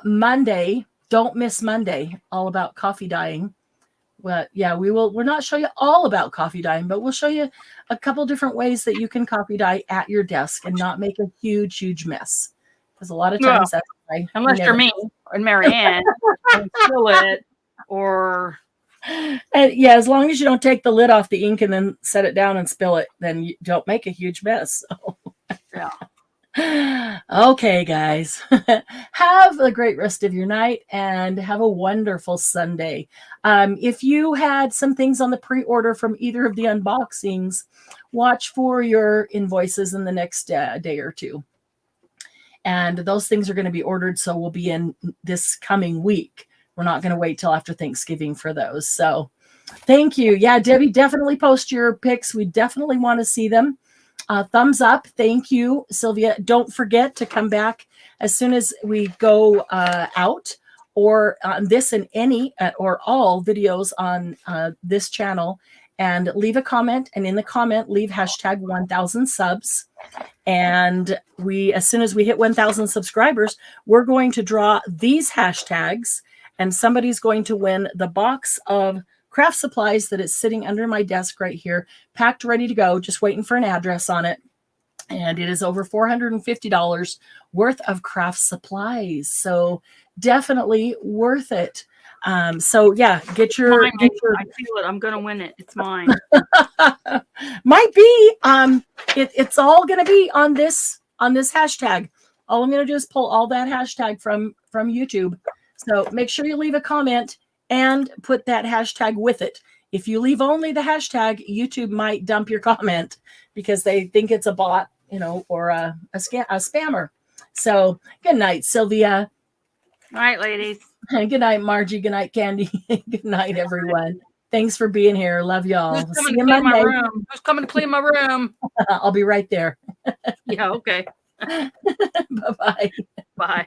Speaker 1: Monday, don't miss Monday, all about coffee dyeing. Well, yeah, we're not show you all about coffee dyeing, but we'll show you a couple different ways that you can coffee dye at your desk and not make a huge mess. Because a lot of times
Speaker 2: unless you're me and Marianne and spill it or
Speaker 1: as long as you don't take the lid off the ink and then set it down and spill it, then you don't make a huge mess. So.
Speaker 2: Yeah.
Speaker 1: Okay, guys. Have a great rest of your night and have a wonderful Sunday. If you had some things on the pre-order from either of the unboxings, watch for your invoices in the next day or two. And those things are going to be ordered, so we'll be in this coming week. We're not going to wait till after Thanksgiving for those. So thank you. Yeah, Debbie, definitely post your pics. We definitely want to see them. Thumbs up. Thank you, Sylvia. Don't forget to come back as soon as we go out or on this and any or all videos on this channel and leave a comment. And in the comment, leave hashtag 1000 subs. And as soon as we hit 1000 subscribers, we're going to draw these hashtags and somebody's going to win the box of craft supplies that is sitting under my desk right here, packed, ready to go, just waiting for an address on it. And it is over $450 worth of craft supplies. So definitely worth it. So yeah, get your.
Speaker 2: I feel it. I'm going to win it. It's mine.
Speaker 1: Might be. It's all going to be on this hashtag. All I'm going to do is pull all that hashtag from YouTube. So make sure you leave a comment and put that hashtag with it. If you leave only the hashtag, YouTube might dump your comment because they think it's a bot, or a spammer. So good night, Sylvia.
Speaker 2: All right, ladies.
Speaker 1: Good night, Margie. Good night, Candy. Good night, everyone. Thanks for being here. Love y'all.
Speaker 2: Who's coming to clean my room? Who's coming to clean my room?
Speaker 1: I'll be right there.
Speaker 2: Yeah, okay.
Speaker 1: Bye-bye.
Speaker 2: Bye.